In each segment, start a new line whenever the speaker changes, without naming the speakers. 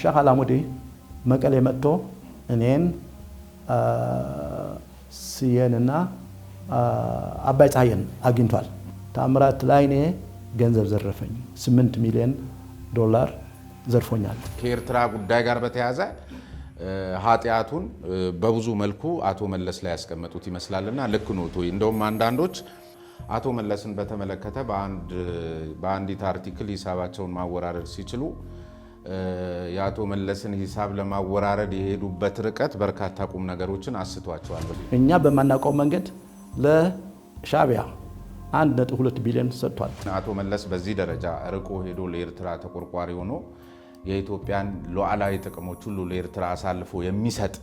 ሼክ አላሙዲ መቀሌ መጥቶ እኔን ሲየንና አባይ ፀሐይን አግኝቷል። ታምራት ላይኔ ገንዘብ ዘረፈኝ፣ $8 ሚሊዮን ዘርፎኛል።
ከኤርትራ ጉዳይ ጋር በተያያዘ ኃጢያቱን በብዙ መልኩ አቶ መለስ ላይ ያስቀመጡት ይመስላልና ልክ ነው። እንደውም አንዳንዶች አቶ መለስን በተመለከተ በአንዲት አርቲክል ሂሳባቸውን ማወራረድ ሲችሉ የአቶ መለስን ሂሳብ ለማወራረድ የሄዱበት ርቀት በርካታ ቁም ነገሮችን አስቷቸዋል።
እኛ በማናውቀው መንገድ ለሻዕቢያ 1.2 ቢሊዮን ሰጥቷል።
አቶ መለስ በዚህ ደረጃ ርቆ ሄዶ ለኤርትራ ተቆርቋሪ ሆኖ የኢትዮጵያን ሉዓላዊ ጥቅሞች ሁሉ ለኤርትራ አሳልፎ የሚሰጥ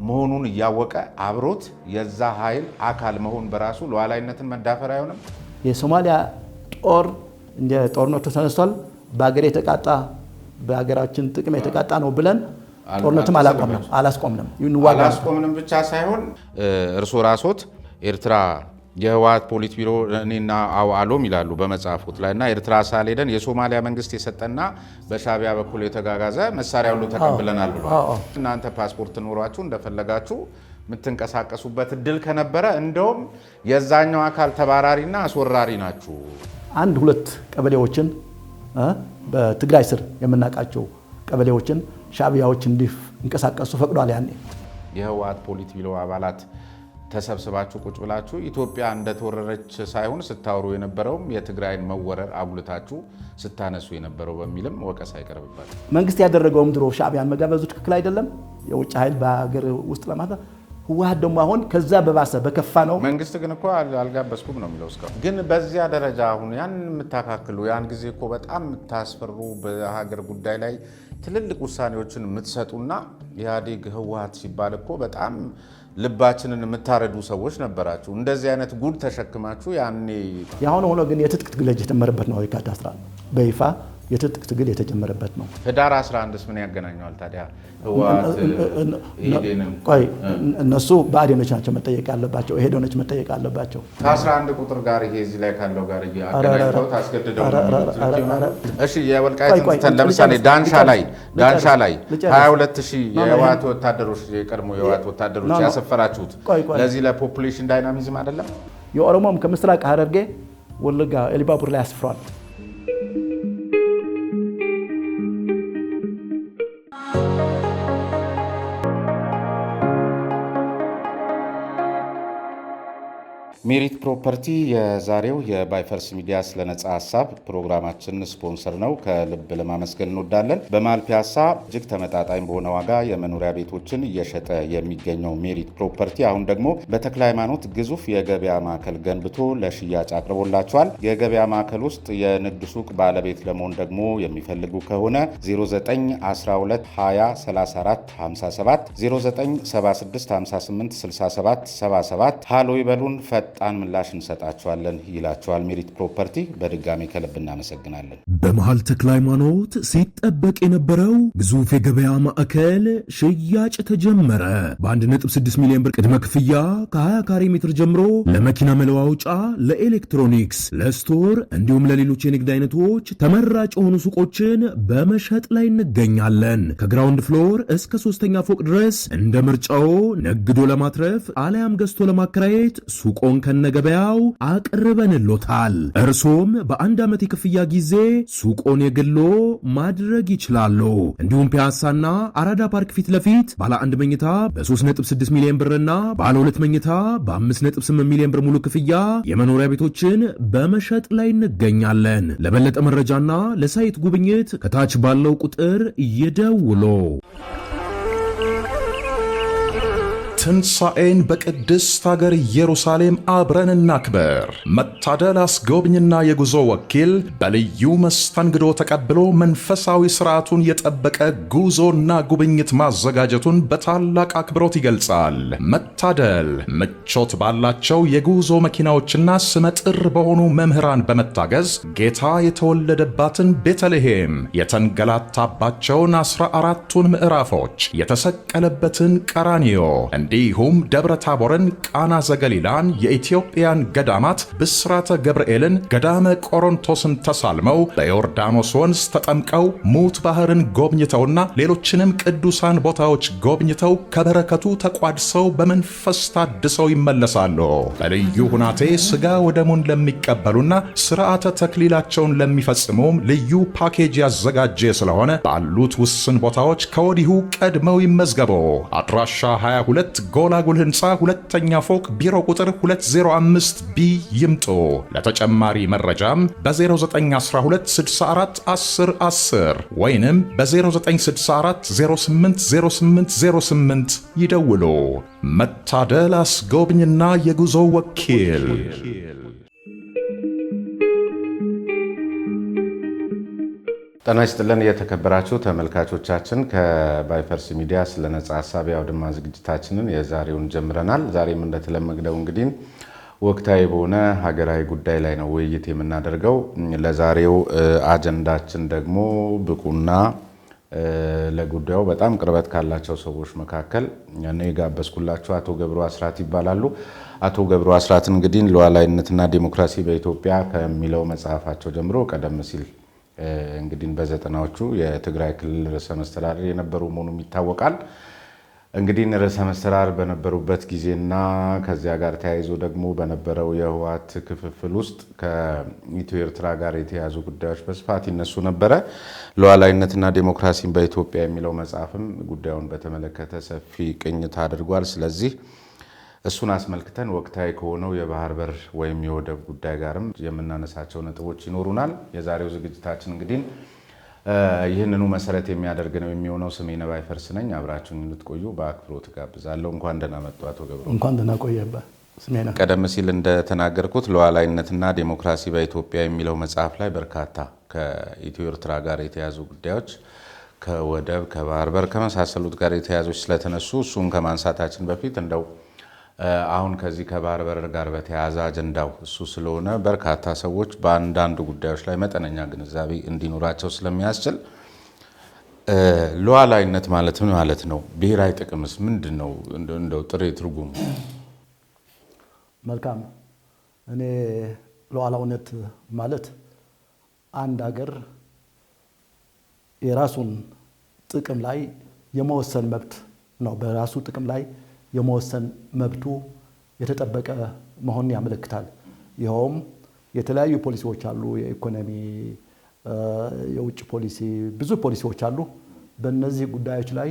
መሆኑን እያወቀ አብሮት የዛ ኃይል አካል መሆን በራሱ ሉዓላዊነትን መዳፈር አይሆንም።
የሶማሊያ ጦር እንደ ጦርነቱ ተነስቷል። በሀገራችን ጥቅም የተቃጣ ነው ብለን ጦርነትም አላስቆምንም
ብቻ ሳይሆን እርሶ ራሶት ኤርትራ የህወሓት ፖሊት ቢሮ እኔና አውዓሎም ይላሉ በመጽሐፎት ላይና ኤርትራ ሳልሄደን የሶማሊያ መንግስት የሰጠና በሻዕቢያ በኩል የተጋጋዘ መሳሪያ ሁሉ ተቀብለናል ብሎ እናንተ ፓስፖርት ኖሯችሁ እንደፈለጋችሁ የምትንቀሳቀሱበት እድል ከነበረ እንደውም የዛኛው አካል ተባራሪና አስወራሪ ናችሁ።
1-2 ቀበሌዎችን በትግራይ ስር የምናውቃቸው ቀበሌዎችን ሻዕቢያዎች እንዲንቀሳቀሱ ፈቅዷል። ያኔ
የህወሓት ፖሊት ቢሮ አባላት ተሰብስባችሁ ቁጭ ብላችሁ ኢትዮጵያ እንደተወረረች ሳይሆን ስታወሩ የነበረውም የትግራይን መወረር አጉልታችሁ ስታነሱ የነበረው በሚልም ወቀሳ ይቀርብባል።
መንግስት ያደረገውም ድሮ ሻዕቢያን መጋበዙ ትክክል አይደለም። የውጭ ኃይል በሀገር ውስጥ ለማለት ህወሓት ደግሞ አሁን ከዛ በባሰ በከፋ ነው።
መንግስት ግን እኮ አልጋበዝኩም ነው የሚለው እስካሁን። ግን በዚያ ደረጃ አሁን ያን የምታካክሉ ያን ጊዜ እኮ በጣም የምታስፈሩ በሀገር ጉዳይ ላይ ትልልቅ ውሳኔዎችን የምትሰጡና ኢህአዴግ ህወሓት ሲባል እኮ በጣም ልባችንን የምታረዱ ሰዎች ነበራችሁ። እንደዚህ አይነት ጉድ ተሸክማችሁ ያኔ
ያሁን ሆኖ ግን የትጥቅ ትግል የተጀመረበት ነው። የካቲት 11 በይፋ የትጥቅ ትግል የተጀመረበት ነው።
ህዳር 11 ምን ያገናኘዋል ታዲያ? ህወሓት
ቆይ እነሱ ብአዴኖች ናቸው መጠየቅ ያለባቸው፣ ኢህዴኖች መጠየቅ አለባቸው።
ከ11 ቁጥር ጋር ይሄ እዚህ ላይ ካለው ጋር አገናኝተው ታስገድደው ነው። እሺ የወልቃይትን ለምሳሌ ዳንሻ ላይ 22000 የህወሓት ወታደሮች የቀድሞ የህወሓት ወታደሮች ያሰፈራችሁት ለዚህ ለፖፑሌሽን ዳይናሚዝም አይደለም?
የኦሮሞም ከምስራቅ ሐረርጌ ወለጋ ኤሊባቡር ላይ አስፍሯል።
ሜሪት ፕሮፐርቲ የዛሬው የባይፈርስ ሚዲያ ስለ ነጻ ሀሳብ ፕሮግራማችን ስፖንሰር ነው። ከልብ ለማመስገን እንወዳለን። በመሃል ፒያሳ እጅግ ተመጣጣኝ በሆነ ዋጋ የመኖሪያ ቤቶችን እየሸጠ የሚገኘው ሜሪት ፕሮፐርቲ አሁን ደግሞ በተክለ ሃይማኖት ግዙፍ የገበያ ማዕከል ገንብቶ ለሽያጭ አቅርቦላቸዋል። የገበያ ማዕከል ውስጥ የንግድ ሱቅ ባለቤት ለመሆን ደግሞ የሚፈልጉ ከሆነ 0912203457 0976586777 ሃሎ ይበሉን፣ ፈጣን ምላሽ እንሰጣቸዋለን ይላቸዋል ሜሪት ፕሮፐርቲ። በድጋሚ ከልብ እናመሰግናለን።
በመሃል ተክለ ሃይማኖት ሲጠበቅ የነበረው ግዙፍ የገበያ ማዕከል ሽያጭ ተጀመረ። በ1.6 ሚሊዮን ብር ቅድመ ክፍያ ከ20 ካሬ ሜትር ጀምሮ ለመኪና መለዋወጫ፣ ለኤሌክትሮኒክስ፣ ለስቶር እንዲሁም ለሌሎች የንግድ አይነቶች ተመራጭ የሆኑ ሱቆችን በመሸጥ ላይ እንገኛለን። ከግራውንድ ፍሎር እስከ 3ኛ ፎቅ ድረስ እንደ ምርጫው ነግዶ ለማትረፍ አለያም ገዝቶ ለማከራየት ሱቆን ከነገበያው አቅርበንሎታል። እርሶም በአንድ ዓመት የክፍያ ጊዜ ሱቆን የግሎ ማድረግ ይችላሉ። እንዲሁም ፒያሳና አራዳ ፓርክ ፊት ለፊት ባለ 1 መኝታ በ3.6 ሚሊዮን ብርና ባለ 2 መኝታ በ5.8 ሚሊዮን ብር ሙሉ ክፍያ የመኖሪያ ቤቶችን በመሸጥ ላይ እንገኛለን። ለበለጠ መረጃና ለሳይት ጉብኝት ከታች ባለው ቁጥር ይደውሉ።
ትንሣኤን በቅድስት ሀገር ኢየሩሳሌም አብረን እናክበር። መታደል አስጎብኝና የጉዞ ወኪል በልዩ መስተንግዶ ተቀብሎ መንፈሳዊ ስርዓቱን የጠበቀ ጉዞና ጉብኝት ማዘጋጀቱን በታላቅ አክብሮት ይገልጻል። መታደል ምቾት ባላቸው የጉዞ መኪናዎችና ስመጥር በሆኑ መምህራን በመታገዝ ጌታ የተወለደባትን ቤተልሔም፣ የተንገላታባቸውን 14ቱን ምዕራፎች፣ የተሰቀለበትን ቀራኒዮ እንዲሁም ደብረ ታቦርን፣ ቃና ዘገሊላን፣ የኢትዮጵያን ገዳማት ብስራተ ገብርኤልን፣ ገዳመ ቆሮንቶስን ተሳልመው በዮርዳኖስ ወንዝ ተጠምቀው ሙት ባህርን ጎብኝተውና ሌሎችንም ቅዱሳን ቦታዎች ጎብኝተው ከበረከቱ ተቋድሰው በመንፈስ ታድሰው ይመለሳሉ። በልዩ ሁናቴ ሥጋ ወደሙን ለሚቀበሉና ሥርዓተ ተክሊላቸውን ለሚፈጽሙም ልዩ ፓኬጅ ያዘጋጀ ስለሆነ ባሉት ውስን ቦታዎች ከወዲሁ ቀድመው ይመዝገቡ። አድራሻ 22 ጎላጉል ሕንፃ ሁለተኛ ፎቅ ቢሮ ቁጥር 205B ይምጡ። ለተጨማሪ መረጃም በ0912 64 10 10 ወይንም በ0964 08 08 08 ይደውሉ። መታደል አስጎብኝና የጉዞ ወኪል።
ጤና ይስጥልን የተከበራችሁ ተመልካቾቻችን፣ ከባይፈርስ ሚዲያ ስለ ነጻ ሐሳብ አውድማ ዝግጅታችንን የዛሬውን ጀምረናል። ዛሬም እንደተለመደው እንግዲህ ወቅታዊ በሆነ ሀገራዊ ጉዳይ ላይ ነው ውይይት የምናደርገው። ለዛሬው አጀንዳችን ደግሞ ብቁና ለጉዳዩ በጣም ቅርበት ካላቸው ሰዎች መካከል እኔ ጋበዝኩላችሁ አቶ ገብሩ አስራት ይባላሉ። አቶ ገብሩ አስራት እንግዲህ ሉዓላዊነትና ዲሞክራሲ በኢትዮጵያ ከሚለው መጽሐፋቸው ጀምሮ ቀደም ሲል እንግዲህ በዘጠናዎቹ የትግራይ ክልል ርዕሰ መስተዳድር የነበሩ መሆኑም ይታወቃል። እንግዲህ ርዕሰ መስተዳድር በነበሩበት ጊዜና ከዚያ ጋር ተያይዞ ደግሞ በነበረው የህወሓት ክፍፍል ውስጥ ከኢትዮ ኤርትራ ጋር የተያዙ ጉዳዮች በስፋት ይነሱ ነበረ። ሉዓላዊነትና ዲሞክራሲን በኢትዮጵያ የሚለው መጽሐፍም ጉዳዩን በተመለከተ ሰፊ ቅኝት አድርጓል። ስለዚህ እሱን አስመልክተን ወቅታዊ ከሆነው የባህር በር ወይም የወደብ ጉዳይ ጋርም የምናነሳቸው ነጥቦች ይኖሩናል። የዛሬው ዝግጅታችን እንግዲህ ይህንኑ መሰረት የሚያደርግ ነው የሚሆነው። ስሜነ ባይፈርስ ነኝ። አብራችሁን እንድትቆዩ በአክብሮት ጋብዛለሁ። እንኳን ደህና መጡ አቶ ገብሩ።
እንኳን ደህና ቆየህ ስሜነ።
ቀደም ሲል እንደተናገርኩት ሉዓላዊነትና ዲሞክራሲ በኢትዮጵያ የሚለው መጽሐፍ ላይ በርካታ ከኢትዮ ኤርትራ ጋር የተያዙ ጉዳዮች ከወደብ ከባህር በር ከመሳሰሉት ጋር የተያዙ ስለተነሱ እሱን ከማንሳታችን በፊት እንደው አሁን ከዚህ ከባህር በር ጋር በተያያዘ አጀንዳው እሱ ስለሆነ በርካታ ሰዎች በአንዳንድ ጉዳዮች ላይ መጠነኛ ግንዛቤ እንዲኖራቸው ስለሚያስችል ሉዓላዊነት ማለት ምን ማለት ነው? ብሔራዊ ጥቅምስ ምንድን ነው? እንደው ጥሬ ትርጉሙ።
መልካም። እኔ ሉዓላዊነት ማለት አንድ ሀገር የራሱን ጥቅም ላይ የመወሰን መብት ነው። በራሱ ጥቅም ላይ የመወሰን መብቱ የተጠበቀ መሆኑን ያመለክታል። ይኸውም የተለያዩ ፖሊሲዎች አሉ። የኢኮኖሚ፣ የውጭ ፖሊሲ፣ ብዙ ፖሊሲዎች አሉ። በእነዚህ ጉዳዮች ላይ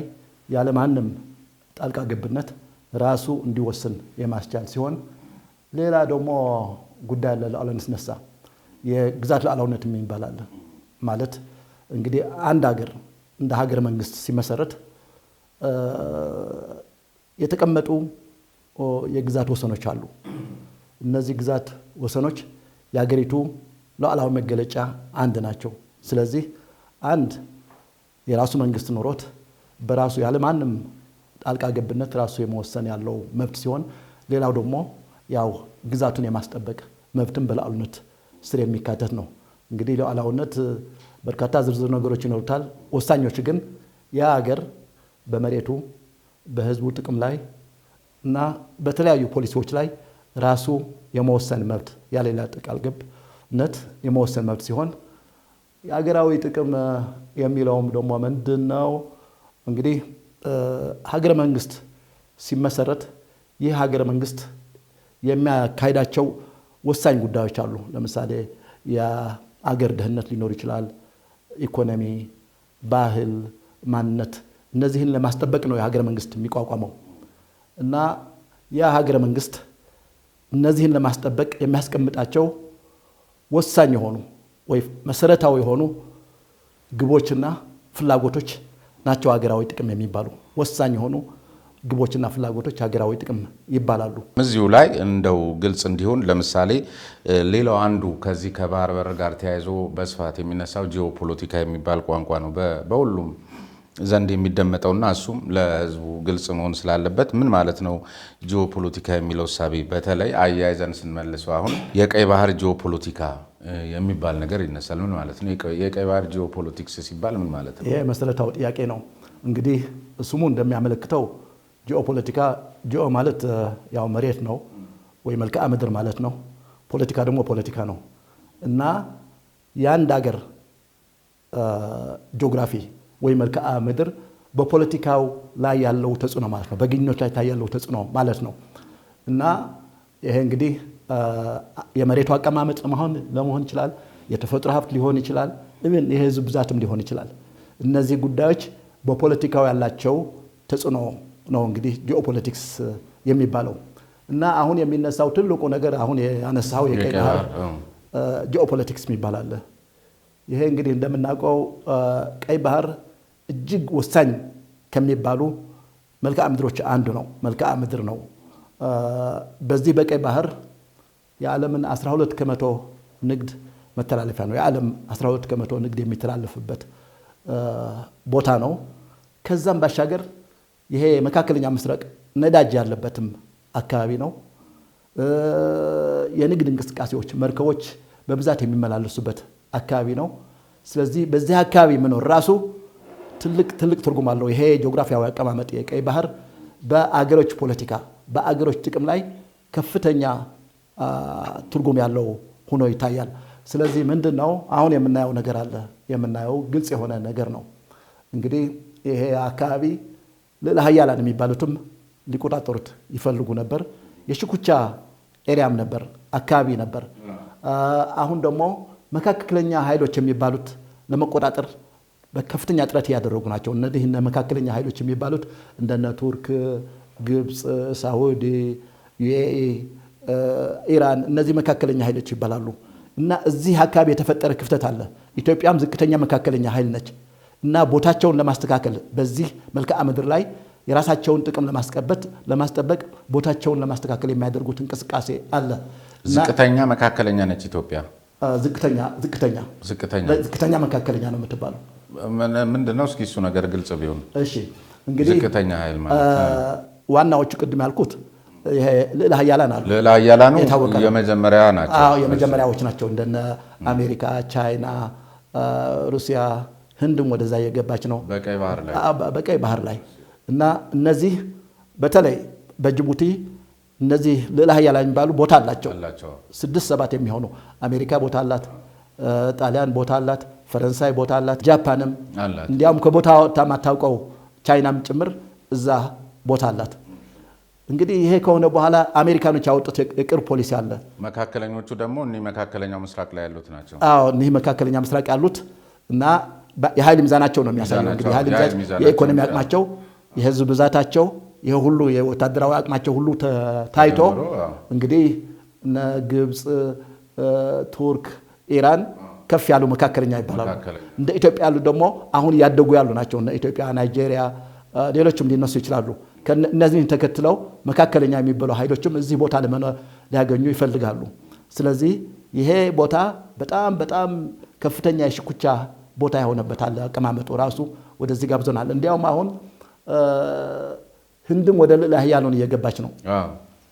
ያለማንም ጣልቃ ገብነት ራሱ እንዲወስን የማስቻል ሲሆን፣ ሌላ ደግሞ ጉዳይ ለሉዓላዊነት ሲነሳ የግዛት ሉዓላዊነት ይባላል። ማለት እንግዲህ አንድ ሀገር እንደ ሀገር መንግስት ሲመሰረት የተቀመጡ የግዛት ወሰኖች አሉ። እነዚህ ግዛት ወሰኖች የሀገሪቱ ሉዓላዊ መገለጫ አንድ ናቸው። ስለዚህ አንድ የራሱ መንግስት ኖሮት በራሱ ያለማንም ጣልቃ ገብነት ራሱ የመወሰን ያለው መብት ሲሆን፣ ሌላው ደግሞ ያው ግዛቱን የማስጠበቅ መብትን በሉዓላዊነት ስር የሚካተት ነው። እንግዲህ ሉዓላዊነት በርካታ ዝርዝር ነገሮች ይኖሩታል። ወሳኞች ግን ያ ሀገር በመሬቱ በህዝቡ ጥቅም ላይ እና በተለያዩ ፖሊሲዎች ላይ ራሱ የመወሰን መብት ያለሌላ ጣልቃ ገብነት የመወሰን መብት ሲሆን፣ የሀገራዊ ጥቅም የሚለውም ደግሞ ምንድን ነው? እንግዲህ ሀገረ መንግስት ሲመሰረት ይህ ሀገረ መንግስት የሚያካሂዳቸው ወሳኝ ጉዳዮች አሉ። ለምሳሌ የአገር ደህንነት ሊኖር ይችላል። ኢኮኖሚ፣ ባህል፣ ማንነት፣ እነዚህን ለማስጠበቅ ነው የሀገረ መንግስት የሚቋቋመው እና ያ ሀገረ መንግስት እነዚህን ለማስጠበቅ የሚያስቀምጣቸው ወሳኝ የሆኑ ወይ መሰረታዊ የሆኑ ግቦችና ፍላጎቶች ናቸው ሀገራዊ ጥቅም የሚባሉ። ወሳኝ የሆኑ ግቦችና ፍላጎቶች ሀገራዊ ጥቅም ይባላሉ።
እዚሁ ላይ እንደው ግልጽ እንዲሆን ለምሳሌ ሌላው አንዱ ከዚህ ከባህር በር ጋር ተያይዞ በስፋት የሚነሳው ጂኦፖለቲካ የሚባል ቋንቋ ነው በሁሉም ዘንድ የሚደመጠውና እሱም ለህዝቡ ግልጽ መሆን ስላለበት ምን ማለት ነው ጂኦፖለቲካ የሚለው እሳቤ በተለይ አያይዘን ስንመልሰው አሁን የቀይ ባህር ጂኦፖለቲካ የሚባል ነገር ይነሳል። ምን ማለት ነው የቀይ ባህር ጂኦፖለቲክስ ሲባል ምን ማለት ነው?
ይሄ መሰረታዊ ጥያቄ ነው። እንግዲህ ስሙ እንደሚያመለክተው ጂኦፖለቲካ ጂኦ ማለት ያው መሬት ነው ወይ መልክዓ ምድር ማለት ነው። ፖለቲካ ደግሞ ፖለቲካ ነው እና የአንድ ሀገር ጂኦግራፊ ወይ መልክዓ ምድር በፖለቲካው ላይ ያለው ተጽዕኖ ማለት ነው። በግንኙነት ላይ ያለው ተጽዕኖ ማለት ነው እና ይሄ እንግዲህ የመሬቱ አቀማመጥ ለመሆን ይችላል፣ የተፈጥሮ ሀብት ሊሆን ይችላል፣ የህዝብ ብዛትም ሊሆን ይችላል። እነዚህ ጉዳዮች በፖለቲካው ያላቸው ተጽዕኖ ነው እንግዲህ ጂኦፖለቲክስ የሚባለው እና አሁን የሚነሳው ትልቁ ነገር አሁን ያነሳው የቀይ ባህር ጂኦፖለቲክስ የሚባል አለ። ይሄ እንግዲህ እንደምናውቀው ቀይ ባህር እጅግ ወሳኝ ከሚባሉ መልክዓ ምድሮች አንዱ ነው። መልክዓ ምድር ነው። በዚህ በቀይ ባህር የዓለምን 12 ከመቶ ንግድ መተላለፊያ ነው። የዓለም 12 ከመቶ ንግድ የሚተላለፍበት ቦታ ነው። ከዛም ባሻገር ይሄ መካከለኛ ምስራቅ ነዳጅ ያለበትም አካባቢ ነው። የንግድ እንቅስቃሴዎች መርከቦች በብዛት የሚመላለሱበት አካባቢ ነው። ስለዚህ በዚህ አካባቢ መኖር ራሱ ትልቅ ትርጉም አለው። ይሄ ጂኦግራፊያዊ አቀማመጥ የቀይ ባህር በአገሮች ፖለቲካ በአገሮች ጥቅም ላይ ከፍተኛ ትርጉም ያለው ሆኖ ይታያል። ስለዚህ ምንድነው አሁን የምናየው ነገር አለ። የምናየው ግልጽ የሆነ ነገር ነው። እንግዲህ ይሄ አካባቢ ልዕለ ኃያላን የሚባሉትም ሊቆጣጠሩት ይፈልጉ ነበር። የሽኩቻ ኤሪያም ነበር፣ አካባቢ ነበር። አሁን ደግሞ መካከለኛ ኃይሎች የሚባሉት ለመቆጣጠር በከፍተኛ ጥረት ያደረጉ ናቸው። እነዚህ መካከለኛ ኃይሎች የሚባሉት እንደነ ቱርክ፣ ግብጽ፣ ሳዑዲ፣ ዩኤኢ፣ ኢራን እነዚህ መካከለኛ ኃይሎች ይባላሉ እና እዚህ አካባቢ የተፈጠረ ክፍተት አለ። ኢትዮጵያም ዝቅተኛ መካከለኛ ኃይል ነች እና ቦታቸውን ለማስተካከል በዚህ መልክዓ ምድር ላይ የራሳቸውን ጥቅም ለማስጠበቅ ቦታቸውን ለማስተካከል የሚያደርጉት እንቅስቃሴ አለ።
ዝቅተኛ መካከለኛ ነች ኢትዮጵያ። ዝቅተኛ መካከለኛ ነው የምትባለው። ምንድነው? እስኪ እሱ ነገር ግልጽ ቢሆን።
እሺ እንግዲህ
ዝቅተኛ ኃይል ማለት
ዋናዎቹ ቅድም ያልኩት ይሄ ልዕለ ኃያላን አሉ።
ልዕለ ኃያላኑ የመጀመሪያ ናቸው።
አዎ የመጀመሪያዎች ናቸው። እንደነ አሜሪካ፣ ቻይና፣ ሩሲያ፣ ህንድም ወደዛ እየገባች ነው በቀይ ባህር ላይ እና እነዚህ በተለይ በጅቡቲ እነዚህ ልዕለ ኃያላን የሚባሉ ቦታ አላቸው። 6-7 የሚሆኑ አሜሪካ ቦታ አላት፣ ጣሊያን ቦታ አላት፣ ፈረንሳይ ቦታ አላት፣ ጃፓንም እንዲያውም ከቦታ የማታውቀው ቻይናም ጭምር እዛ ቦታ አላት። እንግዲህ ይሄ ከሆነ በኋላ አሜሪካኖች ያወጡት የቅርብ ፖሊሲ አለ።
መካከለኞቹ ደግሞ እኒህ መካከለኛው ምስራቅ ላይ ያሉት ናቸው።
አዎ እኒህ መካከለኛ ምስራቅ ያሉት እና የኃይል ሚዛናቸው ነው የሚያሳየው። እንግዲህ የኃይል ሚዛን የኢኮኖሚ አቅማቸው፣ የህዝብ ብዛታቸው፣ ይሄ ሁሉ የወታደራዊ አቅማቸው ሁሉ ታይቶ እንግዲህ እነ ግብጽ፣ ቱርክ፣ ኢራን ከፍ ያሉ መካከለኛ ይባላሉ። እንደ ኢትዮጵያ ያሉ ደግሞ አሁን እያደጉ ያሉ ናቸው። እነ ኢትዮጵያ፣ ናይጄሪያ፣ ሌሎችም ሊነሱ ይችላሉ። እነዚህን ተከትለው መካከለኛ የሚባሉ ኃይሎችም እዚህ ቦታ ሊያገኙ ይፈልጋሉ። ስለዚህ ይሄ ቦታ በጣም ከፍተኛ የሽኩቻ ቦታ የሆነበታል። አቀማመጡ ራሱ ወደዚህ ጋብዞናል። እንዲያውም አሁን ህንድም ወደ ልዕለ ኃያላን እየገባች ነው።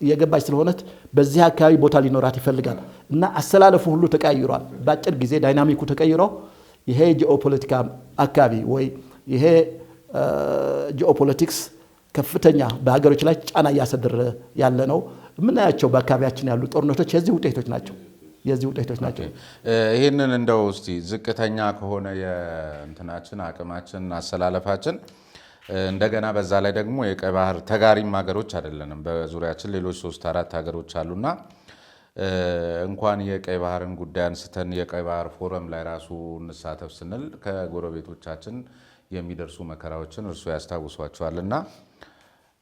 እየገባች ስለሆነች በዚህ አካባቢ ቦታ ሊኖራት ይፈልጋል እና አሰላለፉ ሁሉ ተቀይሯል። በአጭር ጊዜ ዳይናሚኩ ተቀይሮ ይሄ ጂኦፖለቲካ አካባቢ ወይ ይሄ ጂኦፖለቲክስ ከፍተኛ በሀገሮች ላይ ጫና እያሳደረ ያለ ነው። የምናያቸው በአካባቢያችን ያሉ ጦርነቶች የዚህ ውጤቶች ናቸው።
ይህንን እንደው እስቲ ዝቅተኛ ከሆነ የእንትናችን አቅማችን አሰላለፋችን እንደገና በዛ ላይ ደግሞ የቀይ ባህር ተጋሪም ሀገሮች አይደለንም። በዙሪያችን ሌሎች 3-4 ሀገሮች አሉና እንኳን የቀይ ባህርን ጉዳይ አንስተን የቀይ ባህር ፎረም ላይ ራሱ እንሳተፍ ስንል ከጎረቤቶቻችን የሚደርሱ መከራዎችን እርሱ ያስታውሷቸዋልና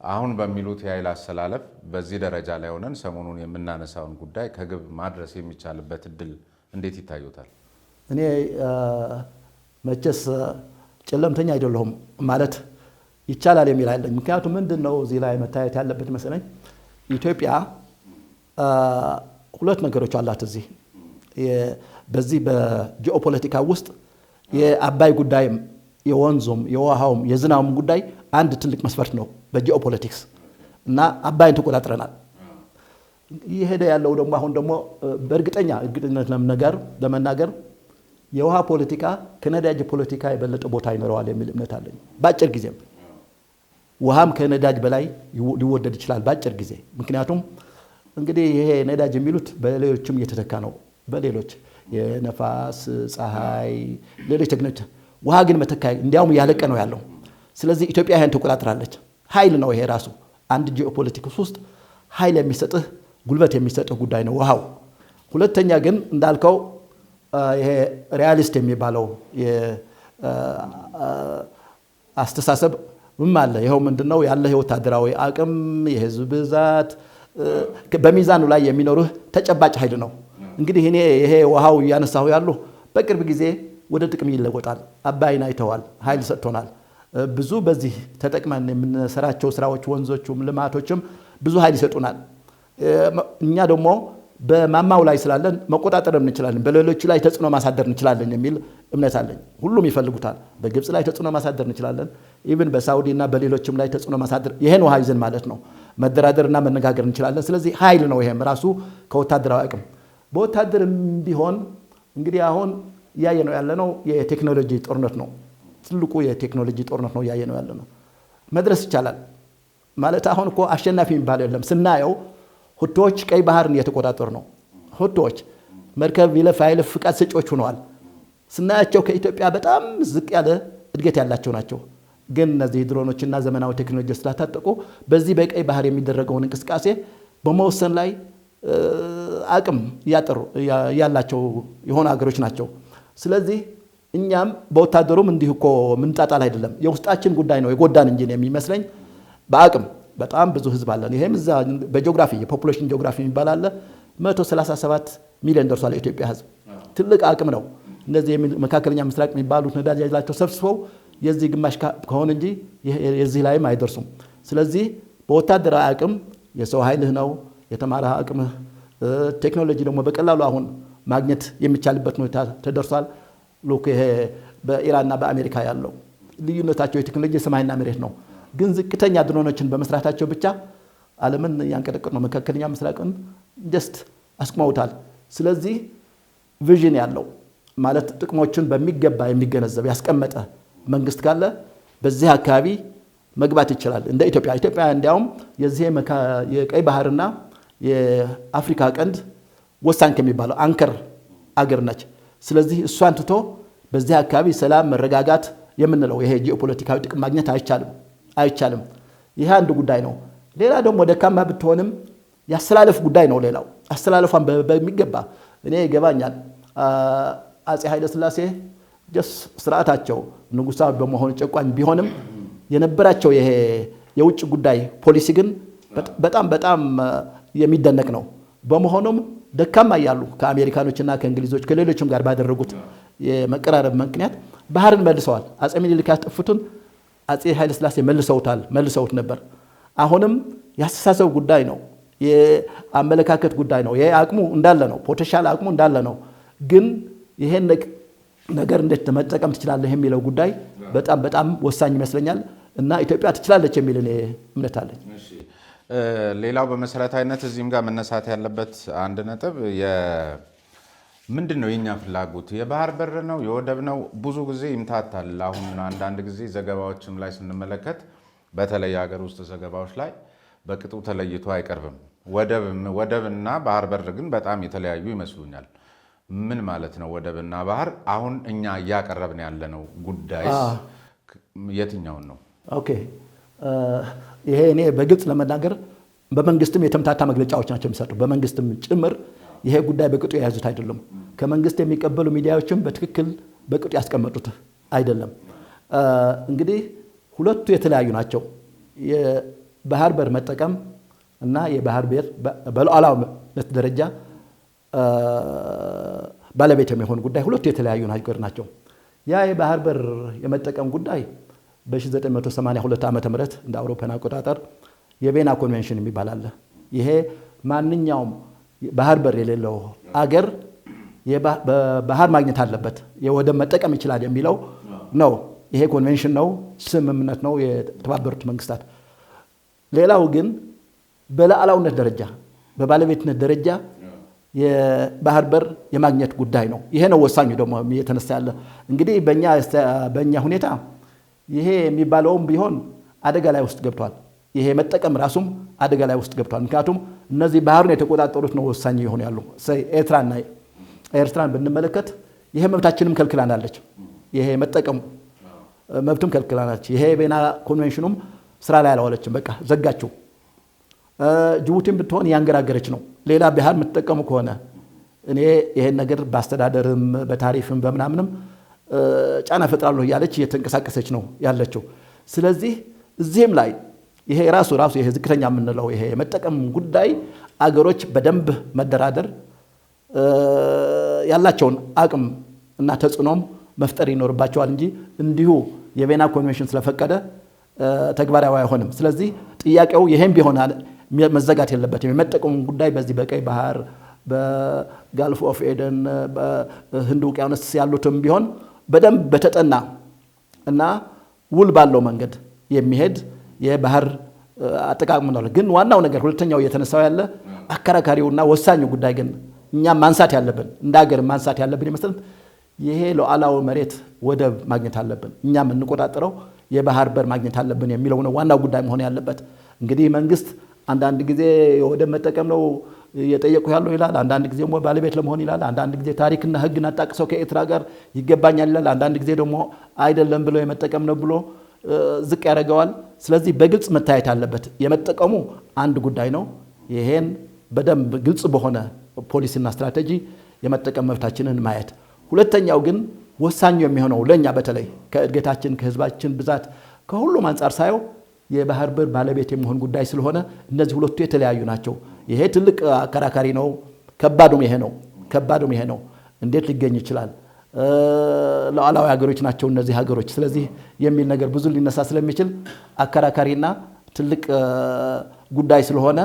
አሁን በሚሉት የኃይል አሰላለፍ በዚህ ደረጃ ላይ ሆነን ሰሞኑን የምናነሳውን ጉዳይ ከግብ ማድረስ የሚቻልበት እድል እንዴት ይታዩታል?
እኔ መቼስ ጨለምተኛ አይደለሁም ማለት ይቻላል የሚል አይደለም። ምክንያቱም ምንድነው እዚህ ላይ መታየት ያለበት መሰለኝ ኢትዮጵያ ሁለት ነገሮች አላት። በዚህ በጂኦፖለቲካ ውስጥ የአባይ ጉዳይም የወንዙም የውሃውም የዝናቡም ጉዳይ አንድ ትልቅ መስፈርት ነው በጂኦፖለቲክስ እና አባይን ተቆጣጥረናል። ይሄደ ያለው ደግሞ አሁን ደግሞ በእርግጠኝነት ለመናገር የውሃ ፖለቲካ ከነዳጅ ፖለቲካ የበለጠ ቦታ ይኖረዋል የሚል እምነት አለኝ። በአጭር ጊዜም ውሃም ከነዳጅ በላይ ሊወደድ ይችላል በአጭር ጊዜ። ምክንያቱም እንግዲህ ይሄ ነዳጅ የሚሉት በሌሎችም እየተተካ ነው፣ በሌሎች የነፋስ ፀሐይ፣ ሌሎች ቴክኖሎጂ። ውሃ ግን መተካ እንዲያውም እያለቀ ነው ያለው። ስለዚህ ኢትዮጵያ ይሄን ተቆጣጥራለች። ኃይል ነው ይሄ ራሱ አንድ ጂኦፖለቲክስ ውስጥ ኃይል የሚሰጥህ ጉልበት የሚሰጥህ ጉዳይ ነው ውሃው። ሁለተኛ ግን እንዳልከው ይሄ ሪያሊስት የሚባለው አስተሳሰብ ምን አለ? ይኸው ምንድነው ያለ ወታደራዊ አቅም፣ የህዝብ ብዛት በሚዛኑ ላይ የሚኖርህ ተጨባጭ ኃይል ነው። እንግዲህ እኔ ይሄ ውሃው እያነሳሁ ያሉ በቅርብ ጊዜ ወደ ጥቅም ይለወጣል። አባይን አይተዋል፣ ኃይል ሰጥቶናል። ብዙ በዚህ ተጠቅመን የምንሰራቸው ስራዎች፣ ወንዞቹም ልማቶችም ብዙ ኃይል ይሰጡናል። እኛ ደግሞ በማማው ላይ ስላለን መቆጣጠር እንችላለን፣ በሌሎች ላይ ተጽዕኖ ማሳደር እንችላለን የሚል እምነት አለኝ። ሁሉም ይፈልጉታል። በግብፅ ላይ ተጽዕኖ ማሳደር እንችላለን፣ ኢቭን በሳውዲ እና በሌሎችም ላይ ተጽዕኖ ማሳደር፣ ይሄን ውሃ ይዘን ማለት ነው መደራደርና መነጋገር እንችላለን። ስለዚህ ኃይል ነው ይሄም ራሱ ከወታደራዊ አቅም። በወታደርም ቢሆን እንግዲህ አሁን እያየ ነው ያለነው የቴክኖሎጂ ጦርነት ነው። ትልቁ የቴክኖሎጂ ጦርነት ነው እያየ ነው ያለነው። መድረስ ይቻላል ማለት አሁን እኮ አሸናፊ የሚባል የለም። ስናየው ሁቶች ቀይ ባህርን እየተቆጣጠሩ ነው። ሁቶች መርከብ ይለፍ አይለፍ ፍቃድ ሰጪዎች ሆነዋል። ስናያቸው ከኢትዮጵያ በጣም ዝቅ ያለ እድገት ያላቸው ናቸው። ግን እነዚህ ድሮኖችና ዘመናዊ ቴክኖሎጂ ስላታጠቁ በዚህ በቀይ ባህር የሚደረገውን እንቅስቃሴ በመወሰን ላይ አቅም ያላቸው የሆኑ ሀገሮች ናቸው። ስለዚህ እኛም በወታደሩም እንዲህ እኮ ምንጣጣል አይደለም። የውስጣችን ጉዳይ ነው የጎዳን እንጂ የሚመስለኝ በአቅም በጣም ብዙ ህዝብ አለን። ይሄም እዛ በጂኦግራፊ የፖፑሌሽን ጂኦግራፊ የሚባል አለ 137 ሚሊዮን ደርሷል የኢትዮጵያ ህዝብ። ትልቅ አቅም ነው። እነዚህ መካከለኛ ምስራቅ የሚባሉት ነዳጅ ያላቸው ሰብስበው የዚህ ግማሽ ከሆነ እንጂ የዚህ ላይም አይደርሱም። ስለዚህ በወታደራዊ አቅም የሰው ኃይልህ ነው የተማረ አቅምህ፣ ቴክኖሎጂ ደግሞ በቀላሉ አሁን ማግኘት የሚቻልበት ሁኔታ ተደርሷል። ሉክ ይሄ በኢራንና በአሜሪካ ያለው ልዩነታቸው የቴክኖሎጂ ሰማይና መሬት ነው። ግን ዝቅተኛ ድሮኖችን በመስራታቸው ብቻ ዓለምን ያንቀጠቀጥ ነው። መካከለኛ ምስራቅን ጀስት አስቁመውታል። ስለዚህ ቪዥን ያለው ማለት ጥቅሞችን በሚገባ የሚገነዘብ ያስቀመጠ መንግስት ካለ በዚህ አካባቢ መግባት ይችላል። እንደ ኢትዮጵያ እንዲያውም የዚህ የቀይ ባህርና የአፍሪካ ቀንድ ወሳኝ ከሚባለው አንከር አገር ነች። ስለዚህ እሷን ትቶ በዚህ አካባቢ ሰላም፣ መረጋጋት የምንለው ይሄ ጂኦፖለቲካዊ ጥቅም ማግኘት አይቻልም። ይህ አንድ ጉዳይ ነው። ሌላ ደግሞ ደካማ ብትሆንም ያስተላለፍ ጉዳይ ነው። ሌላው አስተላለፏን በሚገባ እኔ ይገባኛል። አፄ ኃይለ ሥላሴ ስርዓታቸው ንጉሳዊ በመሆኑ ጨቋኝ ቢሆንም የነበራቸው ይሄ የውጭ ጉዳይ ፖሊሲ ግን በጣም የሚደነቅ ነው። በመሆኑም ደካማ እያሉ ከአሜሪካኖችና ከእንግሊዞች ከሌሎችም ጋር ባደረጉት የመቀራረብ ምክንያት ባህርን መልሰዋል። አፄ ምኒልክ ያስጠፉትን አፄ ኃይለ ሥላሴ መልሰውት ነበር። አሁንም ያስተሳሰብ ጉዳይ ነው፣ የአመለካከት ጉዳይ ነው። ይሄ አቅሙ እንዳለ ነው፣ ፖቴንሻል አቅሙ እንዳለ ነው። ግን ይሄን ነገር እንዴት መጠቀም ትችላለህ የሚለው ጉዳይ በጣም ወሳኝ ይመስለኛል እና ኢትዮጵያ ትችላለች የሚል እኔ እምነት አለኝ።
ሌላው በመሰረታዊነት እዚህም ጋር መነሳት ያለበት አንድ ነጥብ ምንድን ነው የኛ ፍላጎት የባህር በር ነው የወደብ ነው? ብዙ ጊዜ ይምታታል። አሁን አንዳንድ ጊዜ ዘገባዎችም ላይ ስንመለከት በተለይ ሀገር ውስጥ ዘገባዎች ላይ በቅጡ ተለይቶ አይቀርብም። ወደብና ባህር በር ግን በጣም የተለያዩ ይመስሉኛል። ምን ማለት ነው ወደብና ባህር? አሁን እኛ እያቀረብን ያለነው ጉዳይ የትኛውን ነው?
ኦኬ ይሄ እኔ በግልጽ ለመናገር በመንግስትም የተምታታ መግለጫዎች ናቸው የሚሰጡ። በመንግስትም ጭምር ይሄ ጉዳይ በቅጡ የያዙት አይደለም። ከመንግስት የሚቀበሉ ሚዲያዎችም በትክክል በቅጡ ያስቀመጡት አይደለም። እንግዲህ ሁለቱ የተለያዩ ናቸው። የባህር በር መጠቀም እና የባህር በር በሉዓላዊነት ደረጃ ባለቤት የሚሆን ጉዳይ ሁለቱ የተለያዩ ናቸው። ያ የባህር በር የመጠቀም ጉዳይ በ1982 ዓ.ም እንደ አውሮፓውያን አቆጣጠር የቬና ኮንቬንሽን የሚባል አለ። ይሄ ማንኛውም ባህር በር የሌለው አገር ባህር ማግኘት አለበት፣ የወደብ መጠቀም ይችላል የሚለው ነው። ይሄ ኮንቬንሽን ነው፣ ስምምነት ነው የተባበሩት መንግስታት። ሌላው ግን በሉዓላዊነት ደረጃ በባለቤትነት ደረጃ የባህር በር የማግኘት ጉዳይ ነው። ይሄ ነው ወሳኙ ደግሞ የተነሳ ያለ። እንግዲህ በእኛ ሁኔታ ይሄ የሚባለውም ቢሆን አደጋ ላይ ውስጥ ገብቷል። ይሄ መጠቀም ራሱም አደጋ ላይ ውስጥ ገብቷል። ምክንያቱም እነዚህ ባህሩን የተቆጣጠሩት ነው ወሳኝ ይሆኑ ያሉ ኤርትራን ብንመለከት ይሄ መብታችንም ከልክላናለች። ይሄ መጠቀሙ መብቱም ከልክላናለች። ይሄ ቬና ኮንቬንሽኑም ስራ ላይ አላዋለችም፣ በቃ ዘጋችው። ጅቡቲም ብትሆን ያንገራገረች ነው። ሌላ ባህር የምትጠቀሙ ከሆነ እኔ ይሄን ነገር በአስተዳደርም በታሪፍም በምናምንም ጫና ፈጥራለሁ እያለች እየተንቀሳቀሰች ነው ያለችው። ስለዚህ እዚህም ላይ ይሄ ራሱ ይሄ ዝቅተኛ የምንለው ይሄ የመጠቀም ጉዳይ አገሮች በደንብ መደራደር ያላቸውን አቅም እና ተጽዕኖም መፍጠር ይኖርባቸዋል እንጂ እንዲሁ የቬና ኮንቬንሽን ስለፈቀደ ተግባራዊ አይሆንም። ስለዚህ ጥያቄው ይሄም ቢሆን መዘጋት የለበትም። የመጠቀሙ ጉዳይ በዚህ በቀይ ባህር፣ በጋልፍ ኦፍ ኤደን፣ በህንድ ውቅያኖስ ያሉትም ቢሆን በደንብ በተጠና እና ውል ባለው መንገድ የሚሄድ የባህር አጠቃቀም ነው። ግን ዋናው ነገር ሁለተኛው እየተነሳው ያለ አከራካሪውና ወሳኙ ጉዳይ ግን እኛም ማንሳት ያለብን እንደ ሀገር ማንሳት ያለብን ይመስላል ይሄ ሉዓላዊ መሬት ወደብ ማግኘት አለብን፣ እኛም እንቆጣጠረው የባህር በር ማግኘት አለብን የሚለው ነው ዋናው ጉዳይ መሆን ያለበት። እንግዲህ መንግስት አንዳንድ ጊዜ ወደብ መጠቀም ነው እየጠየቁ ያለው ይላል፣ አንዳንድ ጊዜ ደግሞ ባለቤት ለመሆን ይላል፣ አንዳንድ ጊዜ ታሪክና ሕግን አጣቅሰው ከኤርትራ ጋር ይገባኛል ይላል፣ አንዳንድ ጊዜ ደግሞ አይደለም ብሎ የመጠቀም ነው ብሎ ዝቅ ያደርገዋል። ስለዚህ በግልጽ መታየት አለበት። የመጠቀሙ አንድ ጉዳይ ነው። ይሄን በደንብ ግልጽ በሆነ ፖሊሲና ስትራቴጂ የመጠቀም መብታችንን ማየት። ሁለተኛው ግን ወሳኙ የሚሆነው ለኛ በተለይ ከእድገታችን ከህዝባችን ብዛት ከሁሉም አንጻር ሳየው የባህር በር ባለቤት የሚሆን ጉዳይ ስለሆነ እነዚህ ሁለቱ የተለያዩ ናቸው። ይሄ ትልቅ አከራካሪ ነው። ከባዱም ይሄ ነው። እንዴት ሊገኝ ይችላል? ሉዓላዊ ሀገሮች ናቸው እነዚህ ሀገሮች። ስለዚህ የሚል ነገር ብዙ ሊነሳ ስለሚችል አከራካሪና ትልቅ ጉዳይ ስለሆነ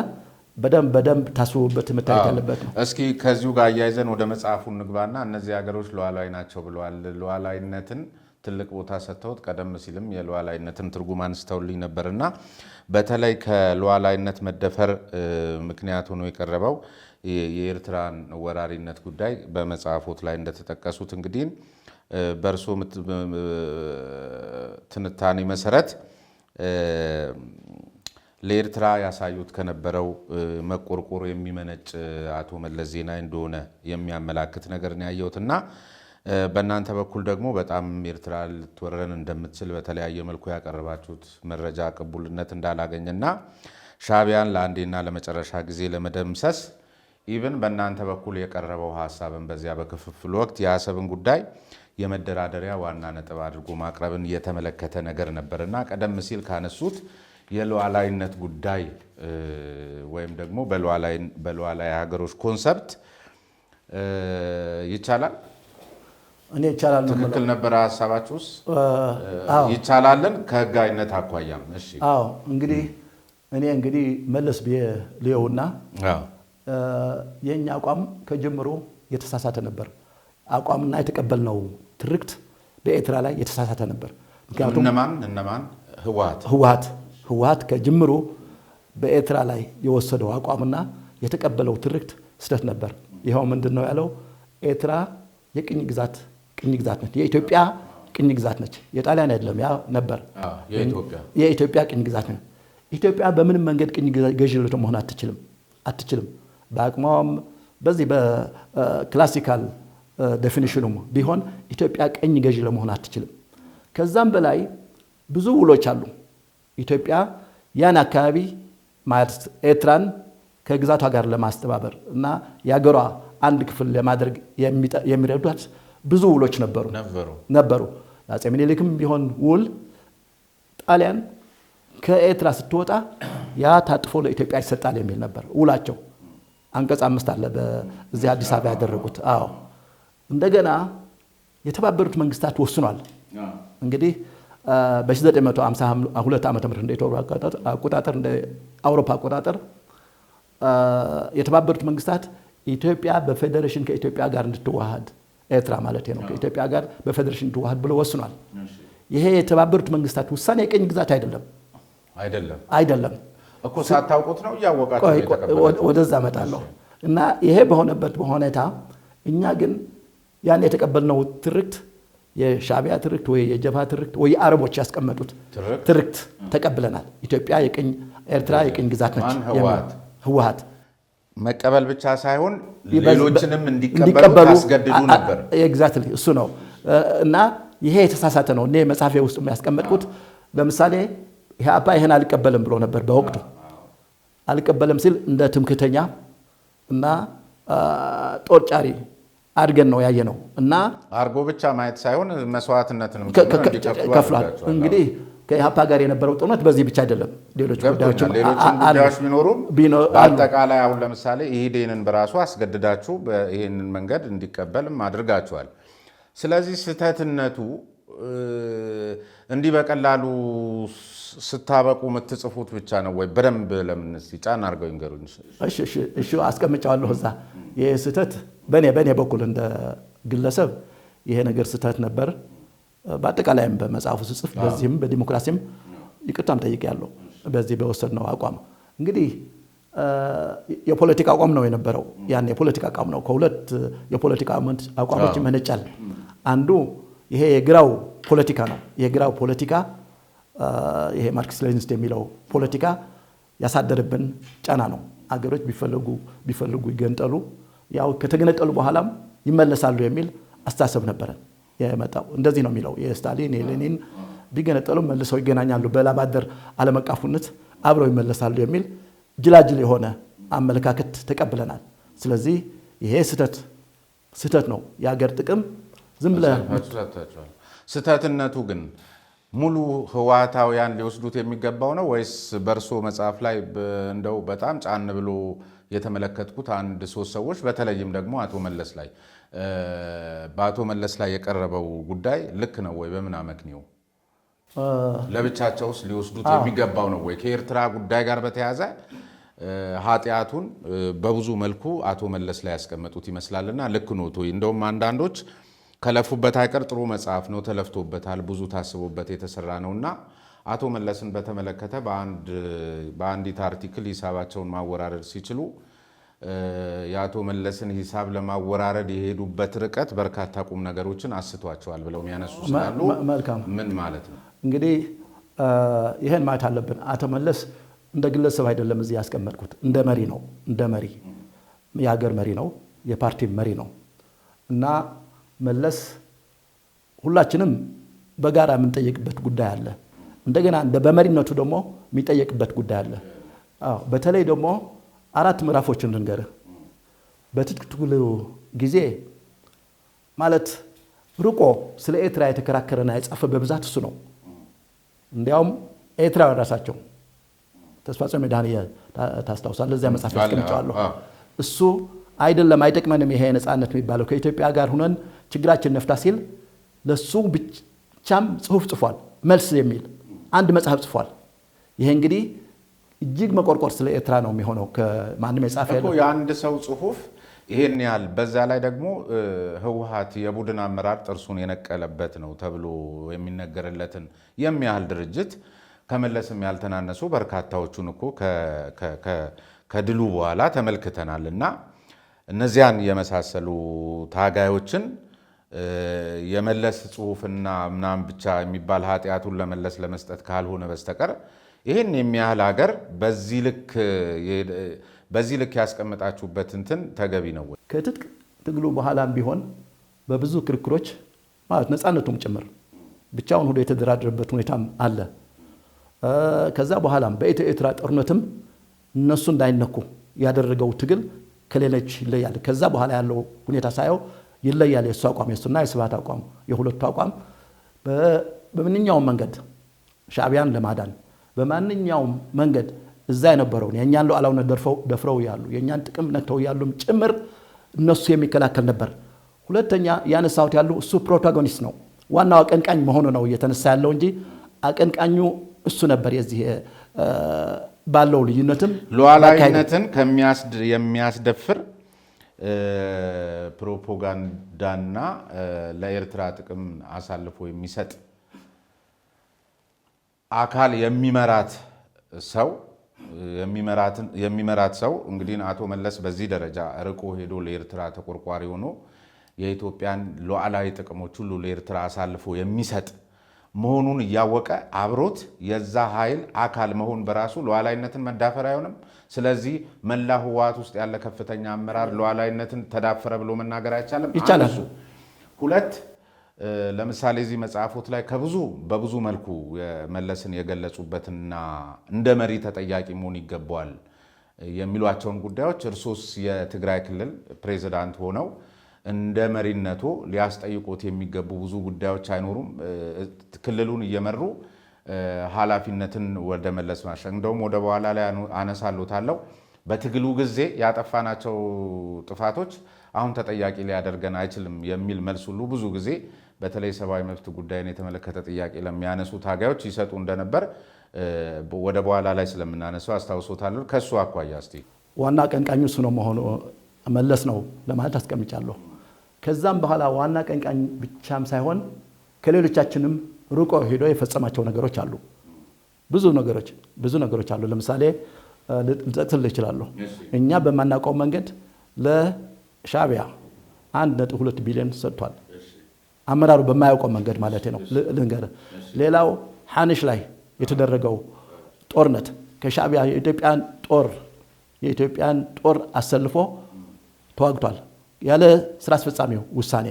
በደንብ ታስቡበት መታየት ያለበት ነው።
እስኪ ከዚሁ ጋር አያይዘን ወደ መጽሐፉ እንግባና እነዚህ ሀገሮች ሉዓላዊ ናቸው ብለዋል። ሉዓላዊነትን ትልቅ ቦታ ሰጥተውት ቀደም ሲልም የሉዓላዊነትን ትርጉም አንስተውልኝ ነበርና በተለይ ከሉዓላዊነት መደፈር ምክንያት ሆኖ የቀረበው የኤርትራን ወራሪነት ጉዳይ በመጽሐፎት ላይ እንደተጠቀሱት እንግዲህ በእርሶ ትንታኔ መሰረት ለኤርትራ ያሳዩት ከነበረው መቆርቆር የሚመነጭ አቶ መለስ ዜናዊ እንደሆነ የሚያመላክት ነገር ነው ያየሁትና በእናንተ በኩል ደግሞ በጣም ኤርትራ ልትወረን እንደምትችል በተለያየ መልኩ ያቀረባችሁት መረጃ ቅቡልነት እንዳላገኘና ሻዕቢያን ለአንዴና ለመጨረሻ ጊዜ ለመደምሰስ ኢቭን በእናንተ በኩል የቀረበው ሐሳብን በዚያ በክፍፍል ወቅት የአሰብን ጉዳይ የመደራደሪያ ዋና ነጥብ አድርጎ ማቅረብን የተመለከተ ነገር ነበርና ቀደም ሲል ካነሱት የሉዓላዊነት ጉዳይ ወይም ደግሞ በሉዓላዊ ሀገሮች ኮንሰፕት ይቻላል
እኔ ይቻላል ነው
ትክክል ነበር ሐሳባችሁስ? ይቻላልን ከህጋዊነት አኳያም? እሺ
አዎ እንግዲህ መለስ ቢየውና የኛ አቋም ከጀምሮ የተሳሳተ ነበር። አቋምና የተቀበልነው ትርክት በኤርትራ ላይ የተሳሳተ ነበር። ምክንያቱም
እነማን
ህወሓት ከጀምሮ በኤርትራ ላይ የወሰደው አቋምና የተቀበለው ትርክት ስህተት ነበር። ይሄው ምንድነው ያለው? ኤርትራ የቅኝ ግዛት ነች፣ የኢትዮጵያ ቅኝ ግዛት ነች። የጣሊያን አይደለም ያ ነበር። የኢትዮጵያ ቅኝ ግዛት ነች። ኢትዮጵያ በምንም መንገድ ቅኝ ገዢ ልትሆን አትችልም። በአቅሟም በዚህ በክላሲካል ዴፊኒሽኑም ቢሆን ኢትዮጵያ ቅኝ ገዢ ለመሆን አትችልም። ከዛም በላይ ብዙ ውሎች አሉ። ኢትዮጵያ ያን አካባቢ ማለት ኤርትራን ከግዛቷ ጋር ለማስተባበር እና የሀገሯ አንድ ክፍል ለማድረግ የሚረዷት ብዙ ውሎች ነበሩ። አፄ ምኒልክም ቢሆን ውል ጣሊያን ከኤርትራ ስትወጣ ያ ታጥፎ ለኢትዮጵያ ይሰጣል የሚል ነበር ውላቸው። አንቀጽ 5 አለ በዚህ አዲስ አበባ ያደረጉት። አዎ እንደገና የተባበሩት መንግስታት ወስኗል። እንግዲህ በ1952 ዓመተ ምህረት እንደ ኢትዮጵያ አቆጣጠር እንደ አውሮፓ አቆጣጠር የተባበሩት መንግስታት ኢትዮጵያ በፌዴሬሽን ከኢትዮጵያ ጋር እንድትዋሃድ ኤርትራ ማለት ነው ከኢትዮጵያ ጋር በፌዴሬሽን እንድትዋሃድ ብሎ ወስኗል። ይሄ የተባበሩት መንግስታት ውሳኔ የቅኝ ግዛት አይደለም
እኮ ሳታውቁት ነው እያወቃችሁ
ወደዛ እመጣለሁ። እና ይሄ በሆነበት ሁኔታ እኛ ግን ያን የተቀበልነው ትርክት የሻዕቢያ ትርክት ወይ የጀብሃ ትርክት ወይ የአረቦች ያስቀመጡት ትርክት ተቀብለናል። ኢትዮጵያ ኤርትራ የቅኝ ግዛት ነች። ህወሓት
መቀበል ብቻ ሳይሆን ሌሎችንም እንዲቀበሉ ታስገድዱ ነበር።
ኤግዛክትሊ እሱ ነው። እና ይሄ የተሳሳተ ነው። እኔ መጽሐፌ ውስጥ የሚያስቀመጥኩት ለምሳሌ ኢህአፓ ይሄን አልቀበልም ብሎ ነበር በወቅቱ። አልቀበልም ሲል እንደ ትምክተኛ እና ጦር ጫሪ አድርገን ነው ያየነው። እና
አርጎ ብቻ ማየት ሳይሆን መስዋዕትነትንም
ከፍሏል። እንግዲህ ከኢህአፓ ጋር የነበረው ጦርነት በዚህ ብቻ አይደለም። ሌሎች ጉዳዮች
ቢኖሩም አጠቃላይ አሁን ለምሳሌ ኢህዴንን በራሱ አስገድዳችሁ ይህንን መንገድ እንዲቀበልም አድርጋችኋል። ስለዚህ ስህተትነቱ እንዲህ በቀላሉ ስታበቁ የምትጽፉት ብቻ ነው ወይ? በደንብ ለምን ጫን አድርገው ይንገሩኝ።
እሺ አስቀምጫዋለሁ እዛ። ይሄ ስህተት በእኔ በኩል እንደ ግለሰብ ይሄ ነገር ስህተት ነበር። በአጠቃላይም በመጽሐፉ ስጽፍ በዚህም በዲሞክራሲም ይቅርታም ጠይቄያለሁ። በዚህ በወሰድነው አቋም እንግዲህ የፖለቲካ አቋም ነው የነበረው። ያን የፖለቲካ አቋም ነው ከሁለት የፖለቲካ አቋሞች ይመነጫል። አንዱ ይሄ የግራው ፖለቲካ ነው። የግራው ፖለቲካ ይሄ ማርክስ ሌኒኒስት የሚለው ፖለቲካ ያሳደረብን ጫና ነው። አገሮች ቢፈልጉ ይገንጠሉ፣ ያው ከተገነጠሉ በኋላም ይመለሳሉ የሚል አስተሳሰብ ነበረን የመጣው። እንደዚህ ነው የሚለው የስታሊን የሌኒን ቢገነጠሉ መልሰው ይገናኛሉ፣ በላባደር አለመቃፉነት አብረው ይመለሳሉ የሚል ጅላጅል የሆነ አመለካከት ተቀብለናል። ስለዚህ ይሄ ስህተት ነው። የሀገር ጥቅም ዝም ብለህ
ስህተትነቱ ግን ሙሉ ህወሓታውያን ሊወስዱት የሚገባው ነው ወይስ በእርሶ መጽሐፍ ላይ እንደው በጣም ጫን ብሎ የተመለከትኩት አንድ ሶስት ሰዎች በተለይም ደግሞ በአቶ መለስ ላይ የቀረበው ጉዳይ ልክ ነው ወይ? በምን አመክንዮ ለብቻቸውስ ሊወስዱት የሚገባው ነው ወይ? ከኤርትራ ጉዳይ ጋር በተያያዘ ኃጢአቱን በብዙ መልኩ አቶ መለስ ላይ ያስቀመጡት ይመስላልና ልክ ነው ቶይ? እንደውም አንዳንዶች ከለፉበት አይቀር ጥሩ መጽሐፍ ነው፣ ተለፍቶበታል፣ ብዙ ታስቦበት የተሰራ ነውና አቶ መለስን በተመለከተ በአንዲት አርቲክል ሂሳባቸውን ማወራረድ ሲችሉ የአቶ መለስን ሂሳብ ለማወራረድ የሄዱበት ርቀት በርካታ ቁም ነገሮችን አስቷቸዋል ብለው የሚያነሱ ስላሉ ምን ማለት ነው?
እንግዲህ ይሄን ማለት አለብን። አቶ መለስ እንደ ግለሰብ አይደለም እዚህ ያስቀመጥኩት፣ እንደ መሪ ነው። እንደ መሪ የሀገር መሪ ነው፣ የፓርቲ መሪ ነው። እና መለስ ሁላችንም በጋራ የምንጠየቅበት ጉዳይ አለ። እንደገና በመሪነቱ ደግሞ የሚጠየቅበት ጉዳይ አለ። በተለይ ደግሞ 4 ምዕራፎችን ልንገርህ። በትጥቅ ትግሉ ጊዜ ማለት ርቆ ስለ ኤርትራ የተከራከረና የጻፈ በብዛት እሱ ነው። እንዲያውም ኤርትራ ራሳቸው ተስፋጽዮን መድኃኔ ታስታውሳለህ፣ እዚያ መጽሐፍ ያስቀምጨዋለሁ። እሱ አይደለም አይጠቅመንም ይሄ ነፃነት የሚባለው ከኢትዮጵያ ጋር ሁነን ችግራችን ነፍታ ሲል ለሱ ብቻም ጽሁፍ ጽፏል። መልስ የሚል አንድ መጽሐፍ ጽፏል። ይሄ እንግዲህ እጅግ መቆርቆር ስለ ኤርትራ ነው የሚሆነው። ከማንም የጻፈ
ያለው የአንድ ሰው ጽሁፍ ይሄን ያህል፣ በዛ ላይ ደግሞ ህወሓት የቡድን አመራር ጥርሱን የነቀለበት ነው ተብሎ የሚነገርለትን የሚያህል ድርጅት ከመለስም ያልተናነሱ በርካታዎቹን እኮ ከድሉ በኋላ ተመልክተናል። እና እነዚያን የመሳሰሉ ታጋዮችን የመለስ ጽሁፍና ምናምን ብቻ የሚባል ኃጢአቱን ለመለስ ለመስጠት ካልሆነ በስተቀር ይህን የሚያህል ሀገር በዚህ ልክ ያስቀመጣችሁበት እንትን ተገቢ ነው ወይ?
ከትጥቅ ትግሉ በኋላም ቢሆን በብዙ ክርክሮች ማለት ነፃነቱም ጭምር ብቻውን ሆዶ የተደራደረበት ሁኔታም አለ። ከዛ በኋላም በኢትዮ ኤርትራ ጦርነትም እነሱ እንዳይነኩ ያደረገው ትግል ከሌሎች ይለያል። ከዛ በኋላ ያለው ሁኔታ ሳየው ይለያል። የእሱ አቋም የእሱና የስብሃት አቋም የሁለቱ አቋም በማንኛውም መንገድ ሻዕቢያን ለማዳን በማንኛውም መንገድ እዛ የነበረውን የእኛን ሉዓላዊነት ደፍረው ያሉ የእኛን ጥቅም ነክተው ያሉም ጭምር እነሱ የሚከላከል ነበር። ሁለተኛ ያነሳሁት ያሉ እሱ ፕሮታጎኒስት ነው፣ ዋናው አቀንቃኝ መሆኑ ነው እየተነሳ ያለው እንጂ አቀንቃኙ እሱ ነበር። የዚህ ባለው ልዩነትም
ሉዓላዊነትን የሚያስደፍር ፕሮፓጋንዳና ለኤርትራ ጥቅም አሳልፎ የሚሰጥ አካል የሚመራት ሰው እንግዲህ አቶ መለስ በዚህ ደረጃ ርቆ ሄዶ ለኤርትራ ተቆርቋሪ ሆኖ የኢትዮጵያን ሉዓላዊ ጥቅሞች ሁሉ ለኤርትራ አሳልፎ የሚሰጥ መሆኑን እያወቀ አብሮት የዛ ኃይል አካል መሆን በራሱ ሉዓላዊነትን መዳፈር አይሆንም። ስለዚህ መላ ህወሓት ውስጥ ያለ ከፍተኛ አመራር ሉዓላዊነትን ተዳፈረ ብሎ መናገር አይቻልም።
ይቻላል።
ሁለት ለምሳሌ እዚህ መጽሐፎት ላይ በብዙ መልኩ መለስን የገለጹበትና እንደ መሪ ተጠያቂ መሆን ይገባዋል የሚሏቸውን ጉዳዮች እርሶስ የትግራይ ክልል ፕሬዝዳንት ሆነው እንደ መሪነቱ ሊያስጠይቁት የሚገቡ ብዙ ጉዳዮች አይኖሩም? ክልሉን እየመሩ ኃላፊነትን ወደ መለስ ማሻ እንደውም ወደ በኋላ ላይ አነሳሉታለው በትግሉ ጊዜ ያጠፋናቸው ጥፋቶች አሁን ተጠያቂ ሊያደርገን አይችልም የሚል መልስ ሁሉ ብዙ ጊዜ በተለይ ሰብአዊ መብት ጉዳይን የተመለከተ ጥያቄ ለሚያነሱ ታጋዮች ይሰጡ እንደነበር ወደ በኋላ ላይ ስለምናነሳው አስታውሶታለሁ። ከሱ አኳያ እስቲ
ዋና ቀንቃኙ እሱ ነው መሆኑ መለስ ነው ለማለት አስቀምጫለሁ። ከዛም በኋላ ዋና ቀንቃኝ ብቻም ሳይሆን ከሌሎቻችንም ሩቆ ሄዶ የፈጸማቸው ነገሮች አሉ። ብዙ ነገሮች አሉ። ለምሳሌ ልጠቅስልህ እችላለሁ። እኛ በማናውቀው መንገድ ለሻዕቢያ 1.2 ቢሊዮን ሰጥቷል። አመራሩ በማያውቀው መንገድ ማለት ነው። ልንገርህ፣ ሌላው ሐንሽ ላይ የተደረገው ጦርነት ከሻዕቢያ የኢትዮጵያን ጦር አሰልፎ ተዋግቷል ያለ ስራ አስፈጻሚው ውሳኔ።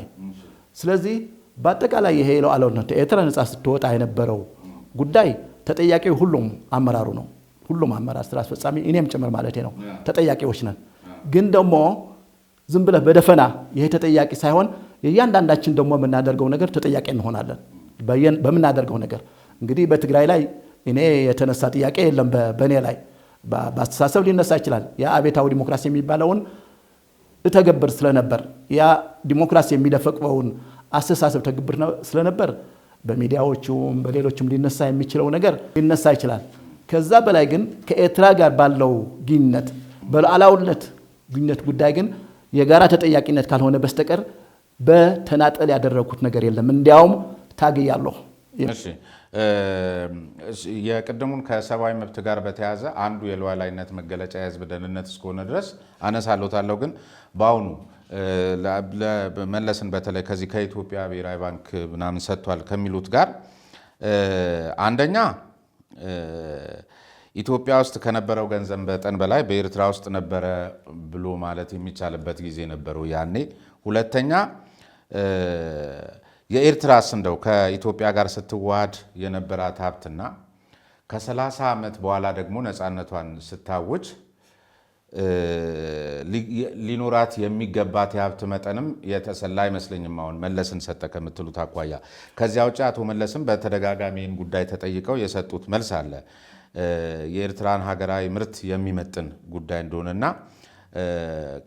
ስለዚህ በአጠቃላይ ይሄ ሉዓላዊነት ኤርትራ ነጻ ስትወጣ የነበረው ጉዳይ ተጠያቂው ሁሉም አመራሩ ነው። ሁሉም አመራር ስራ አስፈጻሚ እኔም ጭምር ማለት ነው ተጠያቂዎች ነን። ግን ደግሞ ዝም ብለህ በደፈና ይሄ ተጠያቂ ሳይሆን የእያንዳንዳችን ደግሞ የምናደርገው ነገር ተጠያቂ እንሆናለን በምናደርገው ነገር። እንግዲህ በትግራይ ላይ እኔ የተነሳ ጥያቄ የለም። በእኔ ላይ በአስተሳሰብ ሊነሳ ይችላል። የአብዮታዊ ዲሞክራሲ የሚባለውን እተገብር ስለነበር ያ ዲሞክራሲ የሚደፈቅበውን አስተሳሰብ ተገብር ስለነበር በሚዲያዎቹም በሌሎችም ሊነሳ የሚችለው ነገር ሊነሳ ይችላል። ከዛ በላይ ግን ከኤርትራ ጋር ባለው ግንኙነት በሉዓላዊነት ግንኙነት ጉዳይ ግን የጋራ ተጠያቂነት ካልሆነ በስተቀር በተናጠል ያደረኩት ነገር የለም። እንዲያውም ታግያለሁ።
እሺ የቅድሙን ከሰብአዊ መብት ጋር በተያያዘ አንዱ የሉዓላዊነት መገለጫ የህዝብ ደህንነት እስከሆነ ድረስ አነሳለታለሁ። ግን በአሁኑ መለስን በተለይ ከዚህ ከኢትዮጵያ ብሔራዊ ባንክ ምናምን ሰጥቷል ከሚሉት ጋር አንደኛ ኢትዮጵያ ውስጥ ከነበረው ገንዘብ መጠን በላይ በኤርትራ ውስጥ ነበረ ብሎ ማለት የሚቻልበት ጊዜ ነበረው ያኔ። ሁለተኛ የኤርትራስ እንደው ከኢትዮጵያ ጋር ስትዋሃድ የነበራት ሀብትና ከ30 ዓመት በኋላ ደግሞ ነፃነቷን ስታውጅ ሊኖራት የሚገባት የሀብት መጠንም የተሰላ አይመስለኝም። አሁን መለስን ሰጠ ከምትሉት አኳያ ከዚያ ውጭ አቶ መለስም በተደጋጋሚ ጉዳይ ተጠይቀው የሰጡት መልስ አለ የኤርትራን ሀገራዊ ምርት የሚመጥን ጉዳይ እንደሆነና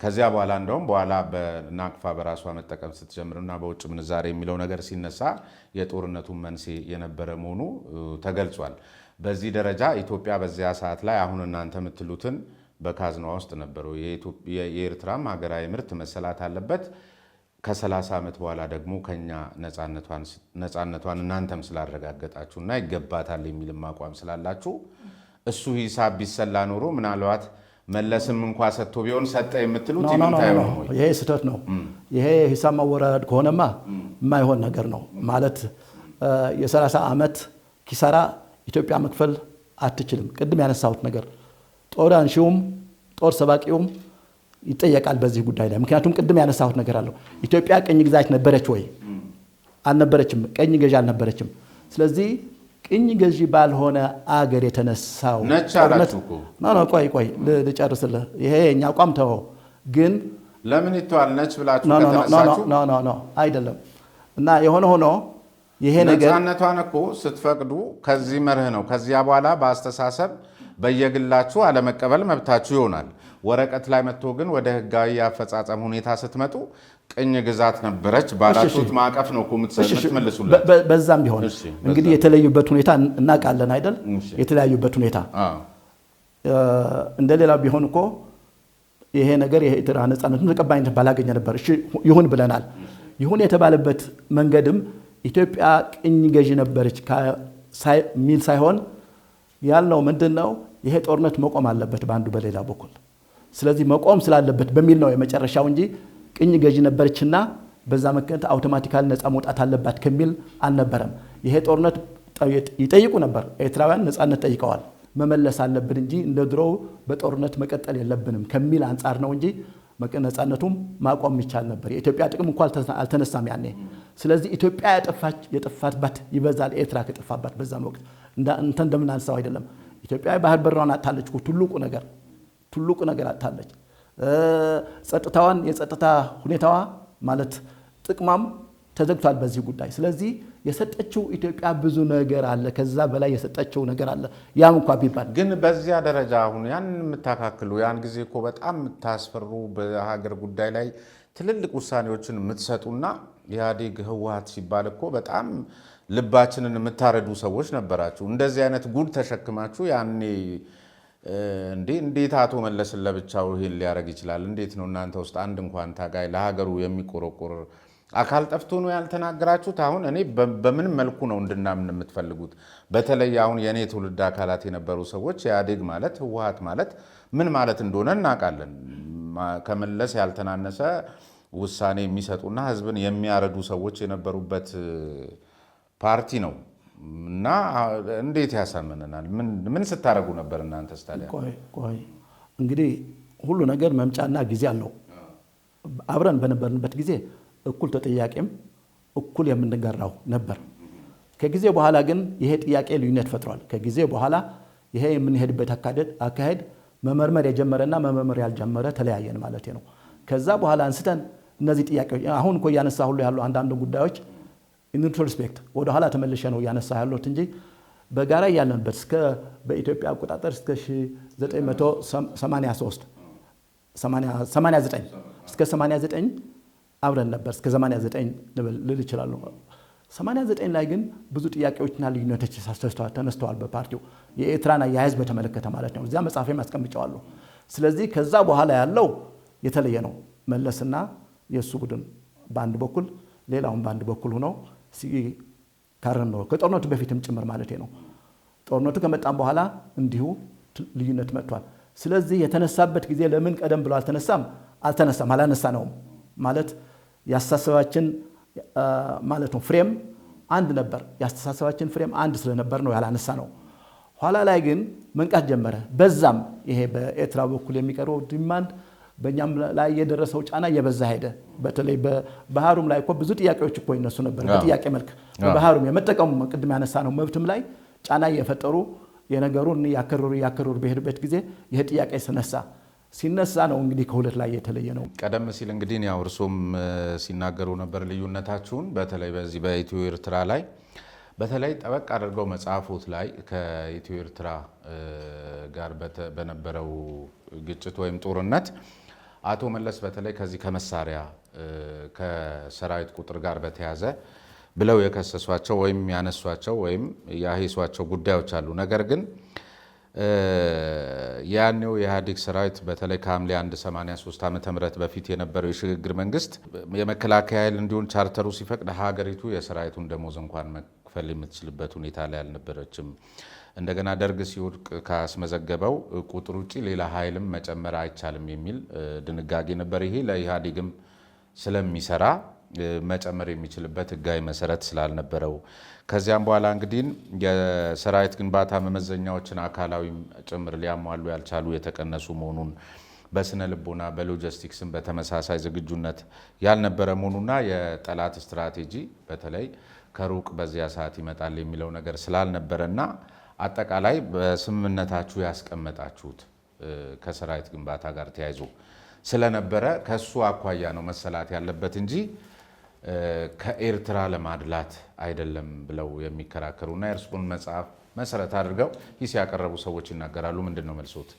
ከዚያ በኋላ እንደውም በኋላ በናቅፋ በራሷ መጠቀም ስትጀምርና በውጭ ምንዛሬ የሚለው ነገር ሲነሳ የጦርነቱን መንስኤ የነበረ መሆኑ ተገልጿል። በዚህ ደረጃ ኢትዮጵያ በዚያ ሰዓት ላይ አሁን እናንተ የምትሉትን በካዝኗ ውስጥ ነበሩ። የኤርትራም ሀገራዊ ምርት መሰላት አለበት። ከ30 ዓመት በኋላ ደግሞ ከኛ ነፃነቷን እናንተም ስላረጋገጣችሁና ይገባታል የሚልም አቋም ስላላችሁ እሱ ሂሳብ ቢሰላ ኖሮ ምናልባት መለስም እንኳ ሰጥቶ ቢሆን ሰጠ የምትሉት ይምታዩ ነው።
ይሄ ስህተት ነው። ይሄ ሂሳብ ማወራረድ ከሆነማ የማይሆን ነገር ነው ማለት የ30 ዓመት ኪሳራ ኢትዮጵያ መክፈል አትችልም። ቅድም ያነሳሁት ነገር ጦር አንሺውም ጦር ሰባቂውም ይጠየቃል በዚህ ጉዳይ ላይ። ምክንያቱም ቅድም ያነሳሁት ነገር አለው። ኢትዮጵያ ቀኝ ግዛት ነበረች ወይ? አልነበረችም። ቀኝ ገዢ አልነበረችም። ስለዚህ ቅኝ ገዢ ባልሆነ አገር የተነሳው ቆይ ልጨርስልህ። ይሄ የኛ አቋም ተወው። ግን
ለምን ይተዋል? ነች ብላችሁ ከተነሳችሁ
አይደለም። እና የሆነ ሆኖ ይሄ ነገር
ነፃነቷን እኮ ስትፈቅዱ ከዚህ መርህ ነው። ከዚያ በኋላ በአስተሳሰብ በየግላችሁ አለመቀበል መብታችሁ ይሆናል። ወረቀት ላይ መጥቶ ግን ወደ ህጋዊ የአፈጻጸም ሁኔታ ስትመጡ ቅኝ ግዛት ነበረች ባላችሁት ማዕቀፍ ነው የምትመልሱለት።
በዛም ቢሆን እንግዲህ የተለዩበት ሁኔታ እናውቃለን አይደል? የተለያዩበት ሁኔታ እንደሌላ ቢሆን እኮ ይሄ ነገር የኤርትራ ነፃነቱን ተቀባይነት ባላገኘ ነበር። እሺ ይሁን ብለናል። ይሁን የተባለበት መንገድም ኢትዮጵያ ቅኝ ገዢ ነበረች ሚል ሳይሆን ያልነው ምንድነው ይሄ ጦርነት መቆም አለበት በአንዱ በሌላ በኩል። ስለዚህ መቆም ስላለበት በሚል ነው የመጨረሻው እንጂ ቅኝ ገዢ ነበረችና በዛ ምክንያት አውቶማቲካሊ ነፃ መውጣት አለባት ከሚል አልነበረም። ይሄ ጦርነት ይጠይቁ ነበር። ኤርትራውያን ነፃነት ጠይቀዋል። መመለስ አለብን እንጂ እንደ ድሮው በጦርነት መቀጠል የለብንም ከሚል አንጻር ነው እንጂ ነፃነቱም ማቆም ይቻል ነበር። የኢትዮጵያ ጥቅም እንኳን አልተነሳም ያኔ። ስለዚህ ኢትዮጵያ የጠፋባት ይበዛል ኤርትራ ከጠፋባት በዛ ወቅት እንተ እንደምናንሳው አይደለም። ኢትዮጵያ ባህር በሯን አጣለች። ትልቁ ነገር አጣለች። ጸጥታዋን የጸጥታ ሁኔታዋ ማለት ጥቅማም ተዘግቷል በዚህ ጉዳይ። ስለዚህ የሰጠችው ኢትዮጵያ ብዙ ነገር አለ፣ ከዛ በላይ የሰጠችው ነገር አለ። ያም እንኳን ቢባል
ግን በዚያ ደረጃ አሁን ያን የምታካክሉ ያን ጊዜ እኮ በጣም የምታስፈሩ በሀገር ጉዳይ ላይ ትልልቅ ውሳኔዎችን የምትሰጡና ኢህአዴግ ህወሓት ሲባል እኮ በጣም ልባችንን የምታረዱ ሰዎች ነበራችሁ። እንደዚህ አይነት ጉድ ተሸክማችሁ ያኔ እንዴት አቶ መለስን ለብቻው ይሄን ሊያደርግ ይችላል? እንዴት ነው እናንተ ውስጥ አንድ እንኳን ታጋይ ለሀገሩ የሚቆረቆር አካል ጠፍቶ ነው ያልተናገራችሁት? አሁን እኔ በምን መልኩ ነው እንድናምን የምትፈልጉት? በተለይ አሁን የኔ ትውልድ አካላት የነበሩ ሰዎች ኢህአዴግ ማለት ህወሓት ማለት ምን ማለት እንደሆነ እናውቃለን። ከመለስ ያልተናነሰ ውሳኔ የሚሰጡና ህዝብን የሚያረዱ ሰዎች የነበሩበት ፓርቲ ነው እና እንዴት ያሳምነናል? ምን ስታረጉ ነበር እናንተስ ታዲያ?
ቆይ እንግዲህ ሁሉ ነገር መምጫና ጊዜ አለው። አብረን በነበርንበት ጊዜ እኩል ተጠያቂም እኩል የምንገራው ነበር። ከጊዜ በኋላ ግን ይሄ ጥያቄ ልዩነት ፈጥሯል። ከጊዜ በኋላ ይሄ የምንሄድበት አካሄድ መመርመር የጀመረና መመርመር ያልጀመረ ተለያየን ማለት ነው። ከዛ በኋላ አንስተን እነዚህ ጥያቄዎች አሁን እኮ እያነሳ ሁሉ ያሉ አንዳንድ ጉዳዮች ኢንትሮስፔክት ወደ ኋላ ተመልሼ ነው እያነሳ ያሉት እንጂ በጋራ ያለንበት በኢትዮጵያ አቆጣጠር እስከ 1983 89 እስከ 89 አብረን ነበር። እስከ 89 ልል ይችላል። 89 ላይ ግን ብዙ ጥያቄዎችና ልዩነቶች ተነስተዋል በፓርቲው የኤርትራና የህዝብ በተመለከተ ማለት ነው። እዚያ መጽሐፌም አስቀምጨዋለሁ። ስለዚህ ከዛ በኋላ ያለው የተለየ ነው። መለስና የሱ ቡድን በአንድ በኩል ሌላውን በአንድ በኩል ሆነው ሲካረን ነው። ከጦርነቱ በፊትም ጭምር ማለት ነው። ጦርነቱ ከመጣም በኋላ እንዲሁ ልዩነት መጥቷል። ስለዚህ የተነሳበት ጊዜ ለምን ቀደም ብሎ አላነሳነውም ማለት ያስተሳሰባችን ማለት ነው ፍሬም አንድ ነበር። ያስተሳሰባችን ፍሬም አንድ ስለነበር ነው ያላነሳ ነው። ኋላ ላይ ግን መንቃት ጀመረ። በዛም ይሄ በኤርትራ በኩል የሚቀርበው ዲማንድ በእኛም ላይ የደረሰው ጫና እየበዛ ሄደ። በተለይ በባህሩም ላይ እኮ ብዙ ጥያቄዎች እኮ ይነሱ ነበር። በጥያቄ መልክ በባህሩም የመጠቀሙ ቅድም ያነሳ ነው መብትም ላይ ጫና እየፈጠሩ የነገሩን ያከረሩ በሄዱበት ጊዜ ይሄ ጥያቄ ሲነሳ ነው እንግዲህ ከሁለት ላይ የተለየ ነው።
ቀደም ሲል እንግዲህ ያው እርሶም ሲናገሩ ነበር ልዩነታችሁን በተለይ በዚህ በኢትዮ ኤርትራ ላይ በተለይ ጠበቅ አድርገው መጽሐፎት ላይ ከኢትዮ ኤርትራ ጋር በነበረው ግጭት ወይም ጦርነት አቶ መለስ በተለይ ከዚህ ከመሳሪያ ከሰራዊት ቁጥር ጋር በተያዘ ብለው የከሰሷቸው ወይም ያነሷቸው ወይም ያሄሷቸው ጉዳዮች አሉ። ነገር ግን ያኔው የኢህአዴግ ሰራዊት በተለይ ከሐምሌ 183 ዓመተ ምህረት በፊት የነበረው የሽግግር መንግስት የመከላከያ ኃይል እንዲሆን ቻርተሩ ሲፈቅድ ሀገሪቱ የሰራዊቱን ደሞዝ እንኳን መክፈል የምትችልበት ሁኔታ ላይ አልነበረችም። እንደገና ደርግ ሲወድቅ ካስመዘገበው ቁጥር ውጪ ሌላ ኃይልም መጨመር አይቻልም የሚል ድንጋጌ ነበር። ይሄ ለኢህአዴግም ስለሚሰራ መጨመር የሚችልበት ህጋዊ መሰረት ስላልነበረው ከዚያም በኋላ እንግዲህ የሰራዊት ግንባታ መመዘኛዎችን አካላዊም ጭምር ሊያሟሉ ያልቻሉ የተቀነሱ መሆኑን በስነ ልቦና በሎጂስቲክስም በተመሳሳይ ዝግጁነት ያልነበረ መሆኑና የጠላት ስትራቴጂ በተለይ ከሩቅ በዚያ ሰዓት ይመጣል የሚለው ነገር ስላልነበረና አጠቃላይ በስምምነታችሁ ያስቀመጣችሁት ከሰራዊት ግንባታ ጋር ተያይዞ ስለነበረ ከሱ አኳያ ነው መሰላት ያለበት እንጂ ከኤርትራ ለማድላት አይደለም ብለው የሚከራከሩና የእርስዎን መጽሐፍ መሰረት አድርገው ሂስ ያቀረቡ ሰዎች ይናገራሉ። ምንድን ነው መልሶት?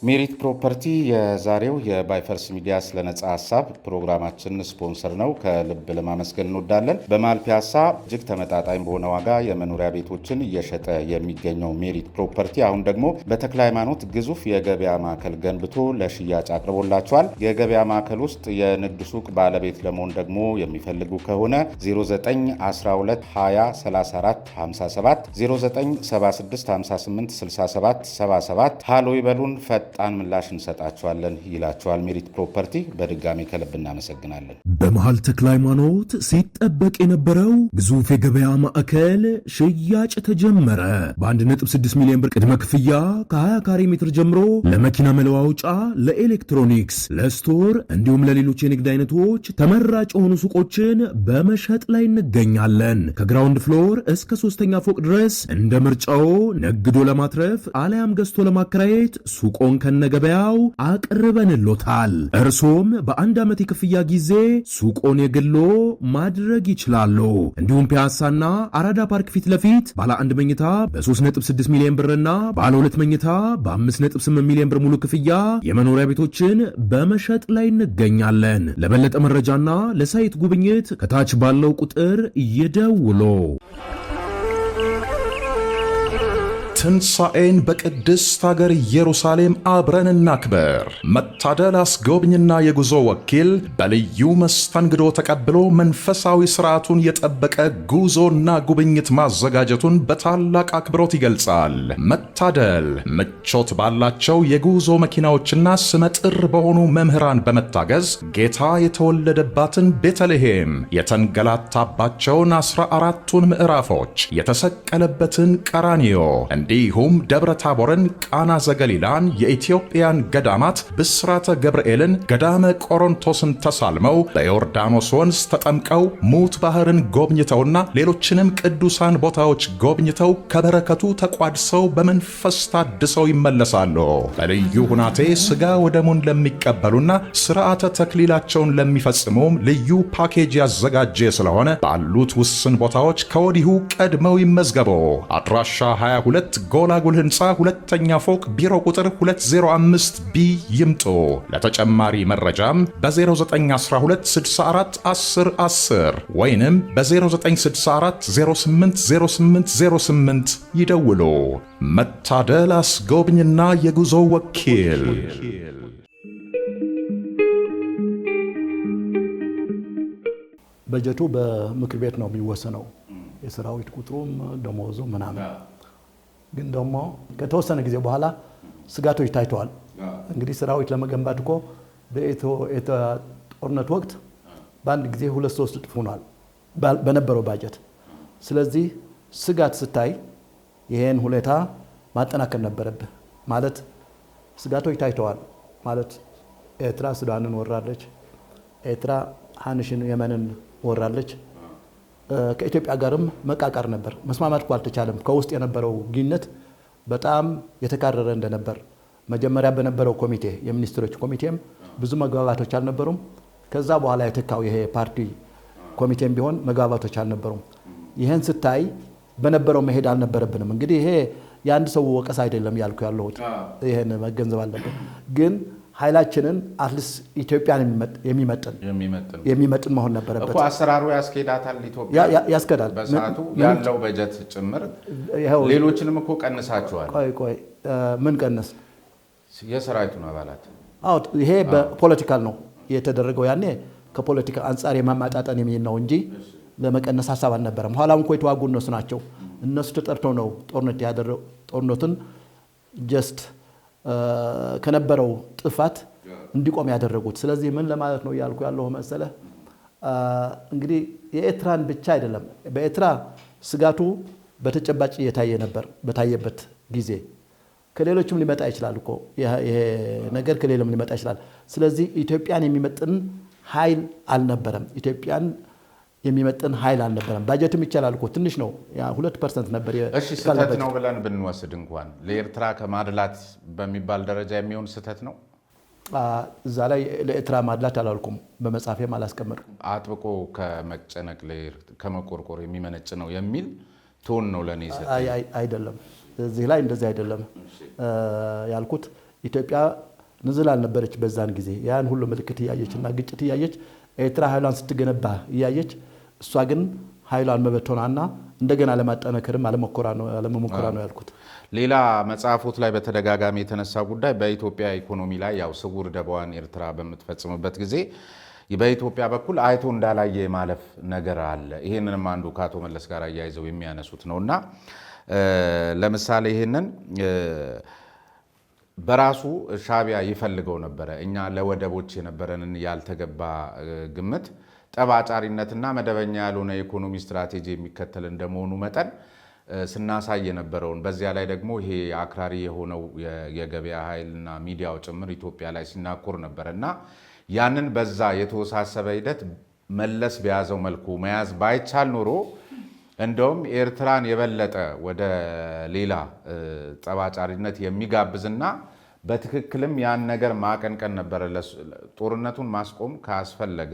ሜሪት ፕሮፐርቲ የዛሬው የባይፈርስ ሚዲያ ስለነጻ ሀሳብ ፕሮግራማችን ስፖንሰር ነው። ከልብ ለማመስገን እንወዳለን። በመሃል ፒያሳ እጅግ ተመጣጣኝ በሆነ ዋጋ የመኖሪያ ቤቶችን እየሸጠ የሚገኘው ሜሪት ፕሮፐርቲ አሁን ደግሞ በተክለ ሃይማኖት ግዙፍ የገበያ ማዕከል ገንብቶ ለሽያጭ አቅርቦላቸዋል። የገበያ ማዕከል ውስጥ የንግድ ሱቅ ባለቤት ለመሆን ደግሞ የሚፈልጉ ከሆነ 0912203457 0976586777 ሃሎ ይበሉን፣ ፈጣን ምላሽ እንሰጣቸዋለን ይላቸዋል ሜሪት ፕሮፐርቲ። በድጋሚ ከልብ እናመሰግናለን።
በመሃል ተክለ ሃይማኖት ሲጠበቅ የነበረው ግዙፍ የገበያ ማዕከል ሽያጭ ተጀመረ። በ1.6 ሚሊዮን ብር ቅድመ ክፍያ ከ20 ካሬ ሜትር ጀምሮ ለመኪና መለዋወጫ፣ ለኤሌክትሮኒክስ፣ ለስቶር እንዲሁም ለሌሎች የንግድ አይነቶች ተመራጭ የሆኑ ሱቆችን በመሸጥ ላይ እንገኛለን። ከግራውንድ ፍሎር እስከ 3ኛ ፎቅ ድረስ እንደ ምርጫው ነግዶ ለማትረፍ አለያም ገዝቶ ለማከራየት ሱቆን ከነገበያው አቅርበንሎታል። እርሶም በአንድ ዓመት የክፍያ ጊዜ ሱቆን የግሎ ማድረግ ይችላሉ። እንዲሁም ፒያሳና አራዳ ፓርክ ፊት ለፊት ባለ 1 መኝታ በ3.6 ሚሊዮን ብርና ባለ 2 መኝታ በ5.8 ሚሊዮን ብር ሙሉ ክፍያ የመኖሪያ ቤቶችን በመሸጥ ላይ እንገኛለን። ለበለጠ መረጃና ለሳይት ጉብኝት ከታች ባለው ቁጥር ይደውሉ።
ትንሣኤን በቅድስት ሀገር ኢየሩሳሌም አብረን እናክበር። መታደል አስጎብኝና የጉዞ ወኪል በልዩ መስተንግዶ ተቀብሎ መንፈሳዊ ሥርዓቱን የጠበቀ ጉዞና ጉብኝት ማዘጋጀቱን በታላቅ አክብሮት ይገልጻል። መታደል ምቾት ባላቸው የጉዞ መኪናዎችና ስመጥር በሆኑ መምህራን በመታገዝ ጌታ የተወለደባትን ቤተልሔም፣ የተንገላታባቸውን 14ቱን ምዕራፎች፣ የተሰቀለበትን ቀራንዮ እንዲሁም ደብረ ታቦርን፣ ቃና ዘገሊላን፣ የኢትዮጵያን ገዳማት ብስራተ ገብርኤልን፣ ገዳመ ቆሮንቶስን ተሳልመው በዮርዳኖስ ወንዝ ተጠምቀው ሙት ባህርን ጎብኝተውና ሌሎችንም ቅዱሳን ቦታዎች ጎብኝተው ከበረከቱ ተቋድሰው በመንፈስ ታድሰው ይመለሳሉ። በልዩ ሁናቴ ሥጋ ወደሙን ለሚቀበሉና ሥርዓተ ተክሊላቸውን ለሚፈጽሙም ልዩ ፓኬጅ ያዘጋጀ ስለሆነ ባሉት ውስን ቦታዎች ከወዲሁ ቀድመው ይመዝገቡ። አድራሻ 22 ጎላጉል ህንፃ 2ኛ ፎቅ ቢሮ ቁጥር 205 ቢ ይምጡ። ለተጨማሪ መረጃም በ0912 64 10 10 ወይንም በ0964 080808 ይደውሉ። መታደል አስጎብኝና የጉዞ ወኪል።
በጀቱ በምክር ቤት ነው የሚወሰነው። የሰራዊት ቁጥሩም ደሞዙ ምናምን ግን ደግሞ ከተወሰነ ጊዜ በኋላ ስጋቶች ታይተዋል። እንግዲህ ሰራዊት ለመገንባት እኮ በኢትዮ ጦርነት ወቅት በአንድ ጊዜ 2-3 እጥፍ ሆኗል በነበረው ባጀት። ስለዚህ ስጋት ስታይ ይሄን ሁኔታ ማጠናከር ነበረብህ። ማለት ስጋቶች ታይተዋል ማለት ኤርትራ ሱዳንን ወራለች፣ ኤርትራ ሀንሽን የመንን ወራለች። ከኢትዮጵያ ጋርም መቃቃር ነበር። መስማማት እኮ አልተቻለም። ከውስጥ የነበረው ግንኙነት በጣም የተካረረ እንደነበር መጀመሪያ በነበረው ኮሚቴ የሚኒስትሮች ኮሚቴም ብዙ መግባባቶች አልነበሩም። ከዛ በኋላ የተካው ይሄ ፓርቲ ኮሚቴም ቢሆን መግባባቶች አልነበሩም። ይሄን ስታይ በነበረው መሄድ አልነበረብንም። እንግዲህ ይሄ የአንድ ሰው ወቀስ አይደለም ያልኩ ያለሁት፣ ይሄን መገንዘብ አለበት። ግን ኃይላችንን አትሊስት ኢትዮጵያን የሚመጥን መሆን ነበረበት
እኮ። አሰራሩ ያስኬዳታል፣ ኢትዮጵያ
ያስኬዳል።
በሰዓቱ ያለው በጀት ጭምር ሌሎችንም እኮ ቀንሳቸዋል።
ቆይ ምን ቀነስ?
የሰራዊቱን አባላት።
አዎ ይሄ በፖለቲካል ነው የተደረገው። ያኔ ከፖለቲካ አንጻር የማማጣጠን የሚል ነው እንጂ ለመቀነስ ሀሳብ አልነበረም። ኋላም እኮ የተዋጉ እነሱ ናቸው። እነሱ ተጠርተው ነው ጦርነት ያደረው። ጦርነቱን ጀስት ከነበረው ጥፋት እንዲቆም ያደረጉት። ስለዚህ ምን ለማለት ነው ያልኩ ያለው መሰለህ፣ እንግዲህ የኤርትራን ብቻ አይደለም። በኤርትራ ስጋቱ በተጨባጭ እየታየ ነበር። በታየበት ጊዜ ከሌሎችም ሊመጣ ይችላል እኮ ይሄ ነገር ከሌሎችም ሊመጣ ይችላል። ስለዚህ ኢትዮጵያን የሚመጥን ኃይል አልነበረም። ኢትዮጵያን የሚመጥን ኃይል አልነበረም። ባጀትም ይቻላል እኮ ትንሽ ነው፣ 2% ነበር።
እሺ ስህተት ነው ብለን ብንወስድ እንኳን ለኤርትራ ከማድላት በሚባል ደረጃ የሚሆን ስህተት ነው።
እዛ ላይ ለኤርትራ ማድላት አላልኩም፣ በመጻፌም አላስቀመጥኩም።
አጥብቆ ከመጨነቅ ከመቆርቆር የሚመነጭ ነው የሚል ቶን ነው ለኔ።
አይደለም፣ እዚህ ላይ እንደዚህ አይደለም ያልኩት። ኢትዮጵያ ንዝል አልነበረች በዛን ጊዜ ያን ሁሉ ምልክት እያየችና ግጭት እያየች ኤርትራ ኃይሏን ስትገነባ እያየች እሷ ግን ኃይሏን መበተኗና እንደገና ለማጠናከርም አለመሞከሯ ነው ያልኩት።
ሌላ መጽሐፎት ላይ በተደጋጋሚ የተነሳ ጉዳይ በኢትዮጵያ ኢኮኖሚ ላይ ያው ስውር ደባዋን ኤርትራ በምትፈጽምበት ጊዜ በኢትዮጵያ በኩል አይቶ እንዳላየ ማለፍ ነገር አለ። ይህንንም አንዱ ከአቶ መለስ ጋር አያይዘው የሚያነሱት ነውና ለምሳሌ ይህንን በራሱ ሻዕቢያ ይፈልገው ነበረ። እኛ ለወደቦች የነበረንን ያልተገባ ግምት ጠባጫሪነትና መደበኛ ያልሆነ የኢኮኖሚ ስትራቴጂ የሚከተል እንደመሆኑ መጠን ስናሳይ የነበረውን በዚያ ላይ ደግሞ ይሄ አክራሪ የሆነው የገበያ ኃይልና ሚዲያው ጭምር ኢትዮጵያ ላይ ሲናኮር ነበረ እና ያንን በዛ የተወሳሰበ ሂደት መለስ በያዘው መልኩ መያዝ ባይቻል ኖሮ እንደውም ኤርትራን የበለጠ ወደ ሌላ ጠባጫሪነት የሚጋብዝና በትክክልም ያን ነገር ማቀንቀን ነበረ። ጦርነቱን ማስቆም ካስፈለገ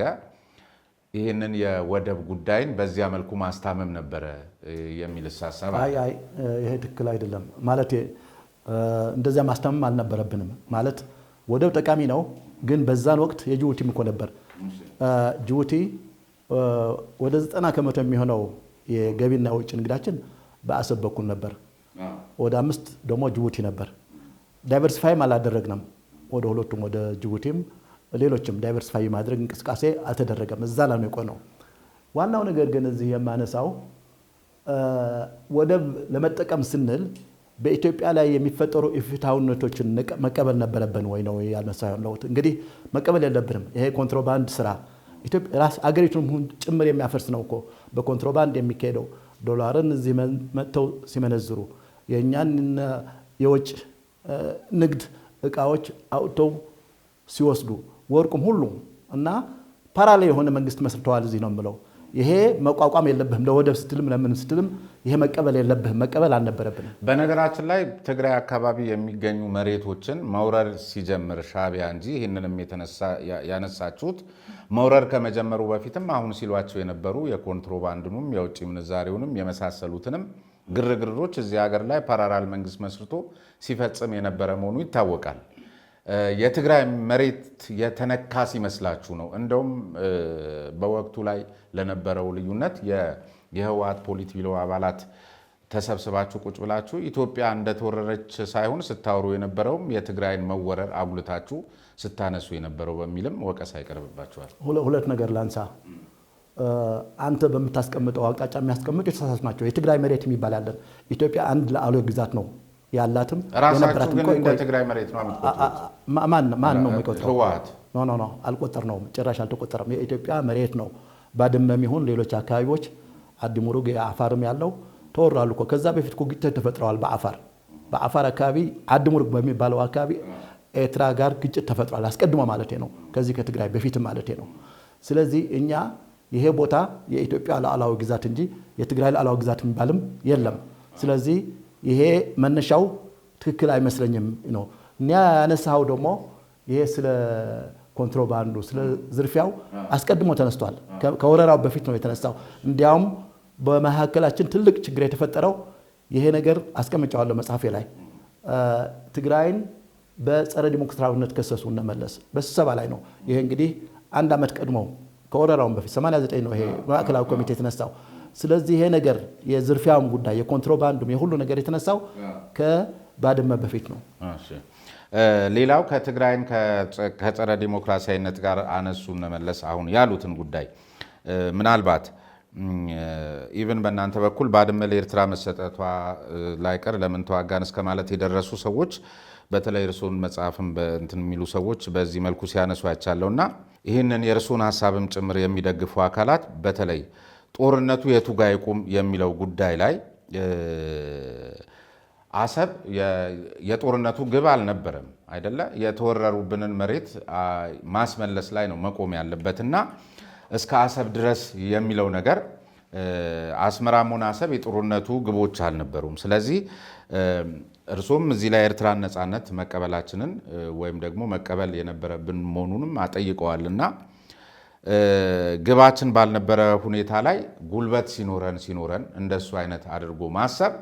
ይህንን የወደብ ጉዳይን በዚያ መልኩ ማስታመም ነበረ የሚል ሐሳብ።
ይሄ ትክክል አይደለም ማለት እንደዚያ ማስታመም አልነበረብንም። ማለት ወደብ ጠቃሚ ነው፣ ግን በዛን ወቅት የጅቡቲም እኮ ነበር። ጅቡቲ ወደ 90% የሚሆነው የገቢና የውጭ ንግዳችን በአሰብ በኩል ነበር። ወደ 5 ደግሞ ጅቡቲ ነበር። ዳይቨርሲፋይም አላደረግንም። ወደ ሁለቱም ወደ ጅቡቲም ሌሎችም ዳይቨርሲፋይ ማድረግ እንቅስቃሴ አልተደረገም። እዛ ላይ ነው የቆየው። ዋናው ነገር ግን እዚህ የማነሳው ወደብ ለመጠቀም ስንል በኢትዮጵያ ላይ የሚፈጠሩ ኢፍትሐዊነቶችን መቀበል ነበረብን ወይ ነው ያልመሰለው። እንግዲህ መቀበል የለብንም። ይሄ ኮንትሮባንድ ስራ ኢትዮጵያ ራስ አገሪቱን ጭምር የሚያፈርስ ነው እኮ በኮንትሮባንድ የሚካሄደው። ዶላርን እዚህ መጥተው ሲመነዝሩ የእኛን የውጭ ንግድ እቃዎች አውጥተው ሲወስዱ ወርቁም ሁሉም እና ፓራሌል የሆነ መንግስት መስርተዋል። እዚህ ነው የምለው። ይሄ መቋቋም የለብህም። ለወደብ ስትልም ለምን ስትልም ይሄ መቀበል የለብህም። መቀበል አልነበረብንም።
በነገራችን ላይ ትግራይ አካባቢ የሚገኙ መሬቶችን መውረር ሲጀምር ሻዕቢያ እንጂ ይህንንም ያነሳችሁት መውረር ከመጀመሩ በፊትም አሁን ሲሏቸው የነበሩ የኮንትሮባንድኑም የውጭ ምንዛሬውንም የመሳሰሉትንም ግርግሮች እዚህ ሀገር ላይ ፓራራል መንግስት መስርቶ ሲፈጽም የነበረ መሆኑ ይታወቃል። የትግራይ መሬት የተነካ ሲመስላችሁ ነው? እንደውም በወቅቱ ላይ ለነበረው ልዩነት የህወሓት ፖሊት ቢሮ አባላት ተሰብስባችሁ ቁጭ ብላችሁ ኢትዮጵያ እንደተወረረች ሳይሆን ስታወሩ የነበረውም የትግራይን መወረር አጉልታችሁ ስታነሱ የነበረው በሚልም ወቀሳ ይቀርብባችኋል።
ሁለት ነገር ላንሳ። አንተ በምታስቀምጠው አቅጣጫ የሚያስቀምጡ የተሳሳቱ ናቸው። የትግራይ መሬት የሚባል ያለን ኢትዮጵያ አንድ ሉዓላዊ ግዛት ነው ያላትም
ራሳችሁ ግን እንደ ትግራይ መሬት ነው የምትቆጥሩት።
ማን ነው የሚቆጥረው?
ህወሓት
ኖ አልቆጠርነውም። ጭራሽ አልተቆጠረም። የኢትዮጵያ መሬት ነው። ባድመም ይሁን ሌሎች አካባቢዎች አዲሙሩግ የአፋርም ያለው ተወራሉ እኮ። ከዛ በፊት እኮ ግጭቶች ተፈጥረዋል። በአፋር አካባቢ አዲሙሩግ በሚባለው አካባቢ ኤርትራ ጋር ግጭት ተፈጥሯል። አስቀድሞ ማለት ነው፣ ከዚህ ከትግራይ በፊትም ማለት ነው። ስለዚህ እኛ ይሄ ቦታ የኢትዮጵያ ሉዓላዊ ግዛት እንጂ የትግራይ ሉዓላዊ ግዛት የሚባልም የለም። ስለዚህ ይሄ መነሻው ትክክል አይመስለኝም ነው። እኛ ያነሳው ደግሞ ይሄ ስለ ኮንትሮባንዱ ስለ ዝርፊያው አስቀድሞ ተነስቷል። ከወረራው በፊት ነው የተነሳው። እንዲያውም በመካከላችን ትልቅ ችግር የተፈጠረው ይሄ ነገር አስቀምጫዋለሁ መጽሐፌ ላይ። ትግራይን በጸረ ዲሞክራሲያዊነት ከሰሱ እነመለስ በስብሰባ ላይ ነው። ይሄ እንግዲህ 1 ዓመት ቀድሞ ከወረራውን በፊት 89 ነው ይሄ ማዕከላዊ ኮሚቴ የተነሳው። ስለዚህ ይሄ ነገር የዝርፊያውም ጉዳይ የኮንትሮባንዱም የሁሉ ነገር የተነሳው ከባድመ በፊት ነው።
ሌላው ከትግራይን ከጸረ ዲሞክራሲያዊነት ጋር አነሱ እነመለስ አሁን ያሉትን ጉዳይ ምናልባት ኢቭን በእናንተ በኩል ባድመ ለኤርትራ መሰጠቷ ላይቀር ለምን ተዋጋን እስከ ማለት የደረሱ ሰዎች በተለይ እርሶን መጽሐፍም በእንትን የሚሉ ሰዎች በዚህ መልኩ ሲያነሱ ያቻለውና ይህንን የእርሶን ሀሳብም ጭምር የሚደግፉ አካላት በተለይ ጦርነቱ የቱ ጋ ይቁም የሚለው ጉዳይ ላይ አሰብ የጦርነቱ ግብ አልነበረም አይደለ? የተወረሩብንን መሬት ማስመለስ ላይ ነው መቆም ያለበትና እስከ አሰብ ድረስ የሚለው ነገር አስመራም ሆነ አሰብ የጦርነቱ ግቦች አልነበሩም። ስለዚህ እርሶም እዚህ ላይ ኤርትራን ነፃነት መቀበላችንን ወይም ደግሞ መቀበል የነበረብን መሆኑንም አጠይቀዋልና ግባችን ባልነበረ ሁኔታ ላይ ጉልበት ሲኖረን እንደሱ አይነት አድርጎ ማሰብ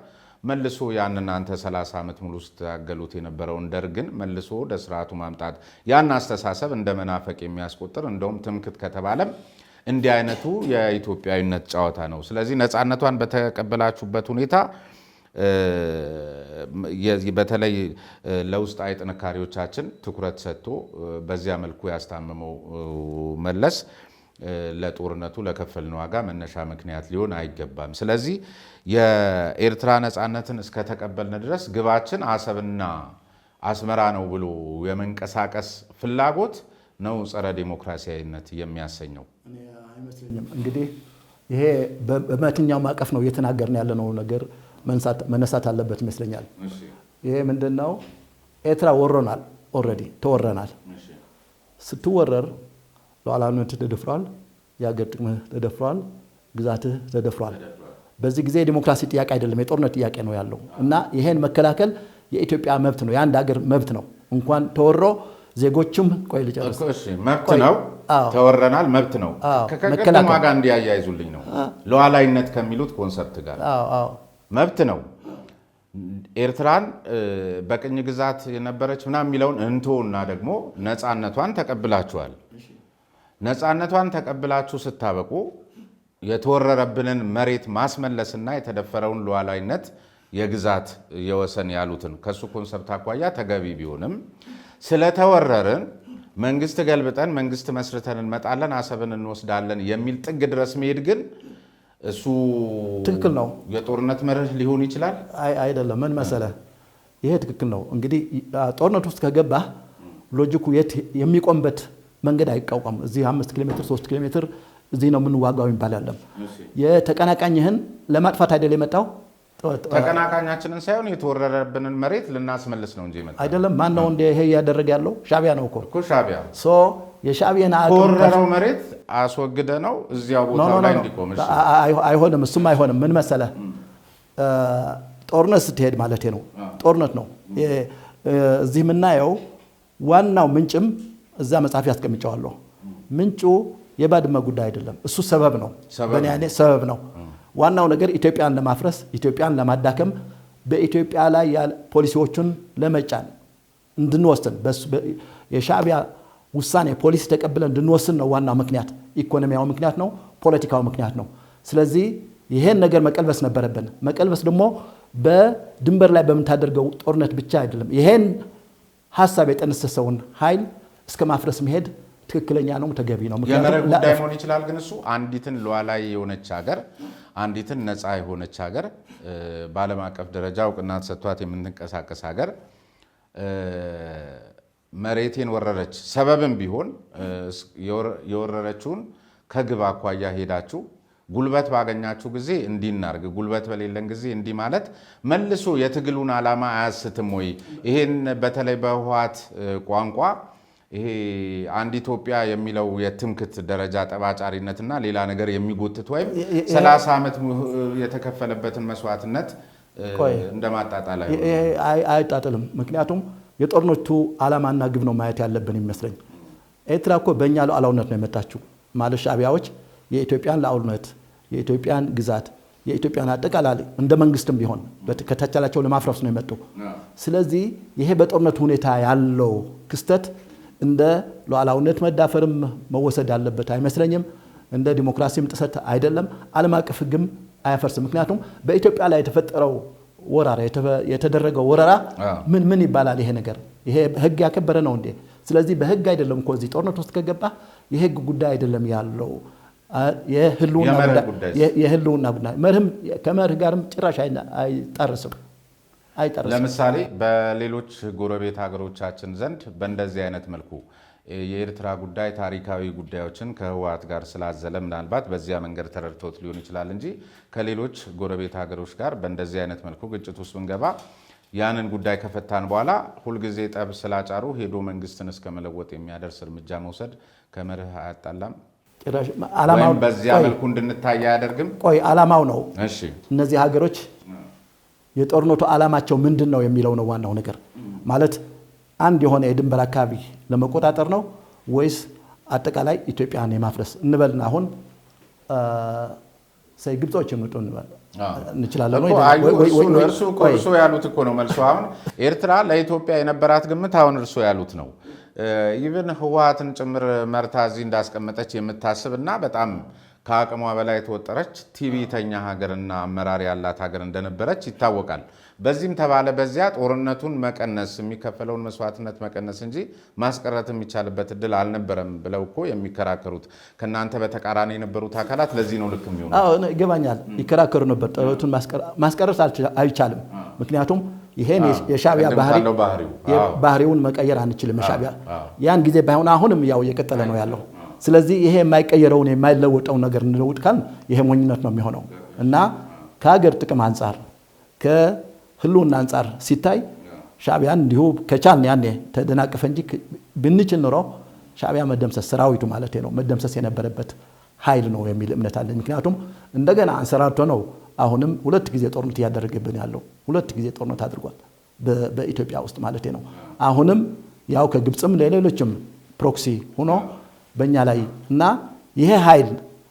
መልሶ ያንን አንተ 30 ዓመት ሙሉ ስታገሉት የነበረውን ደርግን መልሶ ወደ ስርዓቱ ማምጣት ያን አስተሳሰብ እንደ መናፈቅ የሚያስቆጥር እንደውም ትምክት ከተባለም እንዲህ አይነቱ የኢትዮጵያዊነት ጨዋታ ነው። ስለዚህ ነፃነቷን በተቀበላችሁበት ሁኔታ በተለይ ለውስጣዊ ጥንካሬዎቻችን ትኩረት ሰጥቶ በዚያ መልኩ ያስታመመው መለስ ለጦርነቱ ለከፈልነው ዋጋ መነሻ ምክንያት ሊሆን አይገባም። ስለዚህ የኤርትራ ነፃነትን እስከተቀበልን ድረስ ግባችን አሰብና አስመራ ነው ብሎ የመንቀሳቀስ ፍላጎት ነው ጸረ ዲሞክራሲያዊነት የሚያሰኘው።
እንግዲህ ይሄ በማንኛውም ማዕቀፍ ነው እየተናገርን ያለነው ነገር መነሳት አለበት ይመስለኛል። ይሄ ምንድነው? ኤርትራ ወሮናል፣ ኦልሬዲ ተወረናል። ስትወረር ሉዓላዊነትህ ተደፍሯል፣ የሀገር ጥቅምህ ተደፍሯል፣ ግዛትህ ተደፍሯል። በዚህ ጊዜ የዲሞክራሲ ጥያቄ አይደለም የጦርነት ጥያቄ ነው ያለው እና ይሄን መከላከል የኢትዮጵያ መብት ነው፣ የአንድ ሀገር መብት ነው። እንኳን ተወሮ ዜጎችም ቆይ ልጨርስ።
መብት ነው፣ ተወረናል፣ መብት ነው። ከቀደም ዋጋ እንዲያያይዙልኝ ነው ሉዓላዊነት ከሚሉት ኮንሰፕት ጋር መብት ነው። ኤርትራን በቅኝ ግዛት የነበረች ምናምን የሚለውን እንቶና ደግሞ ነፃነቷን ተቀብላችኋል። ነፃነቷን ተቀብላችሁ ስታበቁ የተወረረብንን መሬት ማስመለስና የተደፈረውን ሉዓላዊነት የግዛት የወሰን ያሉትን ከሱ ኮንሰፕት አኳያ ተገቢ ቢሆንም ስለተወረርን መንግስት ገልብጠን መንግስት መስርተን እንመጣለን አሰብን እንወስዳለን የሚል ጥግ ድረስ መሄድ ግን እሱ
ትክክል ነው።
የጦርነት መርህ ሊሆን ይችላል
አይደለም። ምን መሰለህ፣ ይሄ ትክክል ነው። እንግዲህ ጦርነት ውስጥ ከገባህ ሎጂኩ የት የሚቆምበት መንገድ አይቋቋም። እዚህ 5 ኪሎ ሜትር 3 ኪሎ ሜትር እዚህ ነው የምንዋጋው የሚባል ያለም የተቀናቃኝህን ለማጥፋት አይደል የመጣው።
ተቀናቃኛችንን ሳይሆን የተወረረብንን መሬት ልናስመልስ ነው እንጂ የመጣው አይደለም።
ማን ነው እንደ ይሄ ያደረገ ያለው? ሻዕቢያ ነው እኮ
ሻዕቢያ።
የሻዕቢያን
ተወረረው መሬት አስወግደ ነው እዚያው ቦታው ላይ እንዲቆም።
አይሆንም፣ እሱም አይሆንም። ምን መሰለህ፣ ጦርነት ስትሄድ ማለት ነው ጦርነት ነው እዚህ የምናየው። ዋናው ምንጭም እዛ መጽሐፍ ያስቀምጨዋለሁ። ምንጩ የባድመ ጉዳይ አይደለም፣ እሱ ሰበብ ነው። በእኔ አይነት ሰበብ ነው። ዋናው ነገር ኢትዮጵያን ለማፍረስ ኢትዮጵያን ለማዳከም በኢትዮጵያ ላይ ያለ ፖሊሲዎችን ለመጫን እንድንወስን የሻዕቢያ ውሳኔ ፖሊሲ ተቀብለን እንድንወስን ነው ዋናው ምክንያት። ኢኮኖሚያዊ ምክንያት ነው፣ ፖለቲካዊ ምክንያት ነው። ስለዚህ ይሄን ነገር መቀልበስ ነበረብን። መቀልበስ ደግሞ በድንበር ላይ በምታደርገው ጦርነት ብቻ አይደለም። ይሄን ሐሳብ የጠነሰሰውን ኃይል እስከ ማፍረስ መሄድ ትክክለኛ ነው፣ ተገቢ ነው።
የመርህ ጉዳይ መሆን ይችላል። ግን እሱ አንዲትን ሉዓላዊ የሆነች ሀገር አንዲትን ነፃ የሆነች ሀገር በዓለም አቀፍ ደረጃ እውቅና ተሰጥቷት የምትንቀሳቀስ ሀገር መሬቴን ወረረች ሰበብም ቢሆን የወረረችውን ከግብ አኳያ ሄዳችሁ ጉልበት ባገኛችሁ ጊዜ እንዲህ እናርግ፣ ጉልበት በሌለን ጊዜ እንዲህ ማለት መልሶ የትግሉን ዓላማ አያስትም ወይ? ይሄን በተለይ በህወሓት ቋንቋ ይሄ አንድ ኢትዮጵያ የሚለው የትምክት ደረጃ ጠባጫሪነትና ሌላ ነገር የሚጎትት ወይም 30 ዓመት የተከፈለበትን መስዋዕትነት እንደማጣጣል
አይጣጥልም። ምክንያቱም የጦርነቱ ዓላማና ግብ ነው ማየት ያለብን ይመስለኝ። ኤርትራ እኮ በእኛ ሉዓላዊነት ነው የመጣችው ማለት ሻዕቢያዎች የኢትዮጵያን ሉዓላዊነት፣ የኢትዮጵያን ግዛት፣ የኢትዮጵያን አጠቃላይ እንደ መንግስትም ቢሆን ከተቻላቸው ለማፍረስ ነው የመጡ። ስለዚህ ይሄ በጦርነቱ ሁኔታ ያለው ክስተት እንደ ሉዓላዊነት መዳፈርም መወሰድ ያለበት አይመስለኝም። እንደ ዲሞክራሲም ጥሰት አይደለም። ዓለም አቀፍ ሕግም አያፈርስም። ምክንያቱም በኢትዮጵያ ላይ የተፈጠረው ወራራ የተደረገው ወረራ ምን ይባላል? ይሄ ነገር ይሄ ሕግ ያከበረ ነው እንዴ? ስለዚህ በሕግ አይደለም እኮ እዚህ ጦርነት ውስጥ ከገባ የሕግ ጉዳይ አይደለም ያለው የህልውና ጉዳይ መርህም ከመርህ ጋርም ጭራሽ አይጣርስም።
ለምሳሌ በሌሎች ጎረቤት ሀገሮቻችን ዘንድ በእንደዚህ አይነት መልኩ የኤርትራ ጉዳይ ታሪካዊ ጉዳዮችን ከህወሓት ጋር ስላዘለ ምናልባት በዚያ መንገድ ተረድቶት ሊሆን ይችላል እንጂ ከሌሎች ጎረቤት ሀገሮች ጋር በእንደዚህ አይነት መልኩ ግጭት ውስጥ ብንገባ ያንን ጉዳይ ከፈታን በኋላ ሁልጊዜ ጠብ ስላጫሩ ሄዶ መንግስትን እስከ መለወጥ የሚያደርስ እርምጃ መውሰድ ከመርህ አያጣላም። ወይም በዚያ መልኩ እንድንታይ አያደርግም።
ዓላማው ነው።
እሺ
እነዚህ ሀገሮች የጦርነቱ ዓላማቸው ምንድን ነው የሚለው ነው ዋናው ነገር። ማለት አንድ የሆነ የድንበር አካባቢ ለመቆጣጠር ነው ወይስ አጠቃላይ ኢትዮጵያን የማፍረስ እንበልና አሁን ግብጾች የመጡ እንችላለን
እርሱ ያሉት እኮ ነው መልሶ። አሁን ኤርትራ ለኢትዮጵያ የነበራት ግምት አሁን እርሱ ያሉት ነው። ኢቭን ህወሓትን ጭምር መርታ እዚህ እንዳስቀመጠች የምታስብ እና በጣም ከአቅሟ በላይ የተወጠረች ቲቪተኛ ሀገርና አመራር ያላት ሀገር እንደነበረች ይታወቃል። በዚህም ተባለ በዚያ ጦርነቱን መቀነስ የሚከፈለውን መስዋዕትነት መቀነስ እንጂ ማስቀረት የሚቻልበት እድል አልነበረም ብለው እኮ የሚከራከሩት ከእናንተ በተቃራኒ የነበሩት አካላት ለዚህ ነው ልክ የሚሆኑ።
ይገባኛል፣ ይከራከሩ ነበር። ጦርነቱን ማስቀረት አይቻልም። ምክንያቱም ይሄን የሻዕቢያ ባህሪውን መቀየር አንችልም። የሻዕቢያ ያን ጊዜ ባይሆን አሁንም ያው እየቀጠለ ነው ያለው። ስለዚህ ይሄ የማይቀየረውን የማይለወጠውን ነገር እንለውጥ ካል ይሄ ሞኝነት ነው የሚሆነው እና ከሀገር ጥቅም አንጻር ከህልውና አንጻር ሲታይ ሻዕቢያን እንዲሁ ከቻልን ያኔ ተደናቀፈ እንጂ ብንችል ኖሮ ሻዕቢያ መደምሰስ ሰራዊቱ ማለት ነው መደምሰስ የነበረበት ኃይል ነው የሚል እምነት አለ። ምክንያቱም እንደገና አንሰራርቶ ነው አሁንም 2 ጊዜ ጦርነት እያደረገብን ያለው 2 ጊዜ ጦርነት አድርጓል በኢትዮጵያ ውስጥ ማለት ነው። አሁንም ያው ከግብጽም ለሌሎችም ፕሮክሲ ሆኖ በእኛ ላይ እና ይሄ ኃይል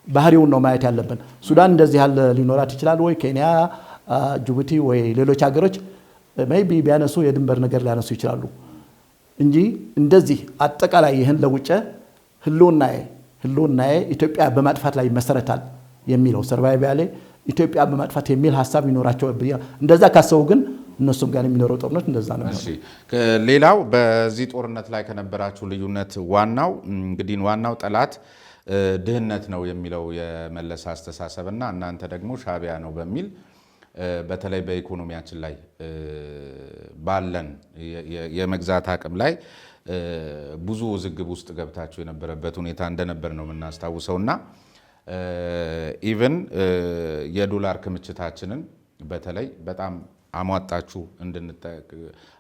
ባህሪውን ነው ማየት ያለብን። ሱዳን እንደዚህ ያለ ሊኖራት ይችላል ወይ ኬንያ፣ ጅቡቲ ወይ ሌሎች ሀገሮች ሜይቢ ቢያነሱ የድንበር ነገር ሊያነሱ ይችላሉ እንጂ እንደዚህ አጠቃላይ ይህን ለውጭ ህልውናዬ ኢትዮጵያ በማጥፋት ላይ መሰረታል የሚለው ሰርቫይቫል ኢትዮጵያ በማጥፋት የሚል ሐሳብ ይኖራቸው እንደዛ ካሰቡ ግን እነሱም ጋር የሚኖረው ጦርነት እንደዛ ነው።
እሺ ሌላው በዚህ ጦርነት ላይ ከነበራችሁ ልዩነት ዋናው ጠላት ድህነት ነው የሚለው የመለስ አስተሳሰብና እናንተ ደግሞ ሻዕቢያ ነው በሚል በተለይ በኢኮኖሚያችን ላይ ባለን የመግዛት አቅም ላይ ብዙ ውዝግብ ውስጥ ገብታችሁ የነበረበት ሁኔታ እንደነበር ነው የምናስታውሰውና ኢቭን የዶላር ክምችታችንን በተለይ በጣም አሟጣችሁ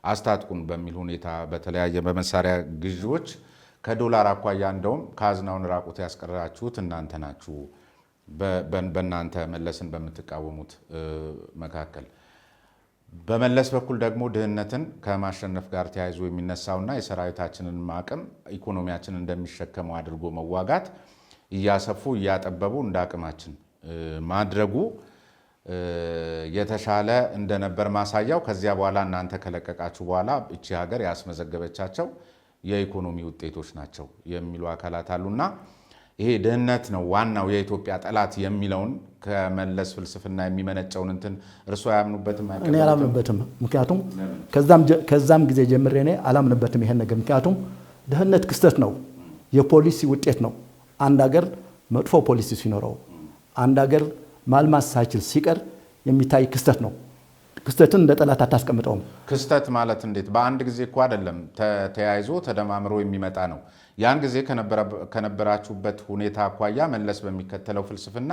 አስታጥቁን በሚል ሁኔታ በተለያየ በመሳሪያ ግዢዎች ከዶላር አኳያ እንደውም ካዝናውን ራቁት ያስቀራችሁት እናንተ ናችሁ። በእናንተ መለስን በምትቃወሙት መካከል በመለስ በኩል ደግሞ ድህነትን ከማሸነፍ ጋር ተያይዞ የሚነሳውና የሰራዊታችንን አቅም ኢኮኖሚያችንን እንደሚሸከመው አድርጎ መዋጋት እያሰፉ እያጠበቡ እንዳቅማችን ማድረጉ የተሻለ እንደነበር ማሳያው ከዚያ በኋላ እናንተ ከለቀቃችሁ በኋላ እቺ ሀገር ያስመዘገበቻቸው የኢኮኖሚ ውጤቶች ናቸው የሚሉ አካላት አሉና ይሄ ድህነት ነው ዋናው የኢትዮጵያ ጠላት የሚለውን ከመለስ ፍልስፍና የሚመነጨውን እንትን እርሶ አያምኑበትም?
እኔ አላምንበትም። ምክንያቱም ከዛም ጊዜ ጀምሬ እኔ አላምንበትም ይሄን ነገር። ምክንያቱም ድህነት ክስተት ነው፣ የፖሊሲ ውጤት ነው። አንድ ሀገር መጥፎ ፖሊሲ ሲኖረው አንድ ሀገር ማልማት ሳይችል ሲቀር የሚታይ ክስተት ነው። ክስተትን እንደ ጠላት አታስቀምጠውም።
ክስተት ማለት እንዴት በአንድ ጊዜ እኮ አይደለም፣ ተያይዞ ተደማምሮ የሚመጣ ነው። ያን ጊዜ ከነበራችሁበት ሁኔታ አኳያ መለስ በሚከተለው ፍልስፍና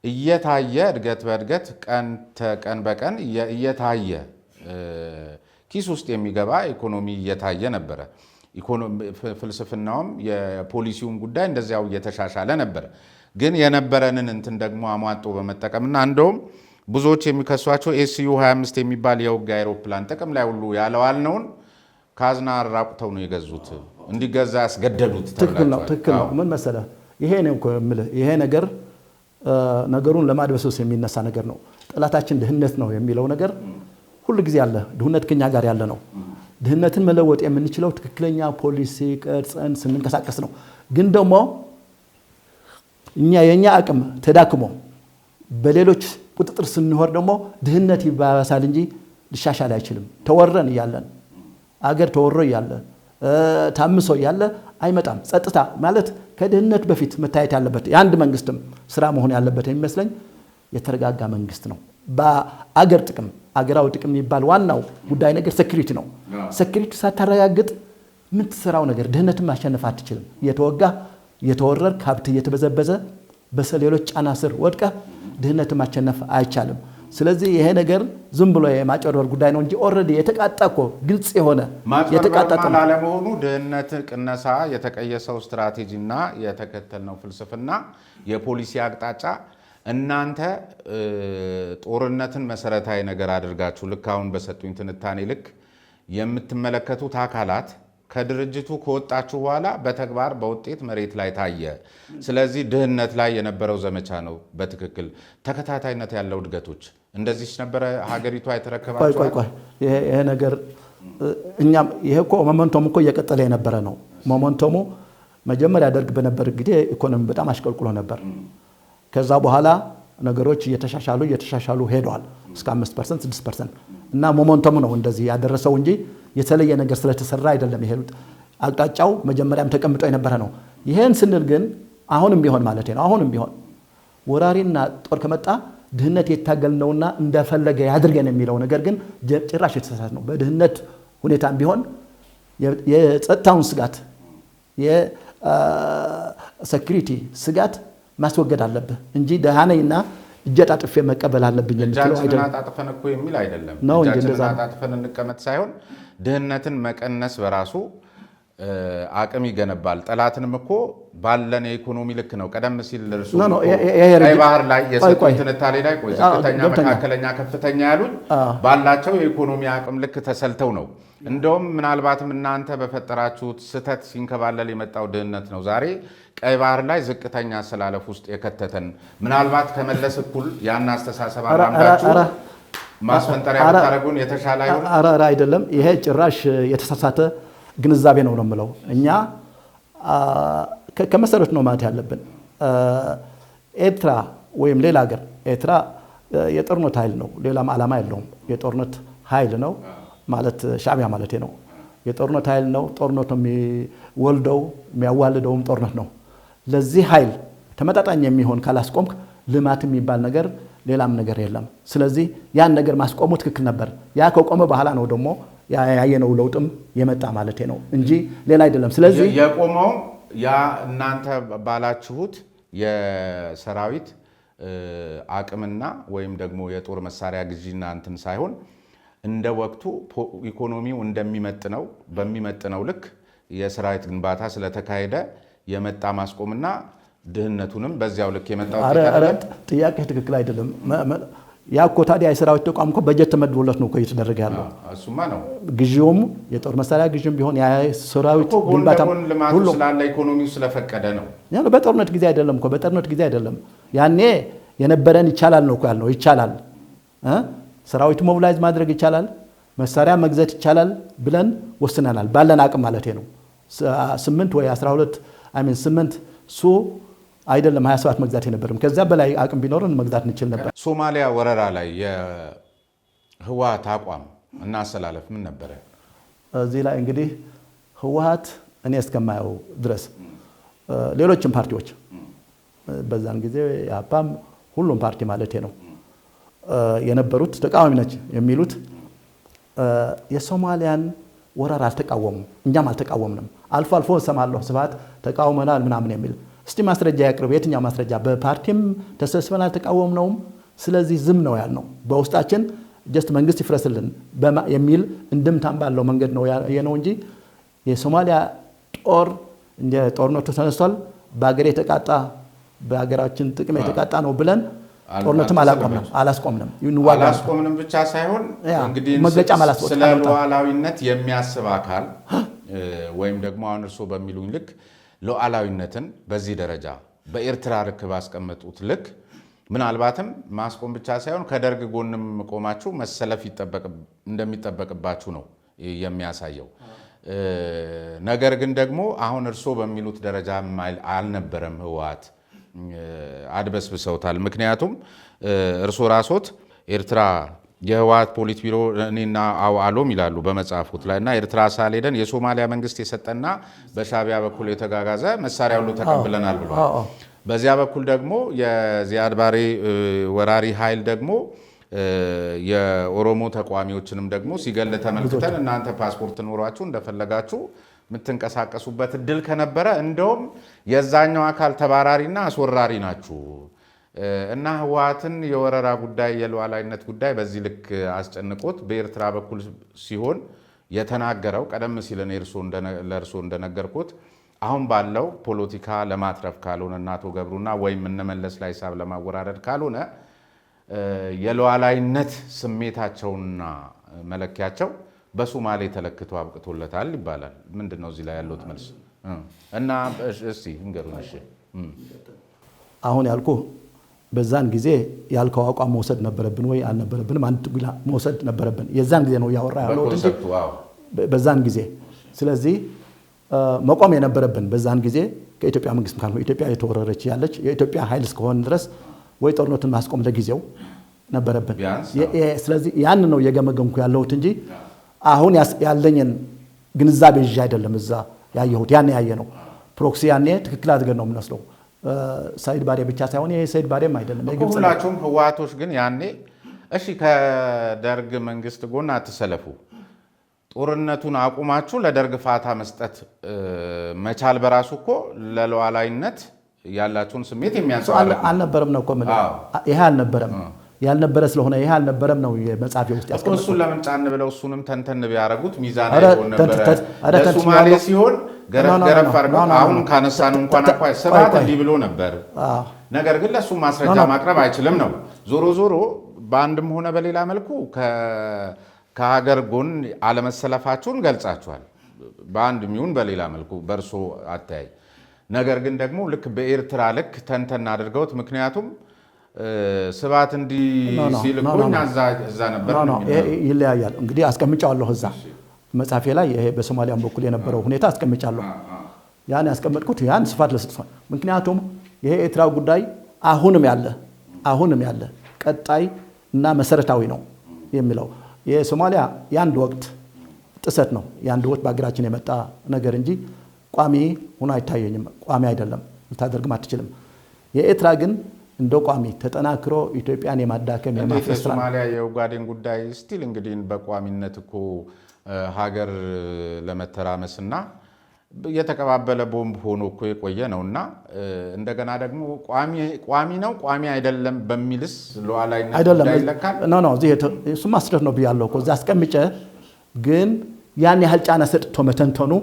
እየታየ እድገት በእድገት ቀን በቀን እየታየ ኪስ ውስጥ የሚገባ ኢኮኖሚ እየታየ ነበረ። ፍልስፍናውም የፖሊሲውን ጉዳይ እንደዚያው እየተሻሻለ ነበር። ግን የነበረንን እንትን ደግሞ አሟጦ በመጠቀምና እንደውም ብዙዎች የሚከሷቸው ኤስዩ 25 የሚባል የውጊያ አይሮፕላን ጥቅም ላይ ሁሉ ያለዋልነውን ካዝና አራቁተው ነው የገዙት፣ እንዲገዛ ያስገደዱት።
ትክክል ነው። ምን መሰለህ ይሄ ነው እኮ የምልህ፣ ይሄ ነገር ነገሩን ለማድበስበስ የሚነሳ ነገር ነው። ጠላታችን ድህነት ነው የሚለው ነገር ሁሉ ጊዜ አለ። ድህነት ከኛ ጋር ያለ ነው። ድህነትን መለወጥ የምንችለው ትክክለኛ ፖሊሲ ቀርጸን ስንንቀሳቀስ ነው። ግን ደግሞ የኛ አቅም ተዳክሞ በሌሎች ቁጥጥር ስንሆር ደግሞ ድህነት ይባባሳል እንጂ ሊሻሻል አይችልም። ተወረን እያለን አገር ተወሮ እያለ ታምሶ እያለ አይመጣም። ጸጥታ ማለት ከድህነት በፊት መታየት ያለበት የአንድ መንግስትም ስራ መሆን ያለበት የሚመስለኝ የተረጋጋ መንግስት ነው። በአገር ጥቅም አገራዊ ጥቅም የሚባል ዋናው ጉዳይ ነገር ሴኩሪቲ ነው። ሴኩሪቲ ሳታረጋግጥ ምን ትሰራው ነገር ድህነትን ማሸነፍ አትችልም። እየተወጋ እየተወረር ሀብት እየተበዘበዘ በሌሎች ጫና ስር ወድቀ ድህነትን ማሸነፍ አይቻልም። ስለዚህ ይሄ ነገር ዝም ብሎ የማጨረር ጉዳይ ነው እንጂ ኦልሬዲ የተቃጣ እኮ ግልጽ የሆነ የተቃጣ
ለመሆኑ ድህነት ቅነሳ የተቀየሰው ስትራቴጂና የተከተልነው ፍልስፍና የፖሊሲ አቅጣጫ እናንተ ጦርነትን መሰረታዊ ነገር አድርጋችሁ ልክ አሁን በሰጡኝ ትንታኔ ልክ የምትመለከቱት አካላት ከድርጅቱ ከወጣችሁ በኋላ በተግባር በውጤት መሬት ላይ ታየ። ስለዚህ ድህነት ላይ የነበረው ዘመቻ ነው በትክክል ተከታታይነት ያለው እድገቶች እንደዚህ ነበረ ሀገሪቷ የተረከባቸው።
ቆይ ይሄ ነገር እኛም ይሄ እኮ ሞመንተሙ እኮ እየቀጠለ የነበረ ነው። ሞመንተሙ መጀመሪያ ደርግ በነበር ጊዜ ኢኮኖሚ በጣም አሽቆልቁሎ ነበር። ከዛ በኋላ ነገሮች እየተሻሻሉ ሄደዋል እስከ 5% 6% እና ሞመንተሙ ነው እንደዚህ ያደረሰው እንጂ የተለየ ነገር ስለተሰራ አይደለም። ይሄ አቅጣጫው መጀመሪያም ተቀምጦ የነበረ ነው። ይሄን ስንል ግን አሁንም ቢሆን ማለት ነው አሁንም ቢሆን ወራሪና ጦር ከመጣ ድህነት የታገልነውና እንደፈለገ ያድርገን የሚለው ነገር ግን ጭራሽ የተሳሳተ ነው። በድህነት ሁኔታም ቢሆን የጸጥታውን ስጋት የሴኩሪቲ ስጋት ማስወገድ አለብህ እንጂ ደሃነኝና እጀጣ ጥፌ መቀበል አለብኝ
የምትለው አይደለም። አጣጥፈን እኮ የሚል አይደለም። እጃችንን አጣጥፈን እንቀመጥ ሳይሆን ድህነትን መቀነስ በራሱ አቅም ይገነባል። ጠላትንም እኮ ባለን የኢኮኖሚ ልክ ነው። ቀደም ሲል እርሱ ቀይ ባህር ላይ የሰጡት ትንታኔ ላይ ዝቅተኛ፣ መካከለኛ፣ ከፍተኛ ያሉት ባላቸው የኢኮኖሚ አቅም ልክ ተሰልተው ነው። እንደውም ምናልባትም እናንተ በፈጠራችሁት ስህተት ሲንከባለል የመጣው ድህነት ነው ዛሬ ቀይ ባህር ላይ ዝቅተኛ አሰላለፍ ውስጥ የከተተን። ምናልባት ከመለስ እኩል ያን አስተሳሰብ አራምዳችሁ ማስፈንጠሪያ ብታደርጉን የተሻለ አይሆን?
ኧረ አይደለም። ይሄ ጭራሽ የተሳሳተ ግንዛቤ ነው የምለው። እኛ ከመሰረት ነው ማለት ያለብን። ኤርትራ ወይም ሌላ ሀገር ኤርትራ የጦርነት ኃይል ነው፣ ሌላም ዓላማ የለውም። የጦርነት ኃይል ነው ማለት ሻዕቢያ ማለት ነው። የጦርነት ኃይል ነው። ጦርነት ነው የሚወልደው የሚያዋልደውም ጦርነት ነው። ለዚህ ኃይል ተመጣጣኝ የሚሆን ካላስቆምክ ልማት የሚባል ነገር ሌላም ነገር የለም። ስለዚህ ያን ነገር ማስቆሙ ትክክል ነበር። ያ ከቆመ በኋላ ነው ደግሞ ያየነው ለውጥም የመጣ ማለት ነው እንጂ ሌላ አይደለም። ስለዚህ
የቆመው ያ እናንተ ባላችሁት የሰራዊት አቅምና ወይም ደግሞ የጦር መሳሪያ ግዢና እንትን ሳይሆን እንደ ወቅቱ ኢኮኖሚው እንደሚመጥነው በሚመጥነው ልክ የሰራዊት ግንባታ ስለተካሄደ የመጣ ማስቆምና ድህነቱንም በዚያው ልክ የመጣው
ጥያቄ ትክክል አይደለም። ያ እኮ ታዲያ የሰራዊት ተቋም እኮ በጀት ተመድቦለት ነው እኮ እየተደረገ ያለው።
እሱማ ነው
ግዢውም የጦር መሳሪያ ግዢም ቢሆን የሰራዊት ግንባታ
ሁሉ ስላለ ኢኮኖሚው ስለፈቀደ ነው።
ያ በጦርነት ጊዜ አይደለም እኮ በጦርነት ጊዜ አይደለም። ያኔ የነበረን ይቻላል ነው እኮ ያልነው። ይቻላል ሰራዊቱ ሞቢላይዝ ማድረግ ይቻላል፣ መሳሪያ መግዛት ይቻላል ብለን ወስነናል። ባለን አቅም ማለት ነው። 8 ወይ 12 8 ሱ አይደለም 27 መግዛት የነበረም ከዛ በላይ አቅም ቢኖርን መግዛት እንችል ነበር።
ሶማሊያ ወረራ ላይ የህወሓት አቋም እና አሰላለፍ ምን ነበረ?
እዚህ ላይ እንግዲህ ህወሓት እኔ እስከማየው ድረስ ሌሎችም ፓርቲዎች በዛን ጊዜ ያፓም ሁሉም ፓርቲ ማለት ነው የነበሩት ተቃዋሚ ነች የሚሉት የሶማሊያን ወረራ አልተቃወሙም። እኛም አልተቃወምንም። አልፎ አልፎ ሰማለሁ ስብሃት ተቃውመናል ምናምን የሚል እስቲ ማስረጃ ያቅርብ። የትኛው ማስረጃ? በፓርቲም ተሰብስበን አልተቃወምነውም። ስለዚህ ዝም ነው ያልነው። በውስጣችን ጀስት መንግስት ይፍረስልን የሚል እንድምታም ባለው መንገድ ነው የነው እንጂ የሶማሊያ ጦር እንደ ጦርነቱ ተነስቷል በአገር የተቃጣ በአገራችን ጥቅም የተቃጣ ነው ብለን ጦርነትም አላስቆምንም
ብቻ ሳይሆን እንግዲህ ስለ ሉዓላዊነት የሚያስብ አካል ወይም ደግሞ አሁን እርስዎ በሚሉኝ ልክ ሉዓላዊነትን በዚህ ደረጃ በኤርትራ ልክ ባስቀመጡት ልክ ምናልባትም ማስቆም ብቻ ሳይሆን ከደርግ ጎንም ቆማችሁ መሰለፍ እንደሚጠበቅባችሁ ነው የሚያሳየው። ነገር ግን ደግሞ አሁን እርስዎ በሚሉት ደረጃ አልነበረም። ህወሓት አድበስብሰውታል። ምክንያቱም እርስዎ ራስዎት ኤርትራ የህወሓት ፖሊት ቢሮ እኔና አሎም ይላሉ በመጽሐፉት ላይ እና ኤርትራ ሳልሄደን የሶማሊያ መንግስት የሰጠና በሻዕቢያ በኩል የተጋጋዘ መሳሪያ ሁሉ ተቀብለናል ብሏል። በዚያ በኩል ደግሞ የዚያድ ባሬ ወራሪ ኃይል ደግሞ የኦሮሞ ተቋሚዎችንም ደግሞ ሲገል ተመልክተን እናንተ ፓስፖርት ኖሯችሁ እንደፈለጋችሁ የምትንቀሳቀሱበት እድል ከነበረ እንደውም የዛኛው አካል ተባራሪና አስወራሪ ናችሁ እና ህወሓትን የወረራ ጉዳይ የሉዓላዊነት ጉዳይ በዚህ ልክ አስጨንቆት በኤርትራ በኩል ሲሆን የተናገረው ቀደም ሲል ለእርሶ እንደነገርኩት አሁን ባለው ፖለቲካ ለማትረፍ ካልሆነ እና አቶ ገብሩና ወይም እነመለስ ላይ ሂሳብ ለማወራረድ ካልሆነ የሉዓላዊነት ስሜታቸውና መለኪያቸው በሶማሌ ተለክቶ አብቅቶለታል ይባላል። ምንድነው እዚህ ላይ ያለው መልስ? እና እስቲ እንገሩን። እሺ
አሁን ያልኩ በዛን ጊዜ ያልከው አቋም መውሰድ ነበረብን ወይ አልነበረብንም? አንድ ጉላ መውሰድ ነበረብን። የዛን ጊዜ ነው ያወራ ያለው እንጂ በዛን ጊዜ። ስለዚህ መቆም የነበረብን በዛን ጊዜ ከኢትዮጵያ መንግስት ካል ኢትዮጵያ የተወረረች ያለች የኢትዮጵያ ኃይል እስከሆነ ድረስ ወይ ጦርነቱን ማስቆም ለጊዜው ነበረብን። ስለዚህ ያን ነው የገመገምኩ ያለሁት እንጂ አሁን ያለኝን ግንዛቤ ይዤ አይደለም እዛ ያየሁት። ያን ያየ ነው ፕሮክሲ ያኔ ትክክል አድርገን ነው የምንወስደው። ሳይድ ባሬ ብቻ ሳይሆን ይሄ ሳይድ ባሬም አይደለም።
ሁላችሁም ህወሓቶች ግን ያኔ እሺ ከደርግ መንግስት ጎን አትሰለፉ፣ ጦርነቱን አቁማችሁ ለደርግ ፋታ መስጠት መቻል በራሱ እኮ ለሉዓላዊነት ያላችሁን ስሜት የሚያንጸባርቅ
አልነበረም ነው እኮ ምን ይሄ አልነበረም። ያልነበረ ስለሆነ ይሄ አልነበረም ነው የመጽሐፌ ውስጥ ያስቀመጥኩት። እሱን
ለምን ጫን ብለው እሱንም ተንተን ቢያረጉት ሚዛን አይሆን ነበር። ለሶማሌ ሲሆን ገረፍ አድርገው አሁን ካነሳን እንኳን አቋይ ሰባት እንዲህ ብሎ ነበር። ነገር ግን ለሱ ማስረጃ ማቅረብ አይችልም ነው። ዞሮ ዞሮ በአንድም ሆነ በሌላ መልኩ ከሀገር ጎን አለመሰለፋችሁን ገልጻችኋል፣ በአንድም ይሁን በሌላ መልኩ በእርሶ አተያይ። ነገር ግን ደግሞ ልክ በኤርትራ ልክ ተንተን አድርገውት ምክንያቱም ስባት እንዲህ ሲል እኮ እኛ እዛ ነበር ነው።
ይለያያል እንግዲህ አስቀምጫለሁ እዛ መጽሐፌ ላይ ይሄ በሶማሊያም በኩል የነበረው ሁኔታ አስቀምጫለሁ። ያን ያስቀመጥኩት ያን ስፋት ለስጥቷል። ምክንያቱም ይሄ ኤርትራ ጉዳይ አሁንም ያለ ቀጣይ እና መሰረታዊ ነው የሚለው የሶማሊያ የአንድ ወቅት ጥሰት ነው። የአንድ ወቅት በሀገራችን የመጣ ነገር እንጂ ቋሚ ሆኖ አይታየኝም። ቋሚ አይደለም፣ ልታደርግም አትችልም። የኤርትራ ግን እንደ ቋሚ ተጠናክሮ ኢትዮጵያን የማዳከም የማፍረስ ስራ
ሶማሊያ የኡጋዴን ጉዳይ ስቲል እንግዲህ በቋሚነት እኮ ሀገር ለመተራመስና የተቀባበለ ቦምብ ሆኖ እኮ የቆየ ነውና እንደገና ደግሞ ቋሚ ነው ቋሚ አይደለም በሚልስ ሉዓላዊነት ጉዳይ ይለካል
ነው እዚህ እሱ ማስረት ነው ብያለሁ እኮ እዛ አስቀምጬ ግን ያን ያህል ጫና ሰጥቶ መተንተኑ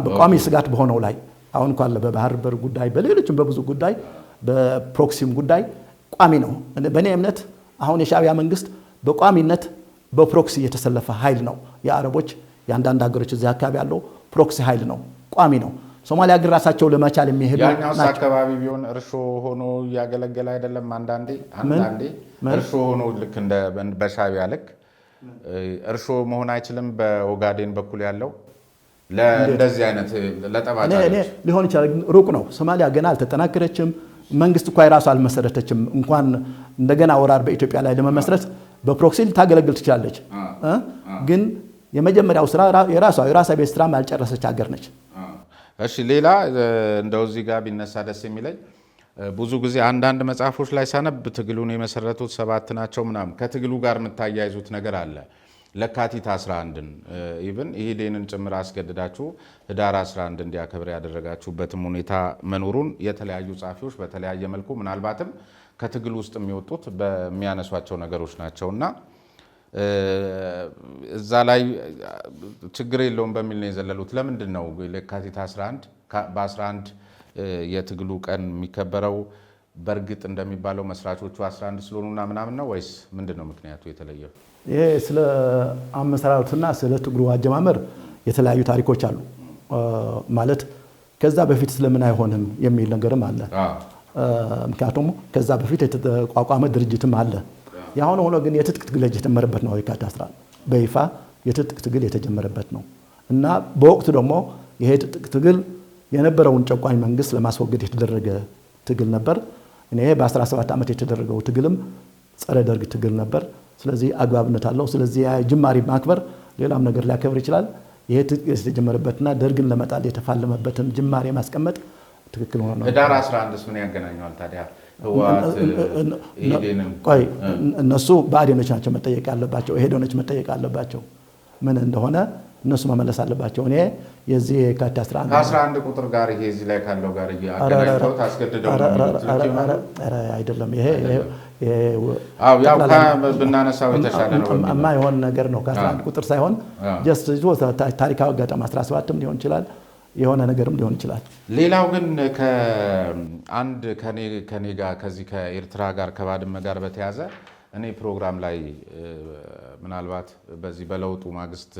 በቋሚ ስጋት በሆነው ላይ አሁን እንኳን በባህር በር ጉዳይ በሌሎችም በብዙ ጉዳይ በፕሮክሲም ጉዳይ ቋሚ ነው። በእኔ እምነት አሁን የሻዕቢያ መንግስት በቋሚነት በፕሮክሲ የተሰለፈ ኃይል ነው። የአረቦች የአንዳንድ ሀገሮች እዚህ አካባቢ ያለው ፕሮክሲ ኃይል ነው፣ ቋሚ ነው። ሶማሊያ ግን ራሳቸው ለመቻል የሚሄዱ
ያኛው አካባቢ ቢሆን እርሾ ሆኖ ያገለገለ አይደለም። አንዳንዴ እርሾ ሆኖ ልክ እንደ በሻዕቢያ ልክ እርሾ መሆን አይችልም። በኦጋዴን በኩል ያለው ለእንደዚህ አይነት ለጠባጫዎች
ሊሆን ይችላል። ሩቅ ነው። ሶማሊያ ገና አልተጠናከረችም። መንግስት እኮ የራሱ አልመሰረተችም። እንኳን እንደገና ወራር በኢትዮጵያ ላይ ለመመስረት በፕሮክሲ ልታገለግል ትችላለች። ግን የመጀመሪያው ስራ የራሷ ቤት ስራ ያልጨረሰች ሀገር ነች።
እሺ ሌላ እንደው እዚህ ጋር ቢነሳ ደስ የሚለኝ ብዙ ጊዜ አንዳንድ መጽሐፎች ላይ ሳነብ ትግሉን የመሰረቱት 7 ናቸው ምናምን ከትግሉ ጋር የምታያይዙት ነገር አለ። ለካቲት 11ን ኢቭን ኢህዴንን ጭምር አስገድዳችሁ ህዳር 11 እንዲያከብር ያደረጋችሁበትም ሁኔታ መኖሩን የተለያዩ ጻፊዎች በተለያየ መልኩ ምናልባትም ከትግል ውስጥ የሚወጡት በሚያነሷቸው ነገሮች ናቸውና እዛ ላይ ችግር የለውም በሚል ነው የዘለሉት። ለምንድን ነው ለካቲት 11 በ11 የትግሉ ቀን የሚከበረው? በእርግጥ እንደሚባለው መስራቾቹ 11 ስለሆኑና ምናምን ነው ወይስ ምንድን ነው ምክንያቱ የተለየው?
ይሄ ስለ አመሰራረቱና ስለ ትግሉ አጀማመር የተለያዩ ታሪኮች አሉ። ማለት ከዛ በፊት ስለምን አይሆንም የሚል ነገርም አለ። ምክንያቱም ከዛ በፊት የተቋቋመ ድርጅትም አለ። ያሁን ሆኖ ግን የትጥቅ ትግል የተጀመረበት ነው። የካቲት 11 በይፋ የትጥቅ ትግል የተጀመረበት ነው እና በወቅቱ ደግሞ ይሄ ትጥቅ ትግል የነበረውን ጨቋኝ መንግስት ለማስወገድ የተደረገ ትግል ነበር። እኔ በ17 ዓመት የተደረገው ትግልም ጸረ ደርግ ትግል ነበር። ስለዚህ አግባብነት አለው። ስለዚህ ጅማሬ ማክበር ሌላም ነገር ሊያከብር ይችላል። ይሄ ትጥቅ የተጀመረበትና ደርግን ለመጣል የተፋለመበትን ጅማሬ ማስቀመጥ ትክክል ሆኖ ነው።
ህዳር 11 ምን ያገናኘዋል ታዲያ?
ቆይ እነሱ ብአዴኖች ናቸው መጠየቅ ያለባቸው፣ ኢህዴኖች መጠየቅ አለባቸው። ምን እንደሆነ እነሱ መመለስ አለባቸው። እኔ የዚህ የካቲት
11 ቁጥር ጋር ይሄ እዚህ ላይ ካለው ጋር አገናኝተው ታስገድደው
አይደለም። ይሄ
ያው ብናነሳው የተሻለ ነው
የማይሆን ነገር ነው። ከ11 ቁጥር ሳይሆን ጀስት ታሪካዊ አጋጣሚ 17ም ሊሆን ይችላል የሆነ ነገርም ሊሆን ይችላል።
ሌላው ግን ከአንድ ከኔ ጋር ከዚህ ከኤርትራ ጋር ከባድመ ጋር በተያዘ እኔ ፕሮግራም ላይ ምናልባት በዚህ በለውጡ ማግስት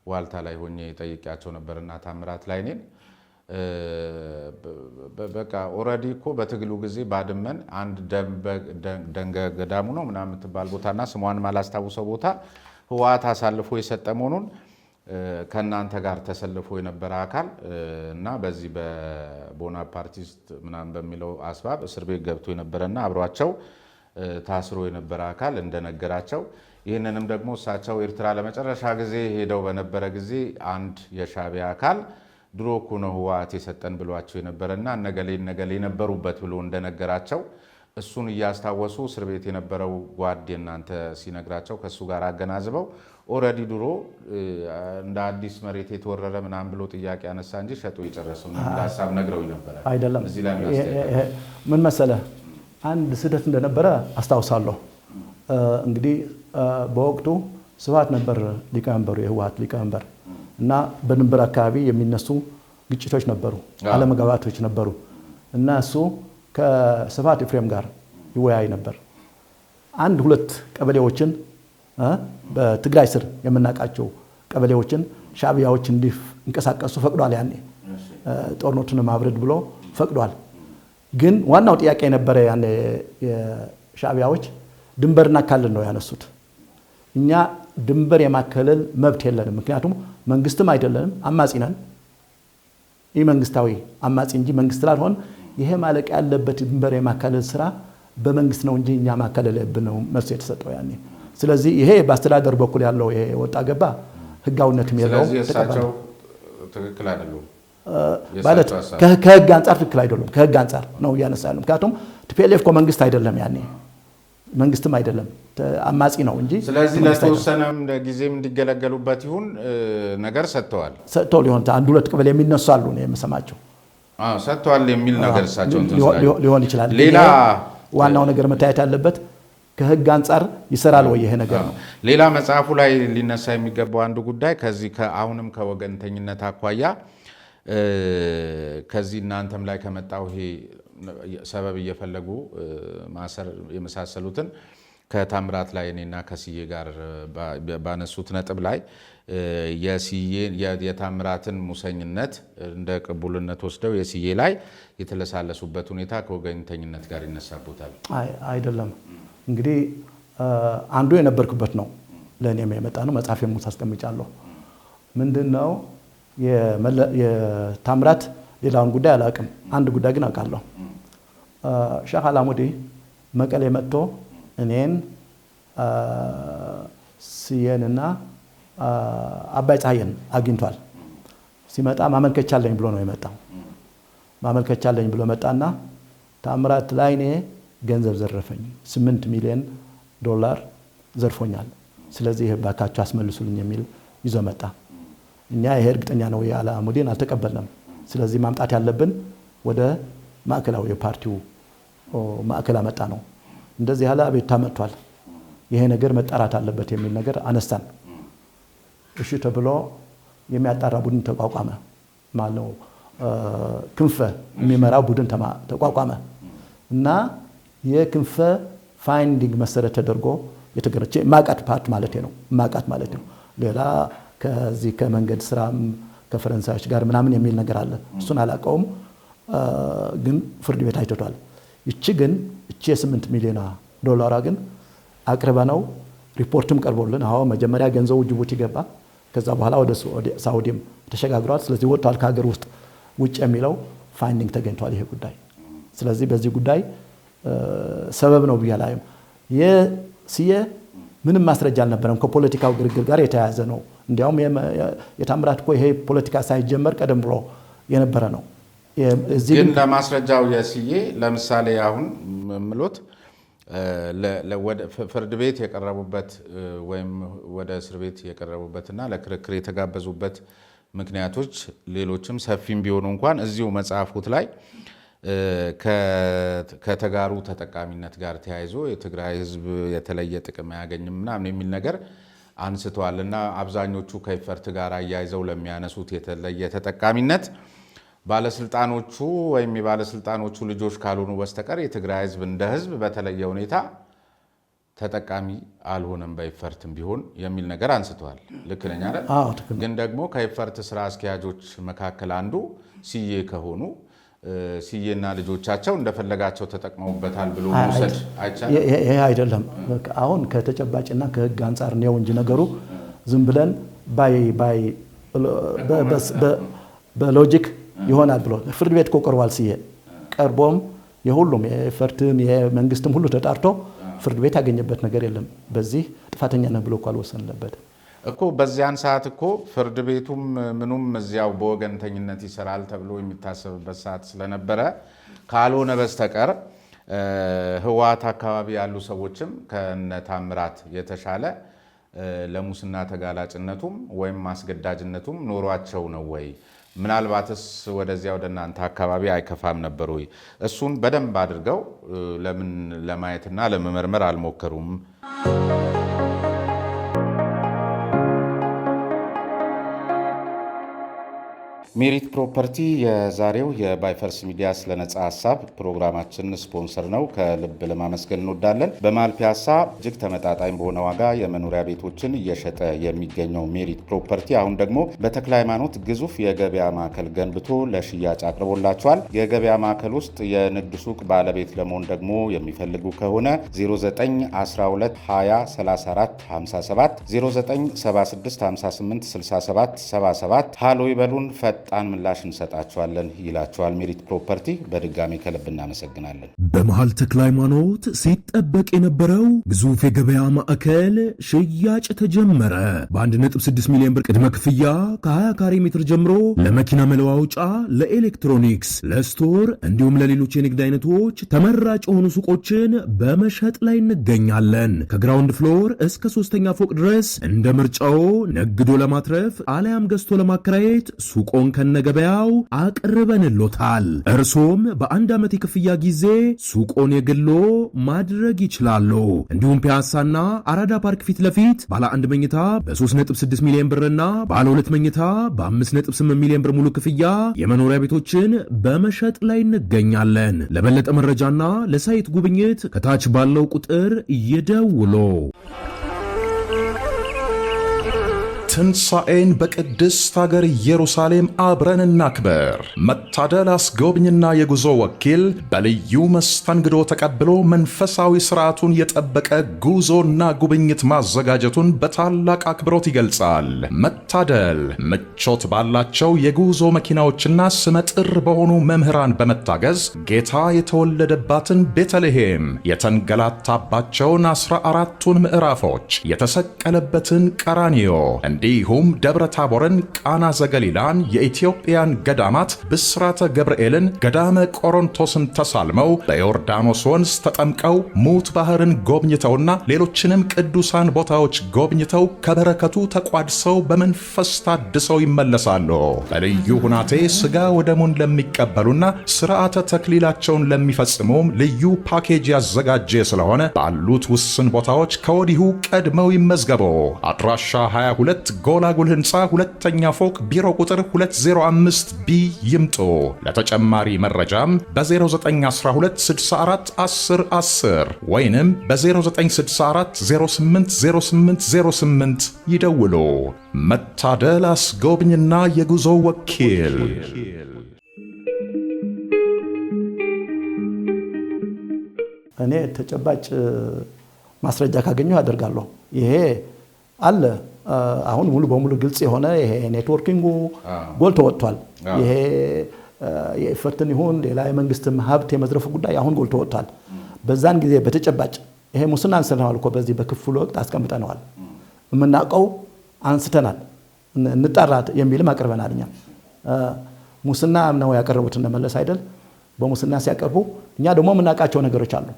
ዋልታ ላይ ሆኜ ጠይቄያቸው ነበርና ታምራት ላይ እኔን በቃ ኦሬዲ እኮ በትግሉ ጊዜ ባድመን አንድ ደንገ ገዳሙ ነው ምናምን የምትባል ቦታና ስሟን ማላስታውሰው ቦታ ህወሓት አሳልፎ የሰጠ መሆኑን ከናንተ ጋር ተሰልፎ የነበረ አካል እና በዚህ በቦናፓርቲስት ምናምን በሚለው አስባብ እስር ቤት ገብቶ የነበረና አብሯቸው ታስሮ የነበረ አካል እንደነገራቸው ይህንንም ደግሞ እሳቸው ኤርትራ ለመጨረሻ ጊዜ ሄደው በነበረ ጊዜ አንድ የሻዕቢያ አካል ድሮ እኮ ነው ህወሓት የሰጠን ብሏቸው የነበረና ነገሌ ነበሩበት ብሎ እንደነገራቸው እሱን እያስታወሱ እስር ቤት የነበረው ጓድ እናንተ ሲነግራቸው ከሱ ጋር አገናዝበው ኦሬዲ ድሮ እንደ አዲስ መሬት የተወረረ ምናምን ብሎ ጥያቄ አነሳ እንጂ ሸጦ የጨረሰው ሐሳብ ነግረው ነበር
አይደለም። ምን መሰለህ አንድ ስህተት እንደነበረ አስታውሳለሁ። እንግዲህ በወቅቱ ስብሃት ነበር ሊቀመንበሩ የህወሓት ሊቀመንበር እና በድንበር አካባቢ የሚነሱ ግጭቶች ነበሩ፣ አለመግባባቶች ነበሩ እና እሱ ከስብሃት ኤፍሬም ጋር ይወያይ ነበር። አንድ ሁለት ቀበሌዎችን በትግራይ ስር የምናውቃቸው ቀበሌዎችን ሻዕቢያዎች እንዲንቀሳቀሱ ፈቅዷል። ያኔ ጦርነቱን ማብረድ ብሎ ፈቅዷል። ግን ዋናው ጥያቄ የነበረ ያኔ የሻዕቢያዎች ድንበርና ካልን ነው ያነሱት። እኛ ድንበር የማከለል መብት የለንም፣ ምክንያቱም መንግስትም አይደለንም፣ አማጺ ነን። ይህ መንግስታዊ አማጺ እንጂ መንግስት ስላልሆን ይሄ ማለቅ ያለበት ድንበር የማከለል ስራ በመንግስት ነው እንጂ እኛ ማከለል ነው መልስ የተሰጠው ያኔ። ስለዚህ ይሄ በአስተዳደር በኩል ያለው ይሄ ወጣ ገባ ህጋዊነትም የለውም።
ስለዚህ እሳቸው ትክክል አይደሉም
ማለት ከህግ አንጻር ትክክል አይደሉም። ከህግ አንጻር ነው እያነሳ ያለው። ምክንያቱም ቲፒኤልኤፍ እኮ መንግስት አይደለም ያኔ መንግስትም አይደለም አማጺ ነው እንጂ።
ስለዚህ ለተወሰነም ጊዜም እንዲገለገሉበት ይሁን ነገር ሰጥተው
ሊሆን አንድ ሁለት ቀበሌ የሚነሱ አሉ ነው የምሰማቸው።
ሰጥተዋል የሚል ነገር እሳቸው
ሊሆን ይችላል። ሌላ ዋናው ነገር መታየት ያለበት ከህግ አንጻር ይሰራል ወይ ይሄ ነገር ነው።
ሌላ መጽሐፉ ላይ ሊነሳ የሚገባው አንዱ ጉዳይ ከዚህ አሁንም ከወገንተኝነት አኳያ ከዚህ እናንተም ላይ ከመጣው ይሄ ሰበብ እየፈለጉ ማሰር የመሳሰሉትን ከታምራት ላይ እኔና ከስዬ ጋር ባነሱት ነጥብ ላይ የታምራትን ሙሰኝነት እንደ ቅቡልነት ወስደው የስዬ ላይ የተለሳለሱበት ሁኔታ ከወገንተኝነት ጋር ይነሳቦታል።
አይደለም እንግዲህ አንዱ የነበርኩበት ነው። ለእኔም የመጣ ነው። መጽሐፌም ውስጥ አስቀምጫለሁ። ምንድነው የታምራት ሌላውን ጉዳይ አላውቅም። አንድ ጉዳይ ግን አውቃለሁ። ሼህ አላሙዲ መቀሌ መጥቶ እኔን ስዬንና አባይ ፀሐይን አግኝቷል። ሲመጣ ማመልከቻ አለኝ ብሎ ነው የመጣው። ማመልከቻ አለኝ ብሎ መጣና ታምራት ላይ እኔ ገንዘብ ዘረፈኝ፣ $8 ሚሊዮን ዘርፎኛል፣ ስለዚህ ባካችሁ አስመልሱልኝ የሚል ይዞ መጣ። እኛ ይሄ እርግጠኛ ነው የአላሙዲን አልተቀበልንም። ስለዚህ ማምጣት ያለብን ወደ ማዕከላዊ የፓርቲው ማዕከል አመጣ ነው። እንደዚህ ያለ አቤቱታ መጥቷል፣ ይሄ ነገር መጣራት አለበት የሚል ነገር አነሳን። እሺ ተብሎ የሚያጣራ ቡድን ተቋቋመ። ማነው ክንፈ የሚመራው ቡድን ተቋቋመ እና የክንፈ ፋይንዲንግ መሰረት ተደርጎ የተገረቸ ማቃት ፓርት ማለት ነው። ሌላ ከዚህ ከመንገድ ስራም ከፈረንሳዮች ጋር ምናምን የሚል ነገር አለ። እሱን አላውቀውም፣ ግን ፍርድ ቤት አይቶታል። እቺ $8 ሚሊዮን ግን አቅርበ ነው ሪፖርትም ቀርቦልን አዎ መጀመሪያ ገንዘቡ ጅቡቲ ገባ፣ ከዛ በኋላ ወደ ሳውዲም ተሸጋግሯል። ስለዚህ ወጥቷል ከሀገር ውጭ የሚለው ፋይንዲንግ ተገኝቷል ይሄ ጉዳይ። ስለዚህ በዚህ ጉዳይ ሰበብ ነው ብያላየም የስዬ ምንም ማስረጃ አልነበረም። ከፖለቲካው ግርግር ጋር የተያያዘ ነው። እንዲያውም የታምራት እኮ ይሄ ፖለቲካ ሳይጀመር ቀደም ብሎ የነበረ ነው።
ግን ለማስረጃው የስዬ ለምሳሌ አሁን ምሎት ፍርድ ቤት የቀረቡበት ወይም ወደ እስር ቤት የቀረቡበትና ለክርክር የተጋበዙበት ምክንያቶች ሌሎችም ሰፊም ቢሆኑ እንኳን እዚሁ መጽሐፉት ላይ ከተጋሩ ተጠቃሚነት ጋር ተያይዞ የትግራይ ሕዝብ የተለየ ጥቅም አያገኝም ምናምን የሚል ነገር አንስተዋል እና አብዛኞቹ ከይፈርት ጋር አያይዘው ለሚያነሱት የተለየ ተጠቃሚነት ባለስልጣኖቹ ወይም የባለስልጣኖቹ ልጆች ካልሆኑ በስተቀር የትግራይ ሕዝብ እንደ ሕዝብ በተለየ ሁኔታ ተጠቃሚ አልሆነም በኢፈርትም ቢሆን የሚል ነገር አንስተዋል። ልክ ነኝ አይደል?
አዎ ትክክል።
ግን ደግሞ ከኢፈርት ስራ አስኪያጆች መካከል አንዱ ሲዬ ከሆኑ ሲዬና ልጆቻቸው እንደፈለጋቸው ተጠቅመውበታል ብሎ መውሰድ አይቻልም።
ይሄ አይደለም። አሁን ከተጨባጭና ከህግ አንጻር ነው እንጂ ነገሩ ዝም ብለን በሎጂክ ይሆናል ብሎ ፍርድ ቤት ቆርቧል። ሲዬ ቀርቦም የሁሉም የኢፈርትም የመንግስትም ሁሉ ተጣርቶ ፍርድ ቤት ያገኘበት ነገር የለም። በዚህ ጥፋተኛ ነህ ብሎ እኮ አልወሰነለበትም
እኮ። በዚያን ሰዓት እኮ ፍርድ ቤቱም ምኑም እዚያው በወገንተኝነት ይሰራል ተብሎ የሚታሰብበት ሰዓት ስለነበረ ካልሆነ በስተቀር ህወሓት አካባቢ ያሉ ሰዎችም ከነ ታምራት የተሻለ ለሙስና ተጋላጭነቱም ወይም ማስገዳጅነቱም ኖሯቸው ነው ወይ? ምናልባትስ ወደዚያ ወደ እናንተ አካባቢ አይከፋም ነበር ወይ? እሱን በደንብ አድርገው ለምን ለማየትና ለመመርመር አልሞከሩም? ሜሪት ፕሮፐርቲ የዛሬው የባይፈርስ ሚዲያ ስለ ነጻ ሀሳብ ፕሮግራማችን ስፖንሰር ነው። ከልብ ለማመስገን እንወዳለን። በመሃል ፒያሳ እጅግ ተመጣጣኝ በሆነ ዋጋ የመኖሪያ ቤቶችን እየሸጠ የሚገኘው ሜሪት ፕሮፐርቲ አሁን ደግሞ በተክለ ሃይማኖት ግዙፍ የገበያ ማዕከል ገንብቶ ለሽያጭ አቅርቦላቸዋል። የገበያ ማዕከል ውስጥ የንግድ ሱቅ ባለቤት ለመሆን ደግሞ የሚፈልጉ ከሆነ 0912203457 0976586777 ሃሎ ይበሉን። ፈጣን ምላሽ እንሰጣቸዋለን ይላቸዋል ሜሪት ፕሮፐርቲ። በድጋሚ ከልብ እናመሰግናለን።
በመሃል ተክለ ሃይማኖት ሲጠበቅ የነበረው ግዙፍ የገበያ ማዕከል ሽያጭ ተጀመረ። በ1.6 ሚሊዮን ብር ቅድመ ክፍያ ከ20 ካሬ ሜትር ጀምሮ ለመኪና መለዋወጫ፣ ለኤሌክትሮኒክስ፣ ለስቶር እንዲሁም ለሌሎች የንግድ አይነቶች ተመራጭ የሆኑ ሱቆችን በመሸጥ ላይ እንገኛለን። ከግራውንድ ፍሎር እስከ 3ኛ ፎቅ ድረስ እንደ ምርጫው ነግዶ ለማትረፍ አሊያም ገዝቶ ለማከራየት ሱቆን ከነገበያው አቅርበንሎታል። እርሶም በአንድ ዓመት የክፍያ ጊዜ ሱቆን የግሎ ማድረግ ይችላሉ። እንዲሁም ፒያሳና አራዳ ፓርክ ፊት ለፊት ባለ 1 መኝታ በ3.6 ሚሊዮን ብርና ባለ 2 መኝታ በ5.8 ሚሊዮን ብር ሙሉ ክፍያ የመኖሪያ ቤቶችን በመሸጥ ላይ እንገኛለን። ለበለጠ መረጃና ለሳይት ጉብኝት ከታች ባለው ቁጥር ይደውሉ።
ትንሣኤን በቅድስት አገር ኢየሩሳሌም አብረን እናክበር። መታደል አስጎብኝና የጉዞ ወኪል በልዩ መስተንግዶ ተቀብሎ መንፈሳዊ ሥርዓቱን የጠበቀ ጉዞና ጉብኝት ማዘጋጀቱን በታላቅ አክብሮት ይገልጻል። መታደል ምቾት ባላቸው የጉዞ መኪናዎችና ስመጥር በሆኑ መምህራን በመታገዝ ጌታ የተወለደባትን ቤተልሔም፣ የተንገላታባቸውን 14ቱን ምዕራፎች፣ የተሰቀለበትን ቀራንዮ እንዲሁም ደብረ ታቦርን፣ ቃና ዘገሊላን፣ የኢትዮጵያን ገዳማት፣ ብስራተ ገብርኤልን፣ ገዳመ ቆሮንቶስን ተሳልመው በዮርዳኖስ ወንዝ ተጠምቀው ሙት ባህርን ጎብኝተውና ሌሎችንም ቅዱሳን ቦታዎች ጎብኝተው ከበረከቱ ተቋድሰው በመንፈስ ታድሰው ይመለሳሉ። በልዩ ሁናቴ ሥጋ ወደሙን ለሚቀበሉና ሥርዓተ ተክሊላቸውን ለሚፈጽሙም ልዩ ፓኬጅ ያዘጋጀ ስለሆነ ባሉት ውስን ቦታዎች ከወዲሁ ቀድመው ይመዝገቡ። አድራሻ 22 ጎላጉል ህንፃ 2ኛ ፎቅ ቢሮ ቁጥር 205 ቢ ይምጡ። ለተጨማሪ መረጃም በ0912 64 10 10 ወይንም በ0964 080808 ይደውሉ። መታደል አስጎብኝና የጉዞ ወኪል።
እኔ ተጨባጭ ማስረጃ ካገኘሁ አደርጋለሁ። ይሄ አለ አሁን ሙሉ በሙሉ ግልጽ የሆነ ይሄ ኔትወርኪንጉ ጎልቶ ወጥቷል። ይሄ የኢፈርትን ይሁን ሌላ የመንግስትም ሀብት የመዝረፉ ጉዳይ አሁን ጎልቶ ወጥቷል። በዛን ጊዜ በተጨባጭ ይሄ ሙስና አንስተናል እኮ በዚህ በክፍሉ ወቅት አስቀምጠነዋል። የምናውቀው አንስተናል፣ እንጣራት የሚልም አቅርበናል። እኛ ሙስና ነው ያቀረቡት እነመለስ አይደል? በሙስና ሲያቀርቡ እኛ ደግሞ የምናውቃቸው ነገሮች አሉ፣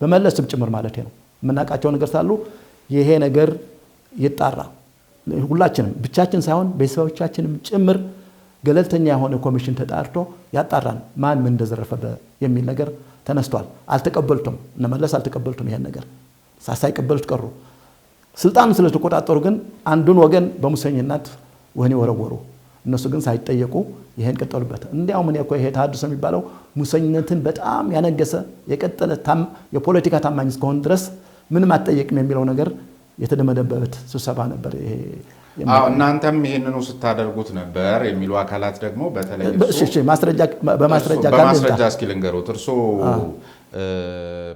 በመለስም ጭምር ማለት ነው። የምናውቃቸው ነገር ሳሉ ይሄ ነገር ይጣራ። ሁላችንም ብቻችን ሳይሆን ቤተሰቦቻችንም ጭምር ገለልተኛ የሆነ ኮሚሽን ተጣርቶ ያጣራን ማን ምን እንደዘረፈ የሚል ነገር ተነስቷል። አልተቀበሉትም፣ እነመለስ አልተቀበሉትም። ይሄን ነገር ሳይቀበሉት ቀሩ። ስልጣን ስለተቆጣጠሩ ግን አንዱን ወገን በሙሰኝነት ወህኒ ወረወሩ። እነሱ ግን ሳይጠየቁ ይሄን ቀጠሉበት። እንዲያውም እኔ እኮ ይሄ ተሐድሶ የሚባለው ሙሰኝነትን በጣም ያነገሰ የቀጠለ የፖለቲካ ታማኝ እስከሆነ ድረስ ምንም አትጠየቅም የሚለው ነገር የተደመደበት ስብሰባ ነበር ይሄ።
እናንተም ይሄንኑ ስታደርጉት ነበር የሚሉ አካላት ደግሞ በተለይ በማስረጃ እስኪ ልንገሩት። እርሶ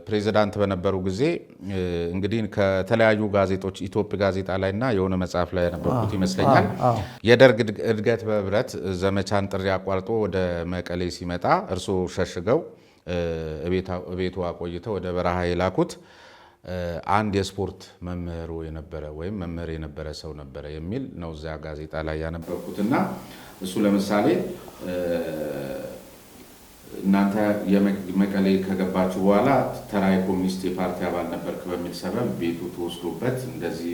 ፕሬዚዳንት በነበሩ ጊዜ እንግዲህ ከተለያዩ ጋዜጦች ኢትዮጵያ ጋዜጣ ላይና የሆነ መጽሐፍ ላይ ያነበብኩት ይመስለኛል የደርግ እድገት በህብረት ዘመቻን ጥሪ አቋርጦ ወደ መቀሌ ሲመጣ እርሶ ሸሽገው ቤቱ አቆይተው ወደ በረሃ የላኩት አንድ የስፖርት መምህሩ የነበረ ወይም መምህር የነበረ ሰው ነበረ የሚል ነው እዚያ ጋዜጣ ላይ ያነበብኩትና እሱ ለምሳሌ እናንተ የመቀሌ ከገባችሁ በኋላ ተራ የኮሚኒስት የፓርቲ አባል ነበርክ በሚል ሰበብ ቤቱ ተወስዶበት እንደዚህ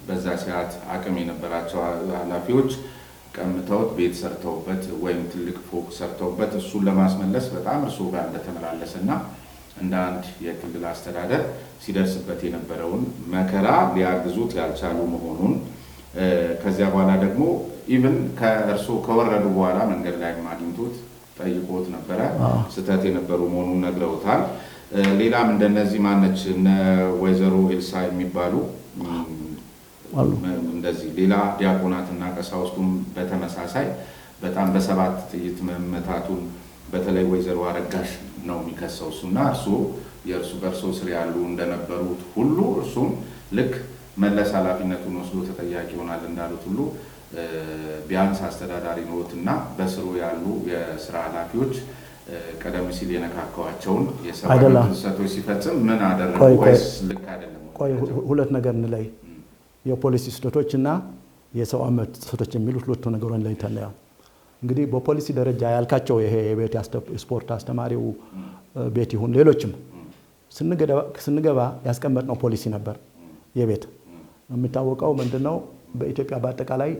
በዛ ሰዓት አቅም የነበራቸው ኃላፊዎች ቀምተውት ቤት ሰርተውበት ወይም ትልቅ ፎቅ ሰርተውበት እሱን ለማስመለስ በጣም እርሱ ጋር እንደተመላለሰና እንደ አንድ የክልል አስተዳደር ሲደርስበት የነበረውን መከራ ሊያግዙት ያልቻሉ መሆኑን ከዚያ በኋላ ደግሞ ኢቭን ከእርሱ ከወረዱ በኋላ መንገድ ላይ አግኝቶት ጠይቆት ነበረ ስተት የነበሩ መሆኑን ነግረውታል። ሌላም እንደነዚህ ማነች እነ ወይዘሮ ኤልሳ የሚባሉ እንደዚህ ሌላ ዲያቆናትና ቀሳውስቱም በተመሳሳይ በጣም በ7 ጥይት መመታቱን በተለይ ወይዘሮ አረጋሽ ነው የሚከሰው እሱና እርሱ በእርሱ ስር ያሉ እንደነበሩት ሁሉ እርሱም ልክ መለስ ኃላፊነቱን ወስዶ ተጠያቂ ይሆናል እንዳሉት ሁሉ ቢያንስ አስተዳዳሪ ነውትና በስሩ ያሉ የስራ ኃላፊዎች ቀደም ሲል የነካካዋቸውን የሰብአዊ መብት ጥሰቶች ሲፈጽም ምን አደረጉ ወይስ ልክ አይደለም?
ሁለት ነገር እንለይ። የፖሊሲ ስህተቶችና የሰብአዊ መብት ጥሰቶች የሚሉት ሁለቱ ነገሮች ላይ ተለያዩ። እንግዲህ በፖሊሲ ደረጃ ያልካቸው ይሄ የቤት ስፖርት አስተማሪው ቤት ይሁን ሌሎችም ስንገባ ያስቀመጥነው ፖሊሲ ነበር። የቤት የሚታወቀው ምንድነው በኢትዮጵያ በአጠቃላይ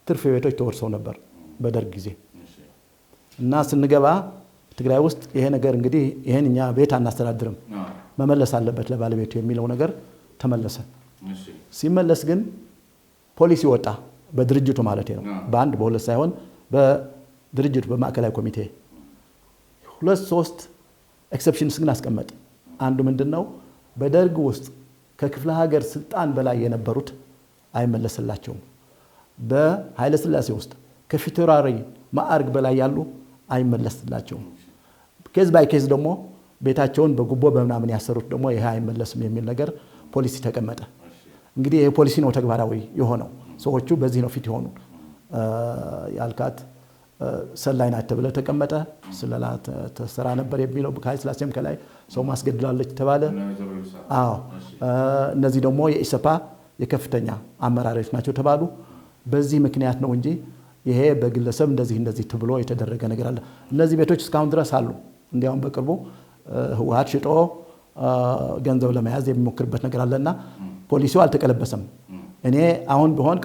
ትርፍ ቤቶች ተወርሰው ነበር በደርግ ጊዜ እና ስንገባ ትግራይ ውስጥ ይሄ ነገር እንግዲህ ይሄን እኛ ቤት አናስተዳድርም መመለስ አለበት ለባለቤቱ የሚለው ነገር ተመለሰ። ሲመለስ ግን ፖሊሲ ወጣ በድርጅቱ ማለት ነው። በአንድ በሁለት ሳይሆን በድርጅቱ በማዕከላዊ ኮሚቴ 2-3 ኤክሰፕሽንስ ግን አስቀመጥ። አንዱ ምንድነው በደርግ ውስጥ ከክፍለ ሀገር ስልጣን በላይ የነበሩት አይመለስላቸውም። በኃይለ ሥላሴ ውስጥ ከፊታውራሪ ማዕረግ በላይ ያሉ አይመለስላቸውም። ኬዝ ባይ ኬዝ ደግሞ ቤታቸውን በጉቦ በምናምን ያሰሩት ደግሞ ይሄ አይመለስም የሚል ነገር ፖሊሲ ተቀመጠ። እንግዲህ ይሄ ፖሊሲ ነው ተግባራዊ የሆነው። ሰዎቹ በዚህ ነው ፊት የሆኑ ያልካት ሰላይ ናት ተብለ ተቀመጠ። ስለላ ተሰራ ነበር የሚለው ከኃይለ ሥላሴም ከላይ ሰው ማስገድላለች ተባለ። እነዚህ ደግሞ የኢሰፓ የከፍተኛ አመራሮች ናቸው ተባሉ። በዚህ ምክንያት ነው እንጂ ይሄ በግለሰብ እንደዚህ ተብሎ የተደረገ ነገር አለ። እነዚህ ቤቶች እስካሁን ድረስ አሉ። እንዲያውም በቅርቡ ህወሓት ሽጦ ገንዘብ ለመያዝ የሚሞክርበት ነገር አለና ፖሊሲው አልተቀለበሰም። እኔ አሁን ቢሆን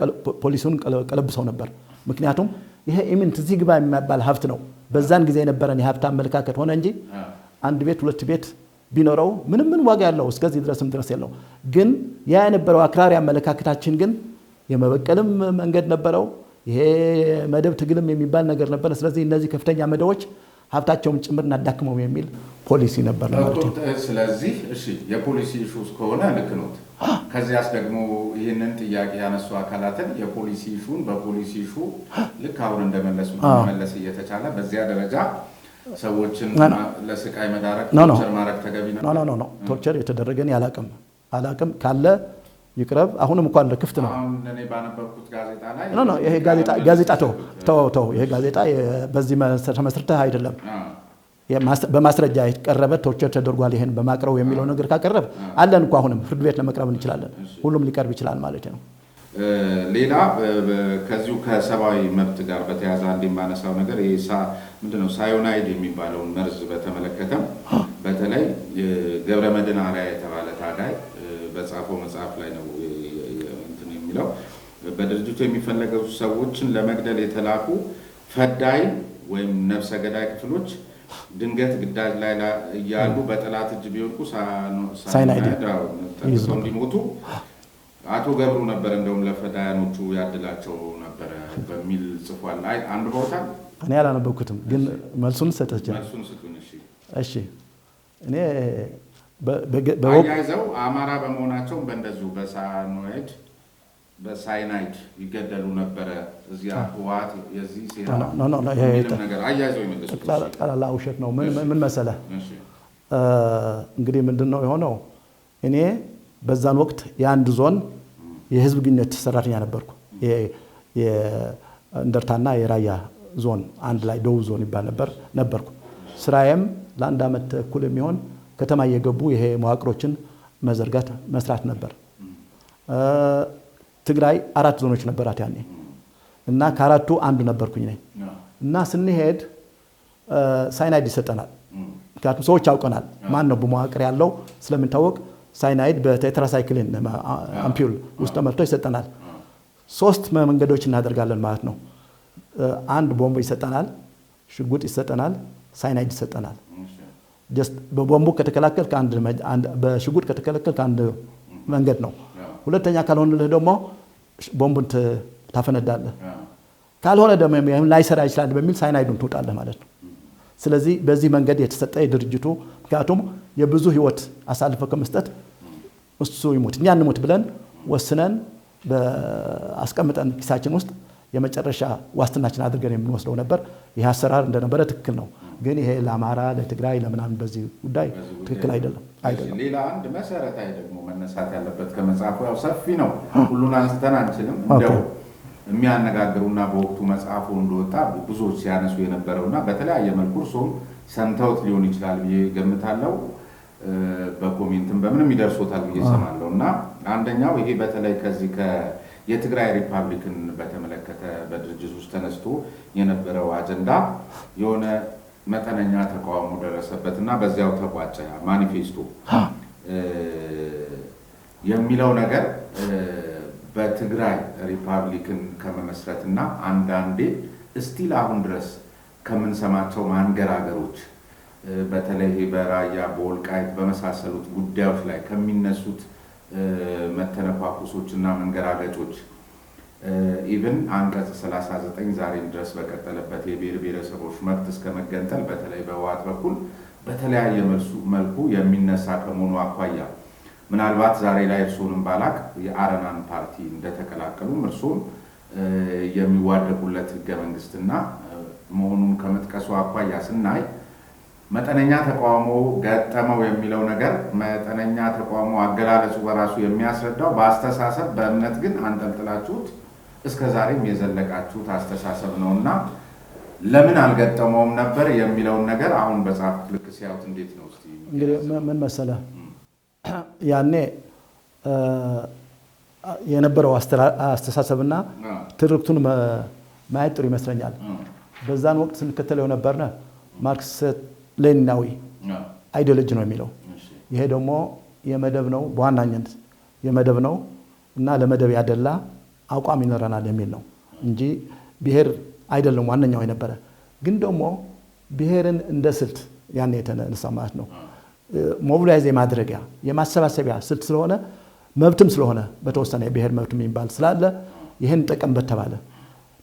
ፖሊሲውን ቀለብሰው ነበር። ምክንያቱም ይሄ ኢሚንት እዚህ ግባ የሚባል ሀብት ነው። በዛን ጊዜ የነበረን የሀብት አመለካከት ሆነ እንጂ አንድ ቤት 2 ቤት ቢኖረው ምንም ዋጋ ያለው እስከዚህ ድረስ ያለው ግን ያ የነበረው አክራሪ አመለካከታችን ግን የመበቀልም መንገድ ነበረው። ይሄ መደብ ትግልም የሚባል ነገር ነበር። ስለዚህ እነዚህ ከፍተኛ መደቦች ሀብታቸውን ጭምር እናዳክመው የሚል ፖሊሲ ነበር ማለት ነው።
ስለዚህ እሺ የፖሊሲ ኢሹስ ከሆነ ልክ ነው። ከዚያስ ደግሞ ይህንን ጥያቄ ያነሱ አካላትን የፖሊሲ ኢሹን በፖሊሲ ኢሹ ልክ አሁን እንደመለስ እየተቻለ በዚያ ደረጃ ሰዎችን ለስቃይ መዳረግ ቶርቸር ማድረግ ተገቢ ነው?
ኖ ቶርቸር የተደረገን አላቅም ካለ ይቅረብ። አሁንም እንኳን ለክፍት ነው።
አሁን እኔ ባነበብኩት ጋዜጣ ላይ
ይሄ ጋዜጣ ተው ይሄ ጋዜጣ በዚህ ተመስርተህ አይደለም በማስረጃ የተቀረበ ቶርቸር ተደርጓል ይሄን በማቅረቡ የሚለው ነገር ካቀረብ አለን እኮ አሁንም ፍርድ ቤት ለመቅረብ እንችላለን። ሁሉም ሊቀርብ ይችላል ማለት ነው።
ሌላ ከዚሁ ከሰብአዊ መብት ጋር በተያያዘ አንድ የማነሳው ነገር ምንድነው ሳዮናይድ የሚባለውን መርዝ በተመለከተም በተለይ ገብረመድህን አርአያ የተባለ ታጋይ በጻፈው መጽሐፍ ላይ ነው እንትን የሚለው በድርጅቱ የሚፈለገው ሰዎችን ለመግደል የተላኩ ፈዳይ ወይም ነፍሰ ገዳይ ክፍሎች ድንገት ግዳጅ ላይ እያሉ በጠላት እጅ ቢወድቁ ሳይናይድ እንዲሞቱ አቶ ገብሩ ነበር እንደውም ለፈዳያኖቹ ያድላቸው ነበር በሚል ጽፏል። አንድ ቦታ
እኔ አላነበብኩትም ግን መልሱን ሰጥቼ
መልሱን ስጡን። እሺ
እኔ
አያይዘው አማራ በመሆናቸው በእንደዚሁ በሳይናይድ ይገደሉ ነበረ። እዚያ ህወሓት የዚህ ሴራ ነገር አያይዘው ይመልሱት።
ጠቅላላ ውሸት ነው። ምን መሰለህ እንግዲህ ምንድነው የሆነው? እኔ በዛን ወቅት የአንድ ዞን የህዝብ ግንኙነት ሰራተኛ ነበርኩ። የእንደርታና የራያ ዞን አንድ ላይ ደቡብ ዞን ይባል ነበርኩ። ስራዬም ለአንድ ዓመት ተኩል የሚሆን ከተማ እየገቡ ይሄ መዋቅሮችን መዘርጋት መስራት ነበር። ትግራይ 4 ዞኖች ነበራት ያኔ እና ከአራቱ አንዱ ነበርኩኝ ነኝ እና ስንሄድ ሳይናይድ ይሰጠናል። ምክንያቱም ሰዎች ያውቀናል ማን ነው በመዋቅር ያለው ስለምንታወቅ ሳይናይድ በቴትራሳይክሊን አምፒውል ውስጥ ተመርቶ ይሰጠናል። 3 መንገዶች እናደርጋለን ማለት ነው። አንድ ቦምብ ይሰጠናል፣ ሽጉጥ ይሰጠናል፣ ሳይናይድ ይሰጠናል። በቦምቡ ከተከላከልክ በሽጉጥ ከተከላከልክ አንድ መንገድ ነው። ሁለተኛ ካልሆነልህ ደግሞ ቦምቡን ታፈነዳለህ። ካልሆነ ደግሞ ላይሰራ ይችላል በሚል ሳይናይዱን ትውጣለህ ማለት ነው። ስለዚህ በዚህ መንገድ የተሰጠ የድርጅቱ ምክንያቱም የብዙ ህይወት አሳልፈ ከመስጠት እሱ ይሞት እኛ እንሞት ብለን ወስነን አስቀምጠን ኪሳችን ውስጥ የመጨረሻ ዋስትናችን አድርገን የምንወስደው ነበር። ይህ አሰራር እንደነበረ ትክክል ነው። ግን ይሄ ለአማራ ለትግራይ ለምናምን በዚህ ጉዳይ ትክክል አይደለም።
ሌላ አንድ መሰረታዊ ደግሞ መነሳት ያለበት ከመጽሐፉ ያው ሰፊ ነው፣ ሁሉን አንስተን አንችልም። እንደው የሚያነጋግሩና በወቅቱ መጽሐፉ እንደወጣ ብዙዎች ሲያነሱ የነበረውና በተለያየ መልኩ እርሶም ሰምተውት ሊሆን ይችላል ብዬ ገምታለሁ፣ በኮሜንትም በምንም ይደርሶታል ብዬ እሰማለሁ። እና አንደኛው ይሄ በተለይ ከዚህ የትግራይ ሪፐብሊክን በተመለከተ በድርጅት ውስጥ ተነስቶ የነበረው አጀንዳ የሆነ መጠነኛ ተቃውሞ ደረሰበትና በዚያው ተቋጨ። ማኒፌስቶ የሚለው ነገር በትግራይ ሪፐብሊክን ከመመስረትና አንዳንዴ እስቲል አሁን ድረስ ከምንሰማቸው ማንገራገሮች በተለይ በራያ በወልቃይት በመሳሰሉት ጉዳዮች ላይ ከሚነሱት መተነፋኩሶችና መንገራገጮች ኢቭን አንቀጽ 39 ዛሬም ድረስ በቀጠለበት የብሔር ብሔረሰቦች መብት እስከ መገንጠል በተለይ በህወሓት በኩል በተለያየ መልኩ የሚነሳ ከመሆኑ አኳያ ምናልባት ዛሬ ላይ እርሶንም ባላቅ የአረናን ፓርቲ እንደተቀላቀሉም እርሶም የሚዋደቁለት ህገ መንግስትና መሆኑን ከመጥቀሱ አኳያ ስናይ መጠነኛ ተቃውሞ ገጠመው የሚለው ነገር መጠነኛ ተቃውሞ አገላለጹ በራሱ የሚያስረዳው በአስተሳሰብ በእምነት ግን አንጠልጥላችሁት እስከ ዛሬም የዘለቃችሁት አስተሳሰብ ነውና ለምን አልገጠመውም ነበር የሚለውን ነገር አሁን በጻፍ ልክ ሲያዩት እንዴት ነው? እስቲ
እንግዲህ ምን መሰለህ ያኔ የነበረው አስተሳሰብና ትርክቱን ማየት ጥሩ ይመስለኛል። በዛን ወቅት ስንከተለው ነበርና ማርክስ ሌኒናዊ አይዲዮሎጂ ነው የሚለው። ይሄ ደግሞ የመደብ ነው፣ በዋናነት የመደብ ነው እና ለመደብ ያደላ አቋም ይኖረናል የሚል ነው እንጂ ብሔር አይደለም ዋነኛው የነበረ። ግን ደግሞ ብሔርን እንደ ስልት ያኔ የተነሳ ማለት ነው ሞቢላይዝ የማድረጊያ የማሰባሰቢያ ስልት ስለሆነ መብትም ስለሆነ በተወሰነ የብሔር መብት የሚባል ስላለ ይሄን ጠቀምበት ተባለ።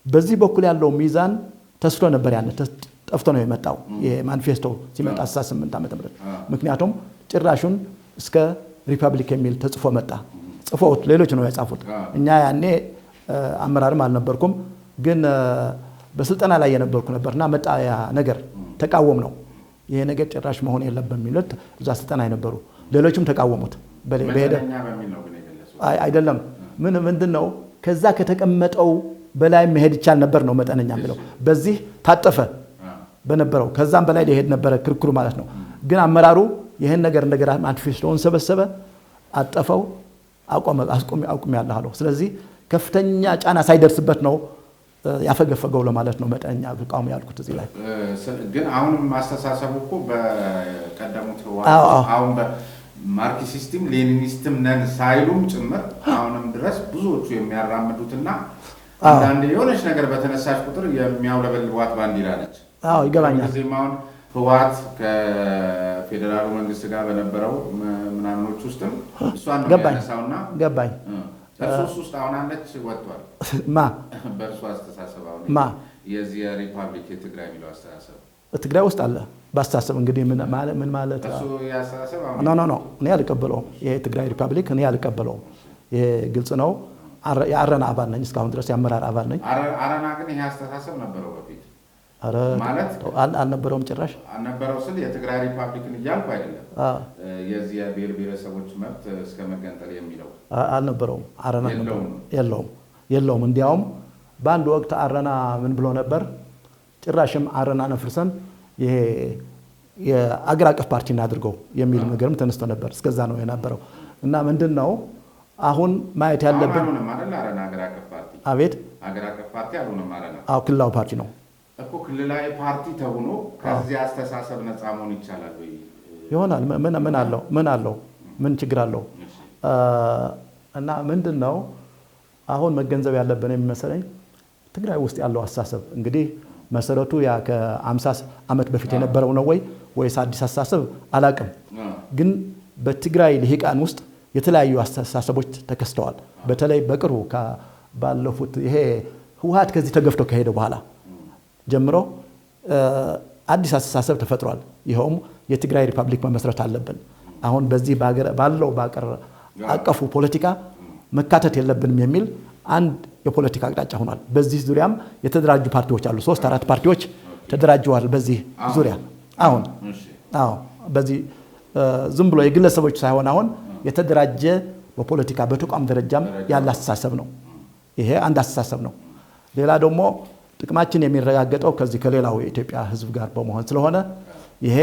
በዚህ በኩል ያለው ሚዛን ተስሎ ነበር ያኔ ጠፍቶ ነው የመጣው የማኒፌስቶ ሲመጣ 68 ዓመተ ምህረት። ምክንያቱም ጭራሹን እስከ ሪፐብሊክ የሚል ተጽፎ መጣ። ጽፎት ሌሎች ነው የጻፉት። እኛ ያኔ አመራርም አልነበርኩም፣ ግን በስልጠና ላይ የነበርኩ ነበርና መጣ ያ ነገር ተቃወም ነው። ይሄ ነገር ጭራሽ መሆን የለበትም የሚሉት እዛ ስልጠና የነበሩ ሌሎችም ተቃወሙት። በሄደ አይደለም ምንድነው ከዛ ከተቀመጠው በላይ መሄድ ይቻል ነበር ነው መጠነኛ የሚለው። በዚህ ታጠፈ በነበረው ከዛም በላይ ሊሄድ ነበረ ክርክሩ ማለት ነው። ግን አመራሩ ይሄን ነገር እንደገና ማኒፌስቶውን ሰበሰበ፣ አጠፈው፣ አቁም ያለ አለው። ስለዚህ ከፍተኛ ጫና ሳይደርስበት ነው ያፈገፈገው ለማለት ነው መጠነኛ ተቃውሞ ያልኩት እዚህ ላይ።
ግን አሁንም ማስተሳሰቡ እኮ በቀደሙት አሁን በማርክሲስትም ሌኒኒስትም ነን ሳይሉም ጭምር አሁንም ድረስ ብዙዎቹ የሚያራምዱትና አንዳንድ የሆነች ነገር በተነሳች ቁጥር የሚያውለበልቧት ባንዲራ ነች።
አዎ ይገባኛል።
እዚህም አሁን ህወሓት ከፌዴራሉ መንግስት ጋር በነበረው ምናምኖች ውስጥም እሷን ነው የሚያነሳውና
ገባኝ።
እርሱ ውስጥ አሁን አለች ወጥቷል። በእርሱ አስተሳሰብ አሁን የዚህ የሪፐብሊክ የትግራይ የሚለው አስተሳሰብ
ትግራይ ውስጥ አለ። ባስተሳሰብ እንግዲህ ምን ማለት ኖ እኔ አልቀበለውም። ይሄ ትግራይ ሪፐብሊክ እኔ አልቀበለውም። ይሄ ግልጽ ነው። የአረና አባል ነኝ፣ እስካሁን ድረስ የአመራር አባል ነኝ።
አረና ግን ይሄ አስተሳሰብ ነበረው በፊት
ማለት አልነበረውም። ጭራሽ
አልነበረው ስል የትግራይ ሪፐብሊክን እያልኩ አይደለም። የዚህ የብሔር ብሔረሰቦች መብት እስከ መገንጠል የሚለው
አልነበረውም። አረና የለውም። እንዲያውም በአንድ ወቅት አረና ምን ብሎ ነበር? ጭራሽም አረና ነፍርሰን ይሄ የአገር አቀፍ ፓርቲ እናድርገው የሚል ነገርም ተነስቶ ነበር። እስከዛ ነው የነበረው። እና ምንድነው አሁን ማየት ያለብን አቤት
አገር አቀፍ ፓርቲ አሉንም አረና
ክልላዊ ፓርቲ ነው
እኮ። ክልላዊ ፓርቲ ተሆኖ ከዚህ አስተሳሰብ ነፃ መሆን ይቻላል ወይ?
ይሆናል። ምን አለው? ምን ችግር አለው? እና ምንድነው አሁን መገንዘብ ያለብን የሚመስለኝ ትግራይ ውስጥ ያለው አስተሳሰብ እንግዲህ መሰረቱ ያ ከ50 ዓመት በፊት የነበረው ነው ወይስ አዲስ አስተሳሰብ አላቅም። ግን በትግራይ ልሂቃን ውስጥ የተለያዩ አስተሳሰቦች ተከስተዋል። በተለይ በቅርቡ ባለፉት ይሄ ህወሓት ከዚህ ተገፍቶ ከሄደ በኋላ ጀምሮ አዲስ አስተሳሰብ ተፈጥሯል። ይኸውም የትግራይ ሪፐብሊክ መመስረት አለብን፣ አሁን በዚህ ባለው ባቀር አቀፉ ፖለቲካ መካተት የለብንም የሚል አንድ የፖለቲካ አቅጣጫ ሆኗል። በዚህ ዙሪያም የተደራጁ ፓርቲዎች አሉ። 3-4 ፓርቲዎች ተደራጅተዋል በዚህ ዙሪያ። አሁን በዚህ ዝም ብሎ የግለሰቦች ሳይሆን አሁን የተደራጀ በፖለቲካ በተቋም ደረጃም ያለ አስተሳሰብ ነው። ይሄ አንድ አስተሳሰብ ነው። ሌላ ደግሞ ጥቅማችን የሚረጋገጠው ከዚህ ከሌላው የኢትዮጵያ ህዝብ ጋር በመሆን ስለሆነ ይሄ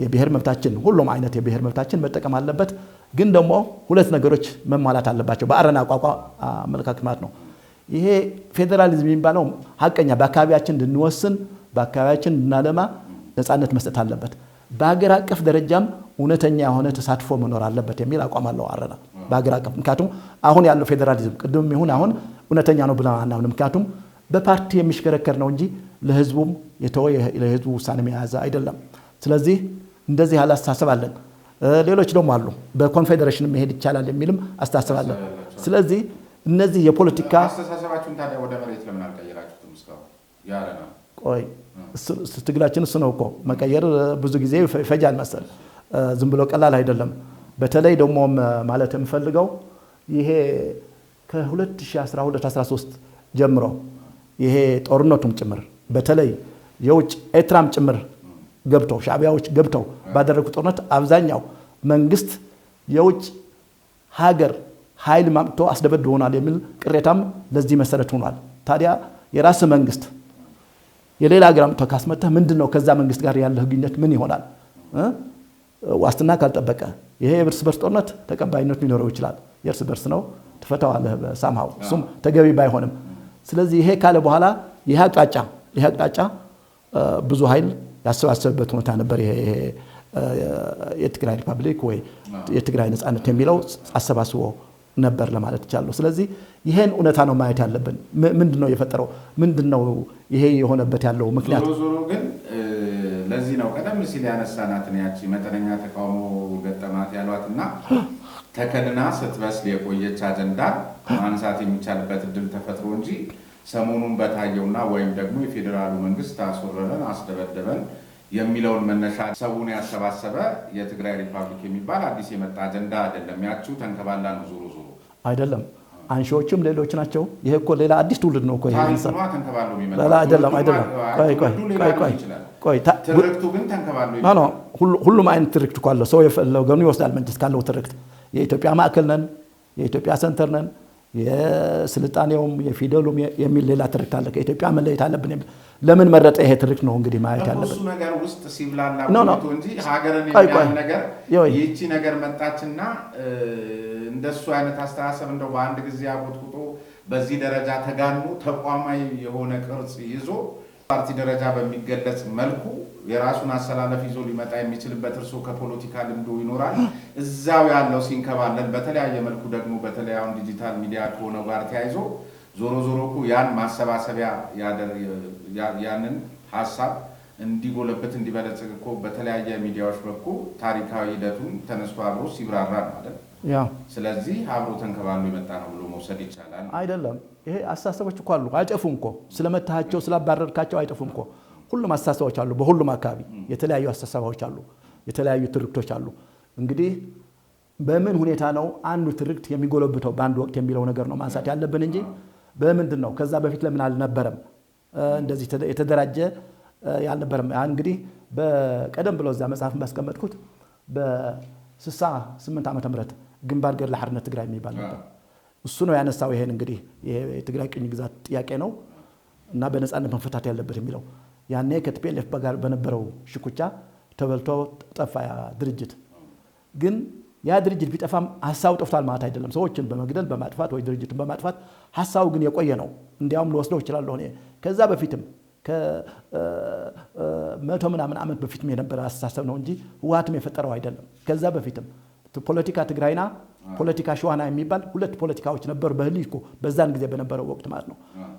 የብሔር መብታችን ሁሉም አይነት የብሔር መብታችን መጠቀም አለበት። ግን ደግሞ ሁለት ነገሮች መሟላት አለባቸው በአረና አቋቋ አመለካከት ማለት ነው። ይሄ ፌዴራሊዝም የሚባለው ሀቀኛ በአካባቢያችን እንድንወስን በአካባቢያችን እንድናለማ ነፃነት መስጠት አለበት። በአገር አቀፍ ደረጃም እውነተኛ የሆነ ተሳትፎ መኖር አለበት የሚል አቋም አለው አረና በአገር አቀፍ። ምክንያቱም አሁን ያለው ፌዴራሊዝም ቅድም ይሁን አሁን እውነተኛ ነው ብለን አናምንም። ምክንያቱም በፓርቲ የሚሽከረከር ነው እንጂ ለህዝቡም የተወ ለህዝቡ ውሳኔ የያዘ አይደለም። ስለዚህ እንደዚህ ያለ አስተሳሰብ አለን። ሌሎች ደግሞ አሉ በኮንፌዴሬሽን መሄድ ይቻላል የሚልም አስተሳሰብ አለ። ስለዚህ እነዚህ የፖለቲካ
አስተሳሰባችሁን ታዲያ ወደ መሬት ለምን አልቀየራችሁትም? እስካሁን ያረና
ቆይ ትግላችን እሱ ነው እኮ መቀየር ብዙ ጊዜ ይፈጃል መሰል፣ ዝም ብሎ ቀላል አይደለም። በተለይ ደግሞ ማለት የምፈልገው ይሄ ከ2012-13 ጀምሮ ይሄ ጦርነቱም ጭምር በተለይ የውጭ ኤርትራም ጭምር ገብተው ሻዕቢያዎች ገብተው ባደረጉት ጦርነት አብዛኛው መንግስት የውጭ ሀገር ኃይል ማምጥቶ አስደበድቦናል የሚል ቅሬታም ለዚህ መሰረት ሆኗል። ታዲያ የራስ መንግስት የሌላ ሀገር አምጥቶ ካስመጣህ ምንድነው ከዛ መንግስት ጋር ያለው ግንኙነት ምን ይሆናል? ዋስትና ካልጠበቀ ይሄ የእርስ በርስ ጦርነት ተቀባይነት ሊኖረው ይችላል። የእርስ በርስ ነው ተፈታዋለህ በሳምሃው እሱም ተገቢ ባይሆንም። ስለዚህ ይሄ ካለ በኋላ ይሄ አቅጣጫ ብዙ ኃይል ያሰባሰበበት ሁኔታ ነበር። ይሄ የትግራይ ሪፐብሊክ ወይ የትግራይ ነፃነት የሚለው አሰባስቦ ነበር ለማለት ይቻላል። ስለዚህ ይሄን እውነታ ነው ማየት ያለብን። ምንድነው የፈጠረው? ምንድነው ይሄ የሆነበት ያለው ምክንያት?
ዞሮ ግን ለዚህ ነው ቀደም ሲል ያነሳናትን ያቺ መጠነኛ ተቃውሞ ገጠማት ያሏትና ተከድና ስትበስል የቆየች አጀንዳ ማንሳት የሚቻልበት እድል ተፈጥሮ እንጂ ሰሞኑን በታየውና ወይም ደግሞ የፌዴራሉ መንግስት አስወረረን አስደበደበን የሚለውን መነሻ ሰውን ያሰባሰበ የትግራይ ሪፐብሊክ የሚባል አዲስ የመጣ አጀንዳ አይደለም። ያቺው ተንከባላ ነው ዞሮ አይደለም።
አንሺዎችም ሌሎች ናቸው። ይሄ እኮ ሌላ አዲስ ትውልድ ነው እኮ ይሄ
ተንከባሎ የሚመጣ
አይደለም። ቆይ
ትርክቱ ግን ተንከባሎ
ነው። ሁሉም አይነት ትርክት እኮ አለ። ሰው የፈለገውን ይወስዳል። መንግስት ካለው ትርክት የኢትዮጵያ ማዕከል ነን፣ የኢትዮጵያ ሰንተር ነን፣ የስልጣኔውም የፊደሉም የሚል ሌላ ትርክት አለ። ከኢትዮጵያ መለየት አለብን የሚል ለምን መረጠ? ይሄ ትርክት ነው እንግዲህ ማየት ያለብን።
እሱ ነገር ውስጥ ሲብላላ ቆይቶ እንጂ ሀገርን የሚያህል ነገር ይህቺ ነገር መጣችና እንደሱ አይነት አስተሳሰብ እንደው በአንድ ጊዜ አቆጥቁጦ በዚህ ደረጃ ተጋኖ ተቋማዊ የሆነ ቅርጽ ይዞ ፓርቲ ደረጃ በሚገለጽ መልኩ የራሱን አሰላለፍ ይዞ ሊመጣ የሚችልበት እርሶ ከፖለቲካ ልምዶ ይኖራል። እዛው ያለው ሲንከባለን በተለያየ መልኩ ደግሞ በተለይ አሁን ዲጂታል ሚዲያ ከሆነው ጋር ተያይዞ ዞሮ እኮ ያን ማሰባሰቢያ ያንን ሀሳብ እንዲጎለበት እንዲበለጽግ እኮ በተለያየ ሚዲያዎች በኩል ታሪካዊ ሂደቱን ተነስቶ አብሮ ሲብራራ ነው አይደል? ስለዚህ አብሮ ተንከባሎ የመጣ ነው ብሎ መውሰድ ይቻላል።
አይደለም ይሄ አስተሳሰቦች እኮ አሉ። አይጠፉም እኮ ስለመታቸው ስላባረርካቸው አይጠፉም እኮ ሁሉም አስተሳሰቦች አሉ። በሁሉም አካባቢ የተለያዩ አስተሳሰቦች አሉ፣ የተለያዩ ትርክቶች አሉ። እንግዲህ በምን ሁኔታ ነው አንዱ ትርክት የሚጎለብተው በአንድ ወቅት የሚለው ነገር ነው ማንሳት ያለብን እንጂ በምንድን ነው ከዛ በፊት ለምን አልነበረም እንደዚህ የተደራጀ ያልነበረም። እንግዲህ በቀደም ብሎ እዛ መጽሐፍ ባስቀመጥኩት በ68 ዓመተ ምህረት ግንባር ገድለ ሓርነት ትግራይ የሚባል ነበር። እሱ ነው ያነሳው ይሄን እንግዲህ የትግራይ ቅኝ ግዛት ጥያቄ ነው እና በነፃነት መፈታት ያለበት የሚለው ያኔ ከቲፒኤልኤፍ ጋር በነበረው ሽኩቻ ተበልቶ ጠፋ ያ ድርጅት። ግን ያ ድርጅት ቢጠፋም ሐሳቡ ጠፍቷል ማለት አይደለም። ሰዎችን በመግደል በማጥፋት ወይ ድርጅቱን በማጥፋት ሐሳቡ ግን የቆየ ነው። እንዲያውም ልወስደው እችላለሁ እኔ ከዛ በፊትም ከ100 ምናምን ዓመት በፊትም የነበረ አስተሳሰብ ነው እንጂ ህወሓትም የፈጠረው አይደለም። ከዛ በፊትም ፖለቲካ ትግራይና ፖለቲካ ሸዋና የሚባል ሁለት ፖለቲካዎች ነበሩ በህሊኮ በዛን ጊዜ በነበረው ወቅት ማለት ነው።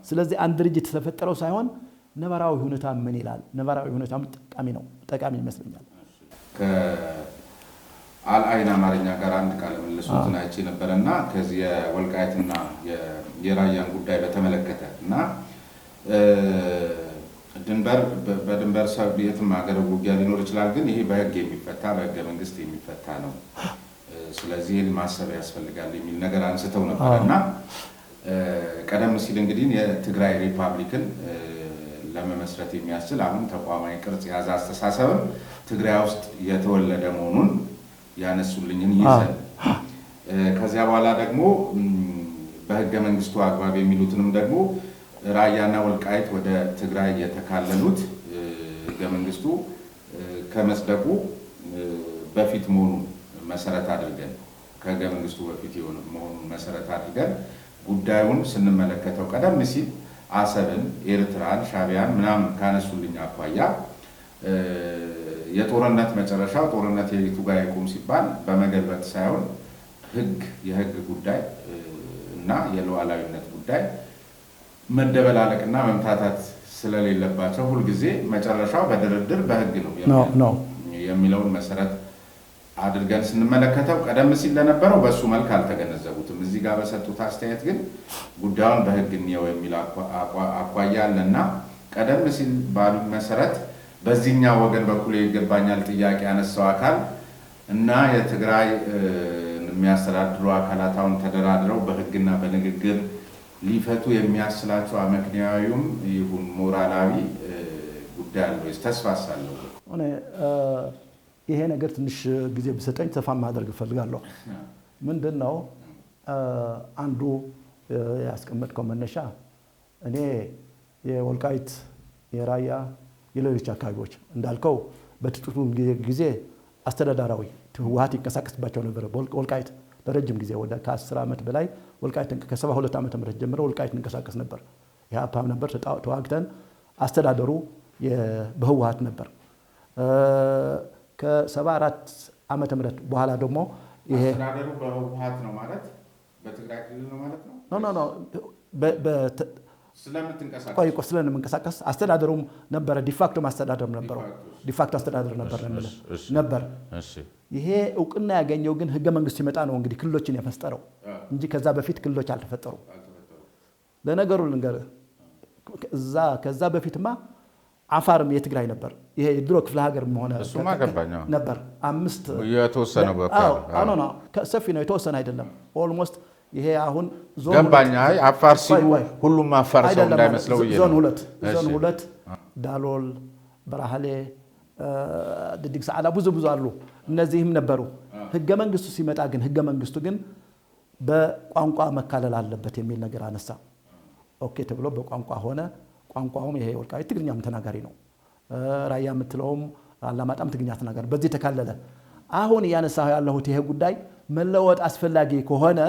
ስለዚህ አንድ ድርጅት ስለፈጠረው ሳይሆን ነባራዊ ሁኔታ ምን ይላል፣ ነባራዊ ሁኔታም ጠቃሚ ይመስለኛል።
ከአልአይን አማርኛ ጋር አንድ ቃለ ምልልሱን አይቼ ነበርና ከዚህ የወልቃይትና የራያን ጉዳይ በተመለከተ እና በድንበር ሰብ የትም ሀገር ውጊያ ሊኖር ይችላል፣ ግን ይሄ በህግ የሚፈታ በህገ መንግስት የሚፈታ ነው። ስለዚህ ማሰብ ያስፈልጋል የሚል ነገር አንስተው ነበርና ቀደም ሲል እንግዲህ የትግራይ ሪፐብሊክን ለመመስረት የሚያስችል አሁን ተቋማዊ ቅርጽ የያዘ አስተሳሰብም ትግራይ ውስጥ የተወለደ መሆኑን ያነሱልኝን ይዘን ከዚያ በኋላ ደግሞ በህገ መንግስቱ አግባብ የሚሉትንም ደግሞ ራያና ወልቃይት ወደ ትግራይ የተካለሉት ህገ መንግስቱ ከመጽደቁ በፊት መሆኑን መሰረት አድርገን ከህገ መንግስቱ በፊት መሆኑን መሰረት አድርገን ጉዳዩን ስንመለከተው ቀደም ሲል አሰብን፣ ኤርትራን፣ ሻቢያን ምናምን ካነሱልኝ አኳያ የጦርነት መጨረሻው ጦርነት የቱ ጋር ይቆም ሲባል በመገልበጥ ሳይሆን የህግ ጉዳይ እና የሉዓላዊነት ጉዳይ መደበላለቅና መምታታት ስለሌለባቸው ሁልጊዜ መጨረሻው በድርድር በህግ ነው የሚለውን መሰረት አድርገን ስንመለከተው ቀደም ሲል ለነበረው በሱ መልክ አልተገነዘቡትም። እዚህ ጋር በሰጡት አስተያየት ግን ጉዳዩን በህግ ነው የሚል አኳያ አለና ቀደም ሲል ባሉ መሰረት በዚህኛው ወገን በኩል ይገባኛል ጥያቄ ያነሳው አካል እና የትግራይ የሚያስተዳድሩ አካላት አሁን ተደራድረው በህግና በንግግር ሊፈቱ የሚያስችላቸው አመክንያዊም ይሁን ሞራላዊ ጉዳይ አለ ወይስ ተስፋሳለሁ?
ይሄ ነገር ትንሽ ጊዜ ቢሰጠኝ ተፋ ማድረግ እፈልጋለሁ። ምንድነው አንዱ ያስቀመጥከው መነሻ እኔ የወልቃይት የራያ የሌሎች አካባቢዎች እንዳልከው በትጥቁ ጊዜ አስተዳዳራዊ ህወሓት ይንቀሳቀስባቸው ነበር። ወልቃይት ለረጅም ጊዜ ወደ ከ10 ዓመት በላይ ወልቃይት ከ72 ዓመተ ምህረት ጀምሮ ወልቃይት እንቀሳቀስ ነበር። የአፓም ነበር ተዋግተን አስተዳደሩ በህወሓት ነበር። ከ74 ዓመተ ምህረት በኋላ ደግሞ ይሄ
አስተዳደሩ በህወሓት ነው ማለት በትግራይ ክልል ነው ማለት ነው።
ኖ ስለምንቀሳቀስ አስተዳደሩም ነበረ። ዲፋክቶ ማስተዳደር ነበረው። ዲፋክቶ አስተዳደር ነበር። ይሄ እውቅና ያገኘው ግን ህገ መንግስቱ ይመጣ ነው እንግዲህ ክልሎችን የፈጠረው እንጂ ከዛ በፊት ክልሎች አልተፈጠሩም። ለነገሩ ልንገርህ ከዛ በፊትማ አፋርም የትግራይ ነበር። ይሄ የድሮ ክፍለ ሀገር ሆነ ነበር። 5
የተወሰነ በቃ
ሰፊ ነው፣ የተወሰነ አይደለም። ኦልሞስት ይሄ አሁን
ገባኛ አፋር ሲሉ ሁሉም አፋር ሰው እንዳይመስለው
ዞን 2 ዳሎል፣ በራህሌ፣ ድድግ ሰዓላ ብዙ አሉ። እነዚህም ነበሩ። ህገ መንግስቱ ሲመጣ ግን ህገ መንግስቱ ግን በቋንቋ መካለል አለበት የሚል ነገር አነሳ። ኦኬ ተብሎ በቋንቋ ሆነ። ቋንቋውም ይሄ ወልቃይት ትግርኛም ተናጋሪ ነው። ራያ የምትለውም አላማጣም ትግርኛ ተናጋሪ፣ በዚህ ተካለለ። አሁን እያነሳሁ ያለሁት ይሄ ጉዳይ መለወጥ አስፈላጊ ከሆነ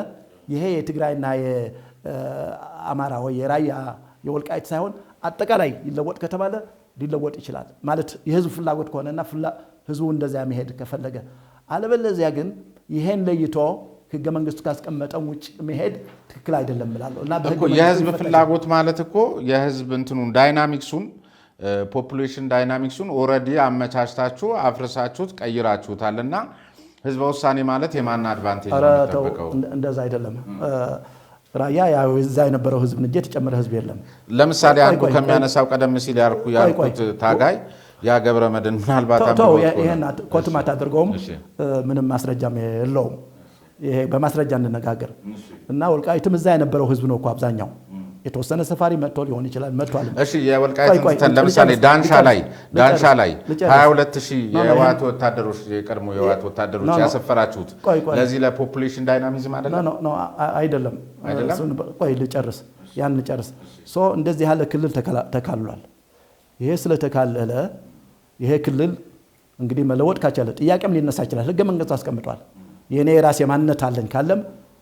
ይሄ የትግራይና የአማራ ወይ የራያ የወልቃይት ሳይሆን አጠቃላይ ይለወጥ ከተባለ ሊለወጥ ይችላል ማለት የህዝብ ፍላጎት ከሆነና ህዝቡ እንደዚያ መሄድ ከፈለገ። አለበለዚያ ግን ይሄን ለይቶ ህገ መንግስቱ ካስቀመጠው ውጭ መሄድ ትክክል አይደለም እላለሁ። እና
የህዝብ ፍላጎት ማለት እኮ የህዝብ እንትኑን ዳይናሚክሱን ፖፑሌሽን ዳይናሚክሱን ኦልሬዲ አመቻችታችሁ አፍርሳችሁት ቀይራችሁታልና ህዝበ ውሳኔ ማለት የማን አድቫንቴጅ ነው?
እንደዛ አይደለም። ራያ ያው እዛ የነበረው ህዝብ እንጂ የተጨመረ ህዝብ የለም።
ለምሳሌ አንዱ ከሚያነሳው ቀደም ሲል ያልኩት ታጋይ ያ ገብረ መድን ምናልባት
ይሄን ኮንትማት አድርገውም ምንም ማስረጃም የለውም። ይሄ በማስረጃ እንነጋገር እና ወልቃይትም እዛ የነበረው ህዝብ ነው እኮ አብዛኛው። የተወሰነ ሰፋሪ መጥቶ ሊሆን ይችላል መጥቷል።
እሺ የወልቃይትን ለምሳሌ ዳንሻ ላይ 22000 የህወሓት ወታደሮች የቀድሞ የህወሓት ወታደሮች ያሰፈራችሁት ለዚህ ለፖፑሌሽን ዳይናሚዝም
አይደለም። ቆይ ልጨርስ፣ ያን ልጨርስ። እንደዚህ ያለ ክልል ተካልሏል። ይሄ ስለተካለለ ይሄ ክልል እንግዲህ መለወጥ ካቻለ ጥያቄም ሊነሳ ይችላል። ህገ መንግስቱ አስቀምጧል። የኔ የራሴ ማንነት አለኝ ካለም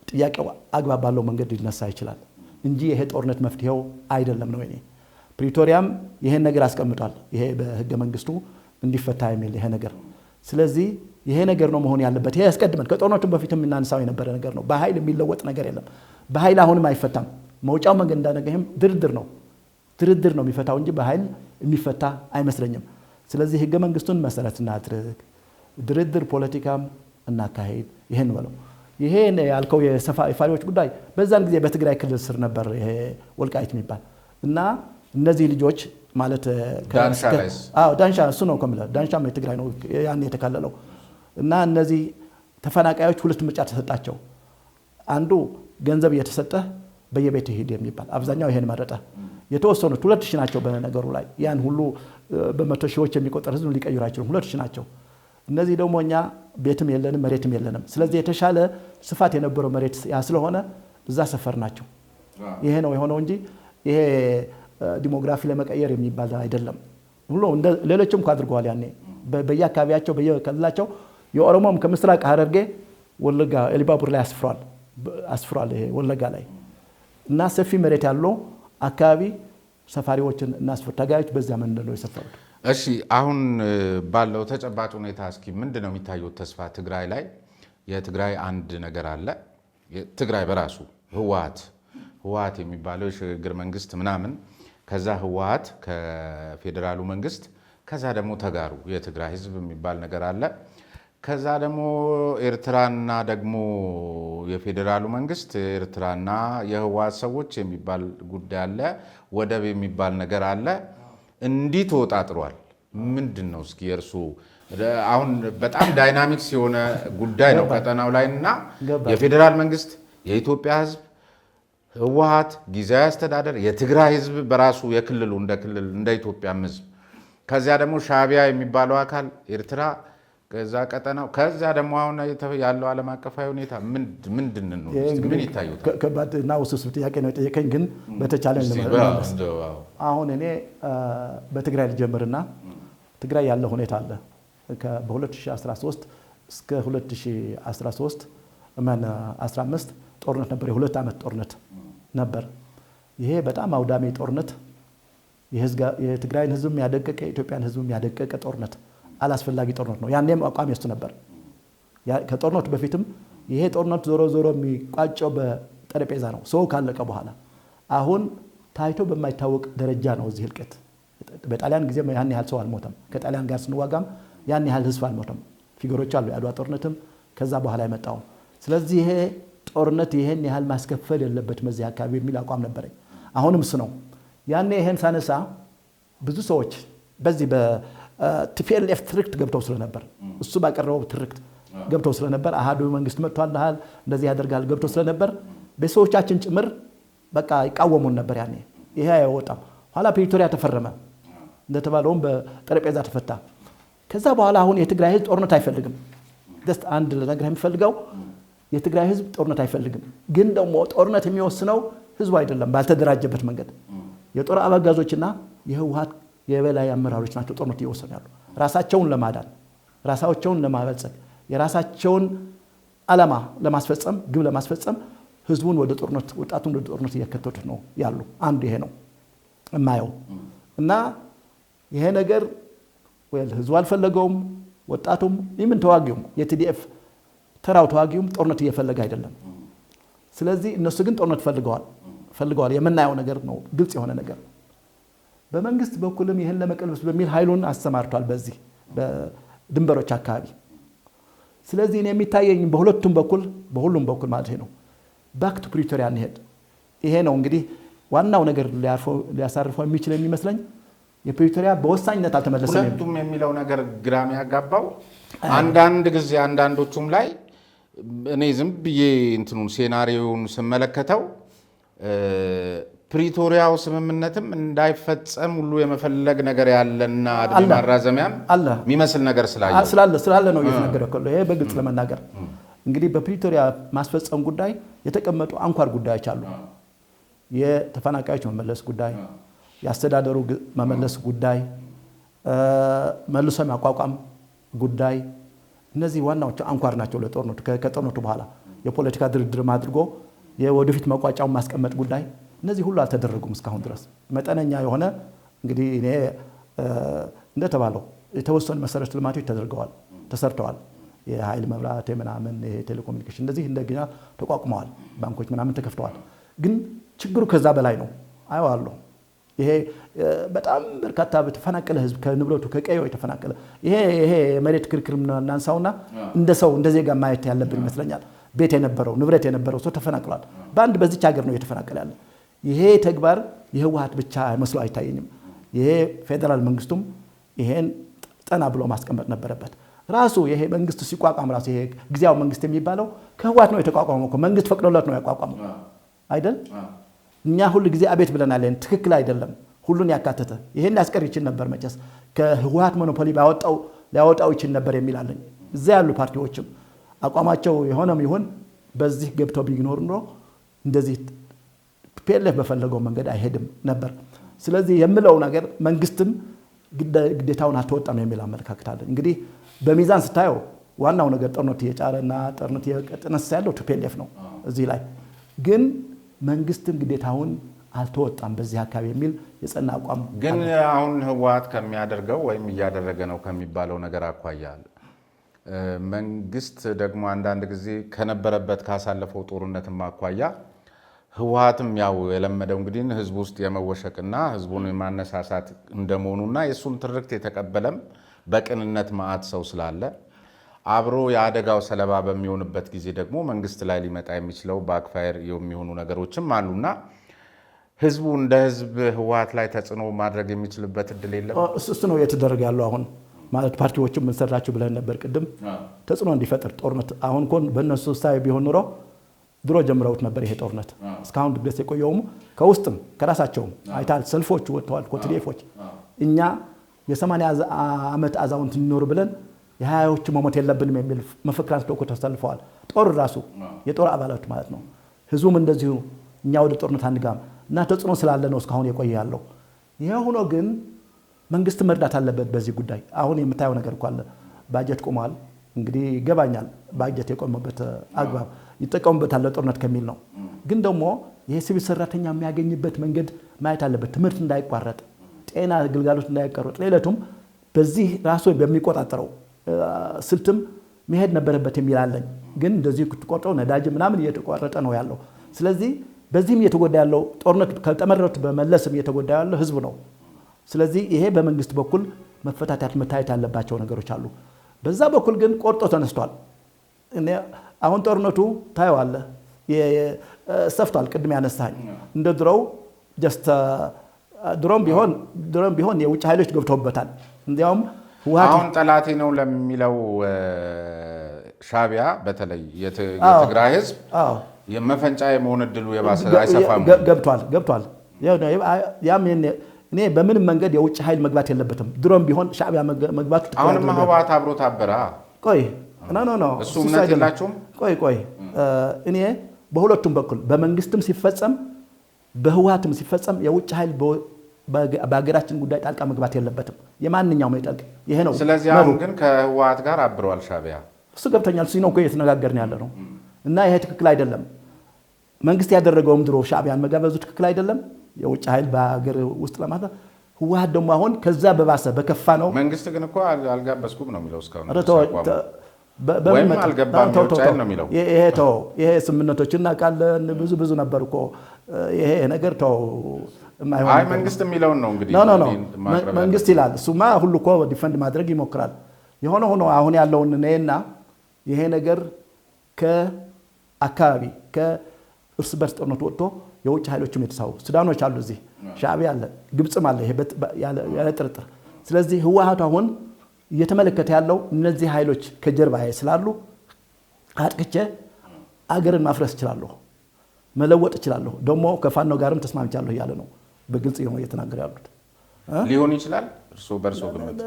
ጥያቄው አግባብ ባለው መንገድ ሊነሳ ይችላል እንጂ ይሄ ጦርነት መፍትሄው አይደለም ነው። እኔ ፕሪቶሪያም ይሄን ነገር አስቀምጧል። ይሄ በህገ መንግስቱ እንዲፈታ የሚል ይሄ ነገር። ስለዚህ ይሄ ነገር ነው መሆን ያለበት። ይሄ ያስቀድመን ከጦርነቱ በፊትም እናንሳው የነበረ ነገር ነው። በኃይል የሚለወጥ ነገር የለም። በኃይል አሁንም አይፈታም። መውጫው መንገድ እንዳነገህም ድርድር ነው የሚፈታው እንጂ በኃይል የሚፈታ አይመስለኝም። ስለዚህ ህገ መንግስቱን መሰረት እናድርግ፣ ድርድር ፖለቲካም እናካሄድ። ይሄን ነው ይሄ ያልከው የሰፋሪዎች ጉዳይ በዛን ጊዜ በትግራይ ክልል ስር ነበር ይሄ ወልቃይት የሚባል እና እነዚህ ልጆች ማለት ዳንሻ እሱ ነው ከምለ ዳንሻም የትግራይ ነው ያን የተካለለው እና እነዚህ ተፈናቃዮች ሁለት ምርጫ ተሰጣቸው። አንዱ ገንዘብ እየተሰጠ በየቤት ሄድ የሚባል አብዛኛው ይሄን መረጠ። የተወሰኑት 2000 ናቸው። በነገሩ ላይ ያን ሁሉ በመቶ ሺዎች የሚቆጠር ህዝብ ሊቀይሩ አይችሉም። 2000 ናቸው። እነዚህ ደግሞ እኛ ቤትም የለንም መሬትም የለንም። ስለዚህ የተሻለ ስፋት የነበረው መሬት ያ ስለሆነ እዛ ሰፈር ናቸው። ይሄ ነው የሆነው እንጂ ይሄ ዲሞግራፊ ለመቀየር የሚባል አይደለም። ሁሉ ሌሎችም አድርገዋል። ያኔ በየአካባቢያቸው በየክልላቸው የኦሮሞም ከምስራቅ ሐረርጌ ወለጋ ኤሊባቡር ላይ አስፍሯል። ይሄ ወለጋ ላይ እና ሰፊ መሬት ያለው አካባቢ ሰፋሪዎችን እና ታጋዮች በዛ መንደር ነው የሰፈሩት።
እሺ አሁን ባለው ተጨባጭ ሁኔታ እስኪ ምንድነው የሚታየው ተስፋ ትግራይ ላይ? የትግራይ አንድ ነገር አለ። ትግራይ በራሱ ህወሓት የሚባለው የሽግግር መንግስት ምናምን፣ ከዛ ህወሓት ከፌዴራሉ መንግስት፣ ከዛ ደግሞ ተጋሩ የትግራይ ህዝብ የሚባል ነገር አለ። ከዛ ደግሞ ኤርትራና ደግሞ የፌዴራሉ መንግስት ኤርትራና የህወሓት ሰዎች የሚባል ጉዳይ አለ። ወደብ የሚባል ነገር አለ። እንዲህ ተወጣጥሯል። ምንድን ነው እስኪ የእርሱ አሁን በጣም ዳይናሚክስ የሆነ ጉዳይ ነው ቀጠናው ላይ እና የፌዴራል መንግስት፣ የኢትዮጵያ ህዝብ፣ ህወሓት፣ ጊዜያዊ አስተዳደር፣ የትግራይ ህዝብ በራሱ የክልሉ እንደ ክልል እንደ ኢትዮጵያም ህዝብ፣ ከዚያ ደግሞ ሻዕቢያ የሚባለው አካል ኤርትራ፣ ከዛ ቀጠናው፣ ከዛ ደግሞ አሁን ያለው ዓለም አቀፋዊ ሁኔታ ምንድን ነው? ምን ይታዩታል?
ከባድና ውስብስብ ጥያቄ ነው የጠየቀኝ፣ ግን በተቻለ ለመመለስ አሁን እኔ በትግራይ ልጀምርና ትግራይ ያለው ሁኔታ አለ። በ2013 እስከ 2013 15 ጦርነት ነበር። የሁለት ዓመት ጦርነት ነበር። ይሄ በጣም አውዳሚ ጦርነት፣ የትግራይን ህዝብ ያደቀቀ የኢትዮጵያን ህዝብ ያደቀቀ ጦርነት፣ አላስፈላጊ ጦርነት ነው። ያኔም አቋም የሱ ነበር። ከጦርነቱ በፊትም ይሄ ጦርነት ዞሮ የሚቋጨው በጠረጴዛ ነው፣ ሰው ካለቀ በኋላ። አሁን ታይቶ በማይታወቅ ደረጃ ነው እዚህ ህልቀት። በጣሊያን ጊዜ ያን ያህል ሰው አልሞተም። ከጣሊያን ጋር ስንዋጋም ያን ያህል ህዝብ አልሞተም። ፊገሮች አሉ፣ የአድዋ ጦርነትም ከዛ በኋላ የመጣው። ስለዚህ ይሄ ጦርነት ይሄን ያህል ማስከፈል የለበትም በዚህ አካባቢ የሚል አቋም ነበረኝ። አሁንም እሱ ነው። ያኔ ይሄን ሳነሳ ብዙ ሰዎች በዚህ በቲፒኤልኤፍ ትርክት ገብተው ስለነበር፣ እሱ ባቀረበው ትርክት ገብተው ስለነበር፣ አሃዱ መንግስት መጥቷል እንደዚህ ያደርጋል ገብተው ስለነበር በሰዎቻችን ጭምር በቃ ይቃወሙን ነበር። ያኔ ይሄ አይወጣም። ኋላ ፕሪቶሪያ ተፈረመ፣ እንደተባለውም በጠረጴዛ ተፈታ። ከዛ በኋላ አሁን የትግራይ ህዝብ ጦርነት አይፈልግም። ደስ አንድ ለነገር የሚፈልገው የትግራይ ህዝብ ጦርነት አይፈልግም። ግን ደግሞ ጦርነት የሚወስነው ህዝቡ አይደለም። ባልተደራጀበት መንገድ የጦር አበጋዞችና የህወሓት የበላይ አመራሮች ናቸው ጦርነት እየወሰኑ ያሉ፣ ራሳቸውን ለማዳን፣ ራሳቸውን ለማበልጸግ፣ የራሳቸውን ዓላማ ለማስፈጸም፣ ግብ ለማስፈጸም ህዝቡን ወደ ጦርነት፣ ወጣቱን ወደ ጦርነት እየከተቱት ነው ያሉ። አንዱ ይሄ ነው የማየው። እና ይሄ ነገር ህዝቡ አልፈለገውም፣ ወጣቱም ይምን ተዋጊውም የቲዲኤፍ ተራው ተዋጊውም ጦርነት እየፈለገ አይደለም። ስለዚህ እነሱ ግን ጦርነት ፈልገዋል። የምናየው ነገር ነው፣ ግልጽ የሆነ ነገር። በመንግስት በኩልም ይህን ለመቀልበስ በሚል ኃይሉን አሰማርቷል በዚህ በድንበሮች አካባቢ። ስለዚህ እኔ የሚታየኝ በሁሉም በኩል ማለት ነው ባክ ቱ ፕሪቶሪያ እንሄድ። ይሄ ነው እንግዲህ ዋናው ነገር ሊያሳርፈው የሚችል የሚመስለኝ የፕሪቶሪያ በወሳኝነት አልተመለሰም።
ሁለቱም የሚለው ነገር ግራም ያጋባው አንዳንድ ጊዜ አንዳንዶቹም ላይ እኔ ዝም ብዬ እንትኑን ሴናሪዮውን ስመለከተው ፕሪቶሪያው ስምምነትም እንዳይፈጸም ሁሉ የመፈለግ ነገር ያለና አድሜ ማራዘሚያም የሚመስል ነገር
ስላለ ነው እየተናገረው። ይሄ በግልጽ ለመናገር እንግዲህ በፕሪቶሪያ ማስፈጸም ጉዳይ የተቀመጡ አንኳር ጉዳዮች አሉ። የተፈናቃዮች መመለስ ጉዳይ፣ የአስተዳደሩ መመለስ ጉዳይ፣ መልሶ ማቋቋም ጉዳይ፣ እነዚህ ዋናዎቹ አንኳር ናቸው ለጦርነቱ። ከጦርነቱ በኋላ የፖለቲካ ድርድር አድርጎ የወደፊት መቋጫውን ማስቀመጥ ጉዳይ፣ እነዚህ ሁሉ አልተደረጉም እስካሁን ድረስ። መጠነኛ የሆነ እንግዲህ እኔ እንደተባለው የተወሰኑ መሰረተ ልማቶች ተሰርተዋል። የኃይል መብራት ምናምን፣ የቴሌኮሙኒኬሽን እንደዚህ እንደገና ተቋቁመዋል። ባንኮች ምናምን ተከፍተዋል። ግን ችግሩ ከዛ በላይ ነው አየዋለሁ። ይሄ በጣም በርካታ በተፈናቀለ ህዝብ ከንብረቱ ከቀየው የተፈናቀለ ይሄ የመሬት ክርክር እናንሳውና እንደ ሰው እንደ ዜጋ ማየት ያለብን ይመስለኛል። ቤት የነበረው ንብረት የነበረው ሰው ተፈናቅሏል። በአንድ በዚች ሀገር ነው የተፈናቀለ ያለ። ይሄ ተግባር የህወሓት ብቻ መስሎ አይታየኝም። ይሄ ፌደራል መንግስቱም ይሄን ጠና ብሎ ማስቀመጥ ነበረበት። ራሱ ይሄ መንግስት ሲቋቋም ራሱ ይሄ ጊዜያዊ መንግስት የሚባለው ከህወሓት ነው የተቋቋመው። መንግስት ፈቅዶለት ነው ያቋቋመው አይደል? እኛ ሁሉ ጊዜ አቤት ብለናል። ትክክል አይደለም። ሁሉን ያካተተ ይሄን ያስቀር ይችል ነበር። መቼስ ከህወሓት ሞኖፖሊ ሊያወጣው ይችል ነበር የሚላለኝ። እዛ ያሉ ፓርቲዎችም አቋማቸው የሆነም ይሁን በዚህ ገብተው ቢኖር ኖሮ እንደዚህ ፒኤልኤፍ በፈለገው መንገድ አይሄድም ነበር። ስለዚህ የምለው ነገር መንግስትም ግዴታውን አልተወጣም የሚል አመለካከት አለ። እንግዲህ በሚዛን ስታየው ዋናው ነገር ጦርነት የጫረና ጦርነት የቀጠነስ ያለው ፒኤልኤፍ ነው። እዚህ ላይ ግን መንግስትም ግዴታውን አልተወጣም በዚህ አካባቢ የሚል የጸና አቋም
ግን አሁን ህወሓት ከሚያደርገው ወይም እያደረገ ነው ከሚባለው ነገር አኳያ መንግስት ደግሞ አንዳንድ ጊዜ ከነበረበት ካሳለፈው ጦርነትም አኳያ ህወሓትም ያው የለመደው እንግዲህ ህዝብ ውስጥ የመወሸቅና ህዝቡን የማነሳሳት እንደመሆኑና የሱን ትርክት የተቀበለም በቅንነት ማአት ሰው ስላለ አብሮ የአደጋው ሰለባ በሚሆንበት ጊዜ ደግሞ መንግስት ላይ ሊመጣ የሚችለው ባክፋየር የሚሆኑ ነገሮችም አሉና ህዝቡ እንደ ህዝብ ህወሓት ላይ ተጽዕኖ ማድረግ የሚችልበት እድል የለም።
እሱ ነው የተደረገ ያለው አሁን ማለት ፓርቲዎችም ምን ሰራችሁ ብለን ነበር ቅድም ተጽዕኖ እንዲፈጠር ጦርነት አሁን ኮን በእነሱ ሳይ ቢሆን ኖሮ ድሮ ጀምረውት ነበር ይሄ ጦርነት እስካሁን ድረስ የቆየውም ከውስጥም ከራሳቸውም አይታል ሰልፎች ወጥተዋል ኮትሌፎች እኛ የ80 ዓመት አዛውንት እንኖር ብለን የ20ዎቹ መሞት የለብንም የሚል መፈክራን ተሰልፈዋል። ጦር ራሱ የጦር አባላት ማለት ነው። ህዝቡም እንደዚሁ እኛ ወደ ጦርነት አንጋም እና ተጽዕኖ ስላለ ነው እስካሁን የቆየ ያለው። ይሄ ሆኖ ግን መንግስት መርዳት አለበት በዚህ ጉዳይ። አሁን የምታየው ነገር እኮ አለ። ባጀት ቆሟል። እንግዲህ ይገባኛል ባጀት የቆመበት አግባብ ይጠቀሙበታል ለጦርነት ከሚል ነው። ግን ደግሞ ይሄ ሲቪል ሰራተኛ የሚያገኝበት መንገድ ማየት አለበት። ትምህርት እንዳይቋረጥ፣ ጤና ግልጋሎት እንዳይቋረጥ፣ ሌላቱም በዚህ ራሱ በሚቆጣጠረው ስልትም መሄድ ነበረበት የሚላለኝ። ግን እንደዚህ ተቆርጠው ነዳጅ ምናምን እየተቋረጠ ነው ያለው። ስለዚህ በዚህም እየተጎዳ ያለው ጦርነት ከተመረቱ በመለስም እየተጎዳ ያለው ህዝብ ነው። ስለዚህ ይሄ በመንግስት በኩል መፈታታት መታየት ያለባቸው ነገሮች አሉ። በዛ በኩል ግን ቆርጦ ተነስቷል። አሁን ጦርነቱ ታየዋለህ ሰፍቷል። ቅድም ያነሳኝ እንደ ድሮው ድሮም ቢሆን የውጭ ኃይሎች ገብተውበታል። እንዲያውም
አሁን ጠላቴ ነው ለሚለው ሻዕቢያ በተለይ የትግራይ ህዝብ የመፈንጫ የመሆን እድሉ የባሰ አይሰፋም።
ገብቷል። እኔ በምንም መንገድ የውጭ ኃይል መግባት የለበትም። ድሮም ቢሆን ሻዕቢያ መግባት
አሁንም ህወሓት አብሮ ታበራ።
ቆይ
እሱ እምነት የላቸውም።
ቆይ እኔ በሁለቱም በኩል በመንግስትም ሲፈጸም በህወሓትም ሲፈጸም የውጭ ኃይል በሀገራችን ጉዳይ ጣልቃ መግባት የለበትም። የማንኛውም ይጠልቅ ይሄ ነው።
ስለዚህ አሁን ግን ከህወሓት ጋር አብረዋል ሻዕቢያ።
እሱ ገብተኛል። እሱ ነው እኮ እየተነጋገርን ያለ ነው። እና ይሄ ትክክል አይደለም። መንግስት ያደረገውም ድሮ ሻዕቢያን መጋበዙ ትክክል አይደለም። የውጭ ኃይል በሀገር ውስጥ ለማለት ህወሓት ደግሞ አሁን ከዛ በባሰ በከፋ ነው።
መንግስት ግን እኮ አልጋበዝኩም ነው የሚለው እስካሁን ወይም አልገባም የውጭ ኃይል ነው የሚለው።
ይሄ ስምምነቶችን እናውቃለን። ብዙ ነበር እኮ ይሄ ነገር ተው
አይ መንግስት የሚለውን ነው እንግዲህ
መንግስት ይላል። እሱማ ሁሉ እኮ ዲፈንድ ማድረግ ይሞክራል። የሆነ ሆኖ አሁን ያለውን ነይና ይሄ ነገር ከአካባቢ ከእርስ በርስ ጦርነት ወጥቶ የውጭ ኃይሎችም የተሳቡ ሱዳኖች አሉ፣ እዚህ ሻዕቢያ አለ፣ ግብፅም አለ፣ ይሄ ያለ ጥርጥር። ስለዚህ ህወሓት አሁን እየተመለከተ ያለው እነዚህ ኃይሎች ከጀርባዬ ስላሉ አጥቅቼ አገርን ማፍረስ እችላለሁ፣ መለወጥ እችላለሁ፣ ደግሞ ከፋኖ ጋርም ተስማምቻለሁ እያለ ነው በግልጽ ነው እየተናገረ ያሉት።
ሊሆን ይችላል። በእርሶ ግምት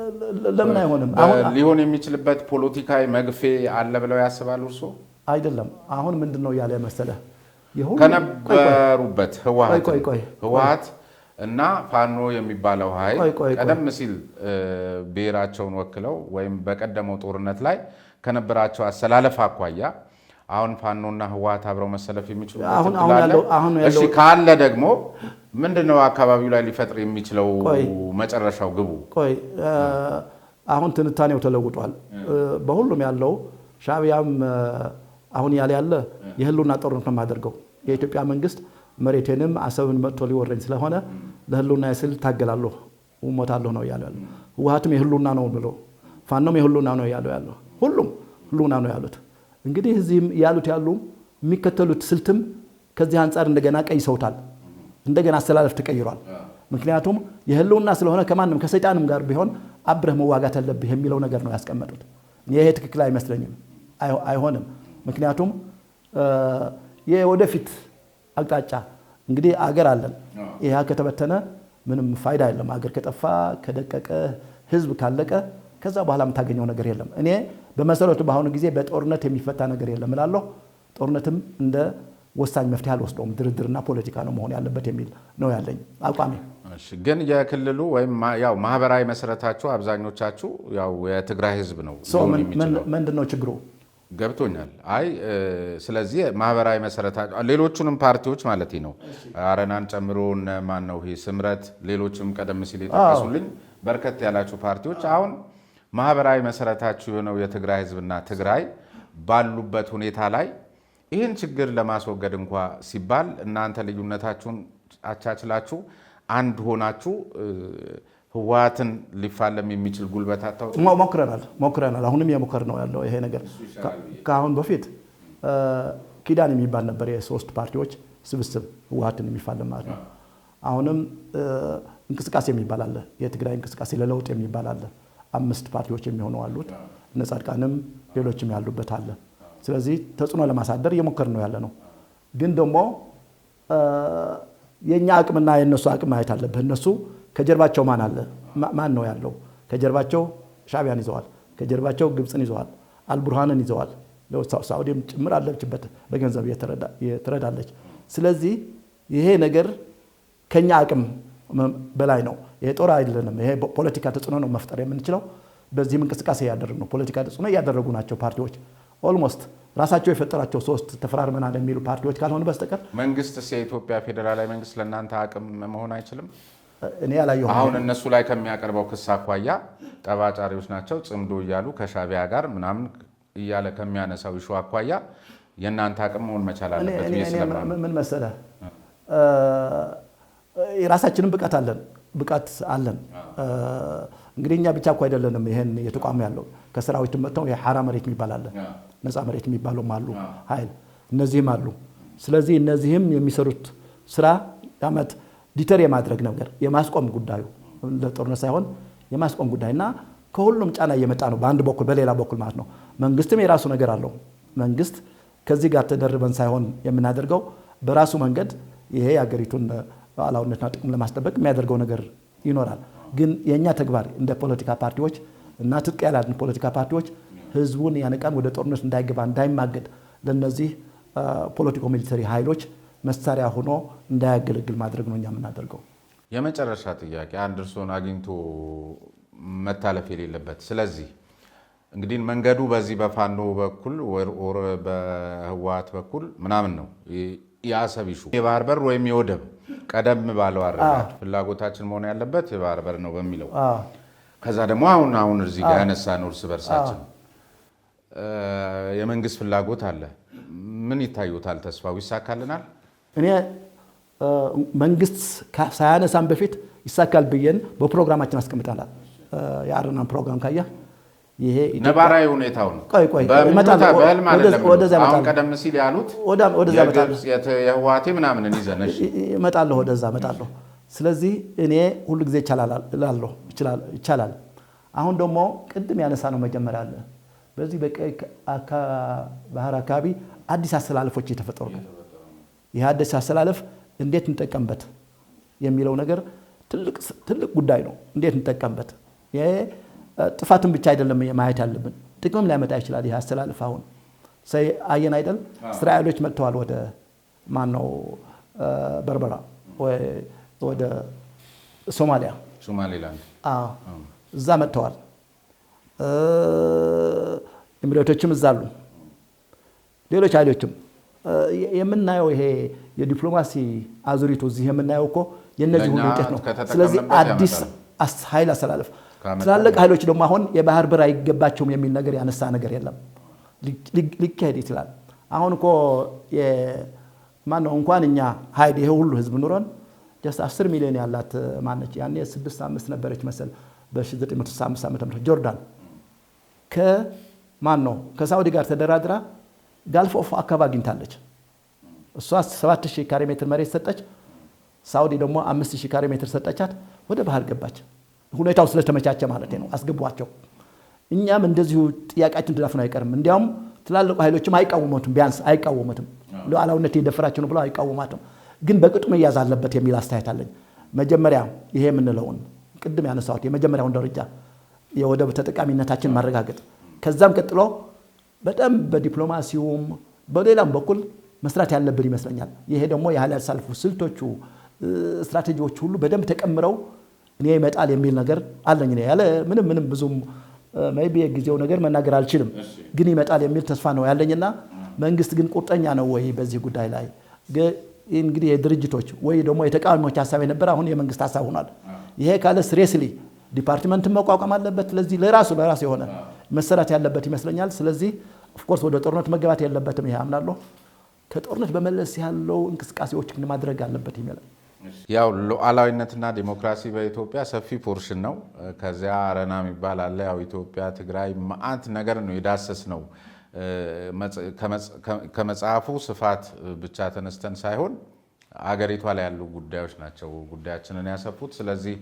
ለምን አይሆንም?
ሊሆን የሚችልበት ፖለቲካዊ መግፌ አለ ብለው ያስባሉ እርሶ?
አይደለም። አሁን ምንድነው ያለ መሰለህ
ከነበሩበት ህወሓት እና ፋኖ የሚባለው ኃይል ቀደም ሲል ብሔራቸውን ወክለው ወይም በቀደመው ጦርነት ላይ ከነበራቸው አሰላለፍ አኳያ አሁን ፋኖና ህወሓት አብረው መሰለፍ የሚችሉበት እሺ ካለ ደግሞ ምንድነው አካባቢው ላይ ሊፈጥር የሚችለው መጨረሻው ግቡ?
አሁን ትንታኔው ተለውጧል። በሁሉም ያለው ሻዕቢያም አሁን ያለ የህልውና ጦርነት ነው የማደርገው፣ የኢትዮጵያ መንግስት መሬቴንም አሰብን መጥቶ ሊወረኝ ስለሆነ ለህልውና ስል ታገላለሁ እሞታለሁ ነው ያለው። ህወሓትም የህልውና ነው ብሎ ፋኖም የህልውና ነው ያለው፣ ሁሉም ህልውና ነው ያሉት። እንግዲህ እዚህም ያሉት የሚከተሉት ስልትም ከዚህ አንፃር እንደገና ቀይሰውታል። እንደገና አስተላለፍ ተቀይሯል። ምክንያቱም የህልውና ስለሆነ ከማንም ከሰይጣንም ጋር ቢሆን አብረህ መዋጋት አለብህ የሚለው ነገር ነው ያስቀመጡት። ይሄ ትክክል አይመስለኝም፣ አይሆንም። ምክንያቱም የወደፊት አቅጣጫ እንግዲህ አገር አለን። ይሄ ከተበተነ ምንም ፋይዳ የለም። አገር ከጠፋ ከደቀቀ ህዝብ ካለቀ ከዛ በኋላ የምታገኘው ነገር የለም። እኔ በመሰረቱ በአሁኑ ጊዜ በጦርነት የሚፈታ ነገር የለም እላለሁ። ጦርነትም እንደ ወሳኝ መፍትሄ አልወስደውም። ድርድርና ፖለቲካ ነው መሆን ያለበት የሚል ነው ያለኝ አቋሜ።
እሺ፣ ግን የክልሉ ወይም ያው ማህበራዊ መሰረታችሁ አብዛኞቻችሁ ያው የትግራይ ህዝብ ነው።
ምንድነው ችግሩ?
ገብቶኛል። አይ ስለዚህ ማህበራዊ መሰረታችሁ ሌሎቹንም ፓርቲዎች ማለት ነው አረናን ጨምሮ ማን ነው ይሄ ስምረት፣ ሌሎችም ቀደም ሲል የጠቀሱልኝ በርከት ያላችሁ ፓርቲዎች አሁን ማህበራዊ መሰረታችሁ የሆነው የትግራይ ህዝብና ትግራይ ባሉበት ሁኔታ ላይ ይህን ችግር ለማስወገድ እንኳ ሲባል እናንተ ልዩነታችሁን አቻችላችሁ አንድ ሆናችሁ ህወሓትን ሊፋለም የሚችል ጉልበት አታውጡ?
ሞክረናል። አሁንም የሞከር ነው ያለው ይሄ ነገር። ከአሁን በፊት ኪዳን የሚባል ነበር የሶስት ፓርቲዎች ስብስብ ህወሓትን የሚፋለም ማለት ነው። አሁንም እንቅስቃሴ የሚባል አለ፣ የትግራይ እንቅስቃሴ ለለውጥ የሚባል አለ። 5 ፓርቲዎች የሚሆኑ አሉት። እነ ጻድቃንም ሌሎችም ያሉበት አለ። ስለዚህ ተጽዕኖ ለማሳደር እየሞከር ነው ያለ ነው። ግን ደግሞ የኛ አቅምና የነሱ አቅም ማየት አለብህ። እነሱ ከጀርባቸው ማን አለ? ማን ነው ያለው? ከጀርባቸው ሻዕቢያን ይዘዋል፣ ከጀርባቸው ግብፅን ይዘዋል፣ አልቡርሃንን ይዘዋል። ሳዑዲም ጭምር አለችበት በገንዘብ የተረዳለች። ስለዚህ ይሄ ነገር ከኛ አቅም በላይ ነው። ይሄ ጦር አይደለም። ይሄ ፖለቲካ ተጽዕኖ ነው መፍጠር የምንችለው። በዚህም እንቅስቃሴ ያደረጉ ነው። ፖለቲካ ተጽዕኖ ያደረጉ ናቸው ፓርቲዎች። ኦልሞስት ራሳቸው የፈጠራቸው 3 ተፈራርመናል የሚሉ ፓርቲዎች ካልሆነ በስተቀር
መንግስትስ የኢትዮጵያ ፌዴራላዊ መንግስት ለእናንተ አቅም መሆን አይችልም?
እኔ ያላየሁም።
አሁን እነሱ ላይ ከሚያቀርበው ክስ አኳያ ጠባጫሪዎች ናቸው ጽምዶ እያሉ ከሻዕቢያ ጋር ምናምን እያለ ከሚያነሳው ይሹ አኳያ የእናንተ አቅም መሆን መቻል አለበት።
ምን መሰለህ የራሳችንን ብቃት አለን። እንግዲህ እኛ ብቻ እኮ አይደለንም ይሄን የተቋሙ ያለው ከሰራዊት መጥተው የሐራ መሬት የሚባል አለ፣ ነፃ መሬት የሚባሉም አሉ ኃይል እነዚህም አሉ። ስለዚህ እነዚህም የሚሰሩት ስራ ያመት ዲተር የማድረግ ነገር የማስቆም ጉዳዩ ለጦርነት ሳይሆን የማስቆም ጉዳይና ከሁሉም ጫና እየመጣ ነው በአንድ በኩል በሌላ በኩል ማለት ነው። መንግስትም የራሱ ነገር አለው። መንግስት ከዚህ ጋር ተደርበን ሳይሆን የምናደርገው በራሱ መንገድ ይሄ የሀገሪቱን ሉዓላዊነትና ጥቅም ለማስጠበቅ የሚያደርገው ነገር ይኖራል። ግን የኛ ተግባር እንደ ፖለቲካ ፓርቲዎች እና ትጥቅ ያላልን ፖለቲካ ፓርቲዎች ህዝቡን ያነቃን ወደ ጦርነት እንዳይገባ እንዳይማገድ ለነዚህ ፖለቲኮ ሚሊተሪ ኃይሎች መሳሪያ ሆኖ እንዳያገለግል ማድረግ ነው እኛ የምናደርገው።
የመጨረሻ ጥያቄ አንድ እርሶን አግኝቶ መታለፍ የሌለበት ስለዚህ እንግዲህ መንገዱ በዚህ በፋኖ በኩል ወር በህወሓት በኩል ምናምን ነው የአሰብ ኢሹ የባህር በር ወይም የወደብ ቀደም ባለው አረጋት ፍላጎታችን መሆን ያለበት የባህር በር ነው በሚለው ከዛ ደግሞ አሁን እዚህ ጋር ያነሳነው እርስ በርሳችን የመንግስት ፍላጎት አለ። ምን ይታዩታል? ተስፋው ይሳካልናል?
እኔ መንግስት ሳያነሳን በፊት ይሳካል ብዬን በፕሮግራማችን አስቀምጠናል። የአረናን ፕሮግራም ካየህ ይሄ
ነባራዊ ሁኔታው ነው።
ቆይ
በህልም አይደለም። አሁን ቀደም ሲል ያሉት
ወደዛ
የህወሓቴ ምናምን ይዘነሽ
እመጣለሁ፣ ወደዛ እመጣለሁ። ስለዚህ እኔ ሁሉ ጊዜ ይቻላል። አሁን ደግሞ ቅድም ያነሳ ነው መጀመሪያ አለ በዚህ በቀይ ባህር አካባቢ አዲስ አስተላለፎች እየተፈጠሩ ነው። ይህ አዲስ አስተላለፍ እንዴት እንጠቀምበት የሚለው ነገር ትልቅ ጉዳይ ነው። እንዴት እንጠቀምበት? ይሄ ጥፋትን ብቻ አይደለም ማየት ያለብን፣ ጥቅምም ሊያመጣ ይችላል። ይህ አስተላለፍ አሁን አየን አይደል? እስራኤሎች መጥተዋል ወደ ማነው በርበራ ወደ
ሶማሌላንድ
እዛ መጥተዋል። ኤሚሬቶችም እዛ አሉ፣ ሌሎች ኃይሎችም የምናየው ይሄ የዲፕሎማሲ አዙሪቱ እዚህ የምናየው እኮ የነዚህ ሁሉ ውጤት ነው። ስለዚህ አዲስ ኃይል አስተላለፍ ትላልቅ ኃይሎች ደግሞ አሁን የባህር በር አይገባቸውም የሚል ነገር ያነሳ ነገር የለም። ሊካሄድ ይችላል። አሁን እኮ ማነው እንኳን እኛ ኃይል ይሄ ሁሉ ህዝብ ኑሮን ጀስት 10 ሚሊዮን ያላት ማነች ያኔ 6-5 ነበረች መሰል በ1965 ዓ.ም ጆርዳን ከማነው ከሳውዲ ጋር ተደራድራ ጋልፍ ኦፍ አካባቢ አግኝታለች። እሷ 7000 ካሬ ሜትር መሬት ሰጠች፣ ሳውዲ ደግሞ 5000 ካሬ ሜትር ሰጠቻት። ወደ ባህር ገባች። ሁኔታው ስለተመቻቸ ማለት ነው አስገቧቸው። እኛም እንደዚሁ ጥያቄያችን ተዳፍነው አይቀርም። እንዲያውም ትላልቁ ኃይሎችም አይቃወሙትም፣ ቢያንስ አይቃወሙትም። ሉዓላዊነት የደፈራቸው ነው ብለው አይቃወማትም። ግን በቅጡ መያዝ አለበት የሚል አስተያየት አለኝ። መጀመሪያ ይሄ የምንለውን ቅድም ያነሳሁት የመጀመሪያውን ደረጃ የወደብ ተጠቃሚነታችን ማረጋገጥ፣ ከዛም ቀጥሎ በጣም በዲፕሎማሲውም በሌላም በኩል መስራት ያለብን ይመስለኛል። ይሄ ደግሞ የኃይል አሰላለፉ ስልቶቹ፣ ስትራቴጂዎች ሁሉ በደንብ ተቀምረው እኔ ይመጣል የሚል ነገር አለኝ። ያለ ምንም ብዙም ሜይቢ የጊዜው ነገር መናገር አልችልም፣ ግን ይመጣል የሚል ተስፋ ነው ያለኝና መንግስት ግን ቁርጠኛ ነው ወይ በዚህ ጉዳይ ላይ? እንግዲህ የድርጅቶች ወይ ደግሞ የተቃዋሚዎች ሀሳብ የነበረ አሁን የመንግስት ሀሳብ ሆኗል። ይሄ ካለ ስሬስሊ ዲፓርትመንትን መቋቋም አለበት። ለዚህ ለራሱ የሆነ መሰራት ያለበት ይመስለኛል። ስለዚህ ኦፍኮርስ ወደ ጦርነት መገባት የለበትም፣ ይሄ አምናለሁ። ከጦርነት በመለስ ያለው እንቅስቃሴዎችን ማድረግ አለበት ይላል።
ያው ሉዓላዊነትና ዲሞክራሲ በኢትዮጵያ ሰፊ ፖርሽን ነው። ከዚያ አረና የሚባል አለ። ያው ኢትዮጵያ፣ ትግራይ መዓት ነገር ነው የዳሰስ ነው። ከመጽሐፉ ስፋት ብቻ ተነስተን ሳይሆን አገሪቷ ላይ ያሉ ጉዳዮች ናቸው ጉዳያችንን ያሰፉት። ስለዚህ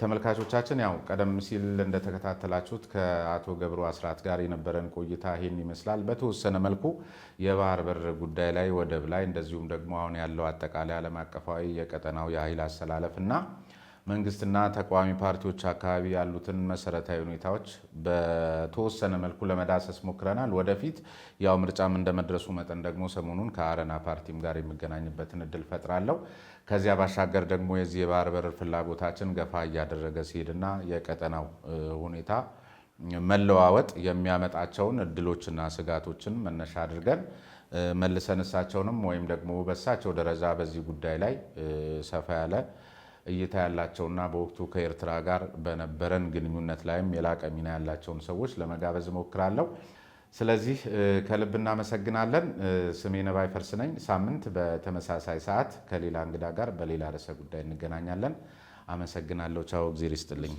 ተመልካቾቻችን ያው ቀደም ሲል እንደተከታተላችሁት ከአቶ ገብሩ አስራት ጋር የነበረን ቆይታ ይህን ይመስላል። በተወሰነ መልኩ የባህር በር ጉዳይ ላይ፣ ወደብ ላይ፣ እንደዚሁም ደግሞ አሁን ያለው አጠቃላይ ዓለም አቀፋዊ የቀጠናው የኃይል አሰላለፍ እና መንግስትና ተቃዋሚ ፓርቲዎች አካባቢ ያሉትን መሰረታዊ ሁኔታዎች በተወሰነ መልኩ ለመዳሰስ ሞክረናል። ወደፊት ያው ምርጫም እንደመድረሱ መጠን ደግሞ ሰሞኑን ከአረና ፓርቲም ጋር የሚገናኝበትን እድል ፈጥራለሁ። ከዚያ ባሻገር ደግሞ የዚህ የባህር በር ፍላጎታችን ገፋ እያደረገ ሲሄድና የቀጠናው ሁኔታ መለዋወጥ የሚያመጣቸውን እድሎችና ስጋቶችን መነሻ አድርገን መልሰን እሳቸውንም ወይም ደግሞ በእሳቸው ደረጃ በዚህ ጉዳይ ላይ ሰፋ ያለ እይታ ያላቸውና በወቅቱ ከኤርትራ ጋር በነበረን ግንኙነት ላይም የላቀ ሚና ያላቸውን ሰዎች ለመጋበዝ እሞክራለሁ። ስለዚህ ከልብ እናመሰግናለን። ስሜ ነባይ ፈርስ ነኝ። ሳምንት በተመሳሳይ ሰዓት ከሌላ እንግዳ ጋር በሌላ ርዕሰ ጉዳይ እንገናኛለን። አመሰግናለሁ። ቻው። እግዜር ይስጥልኝ።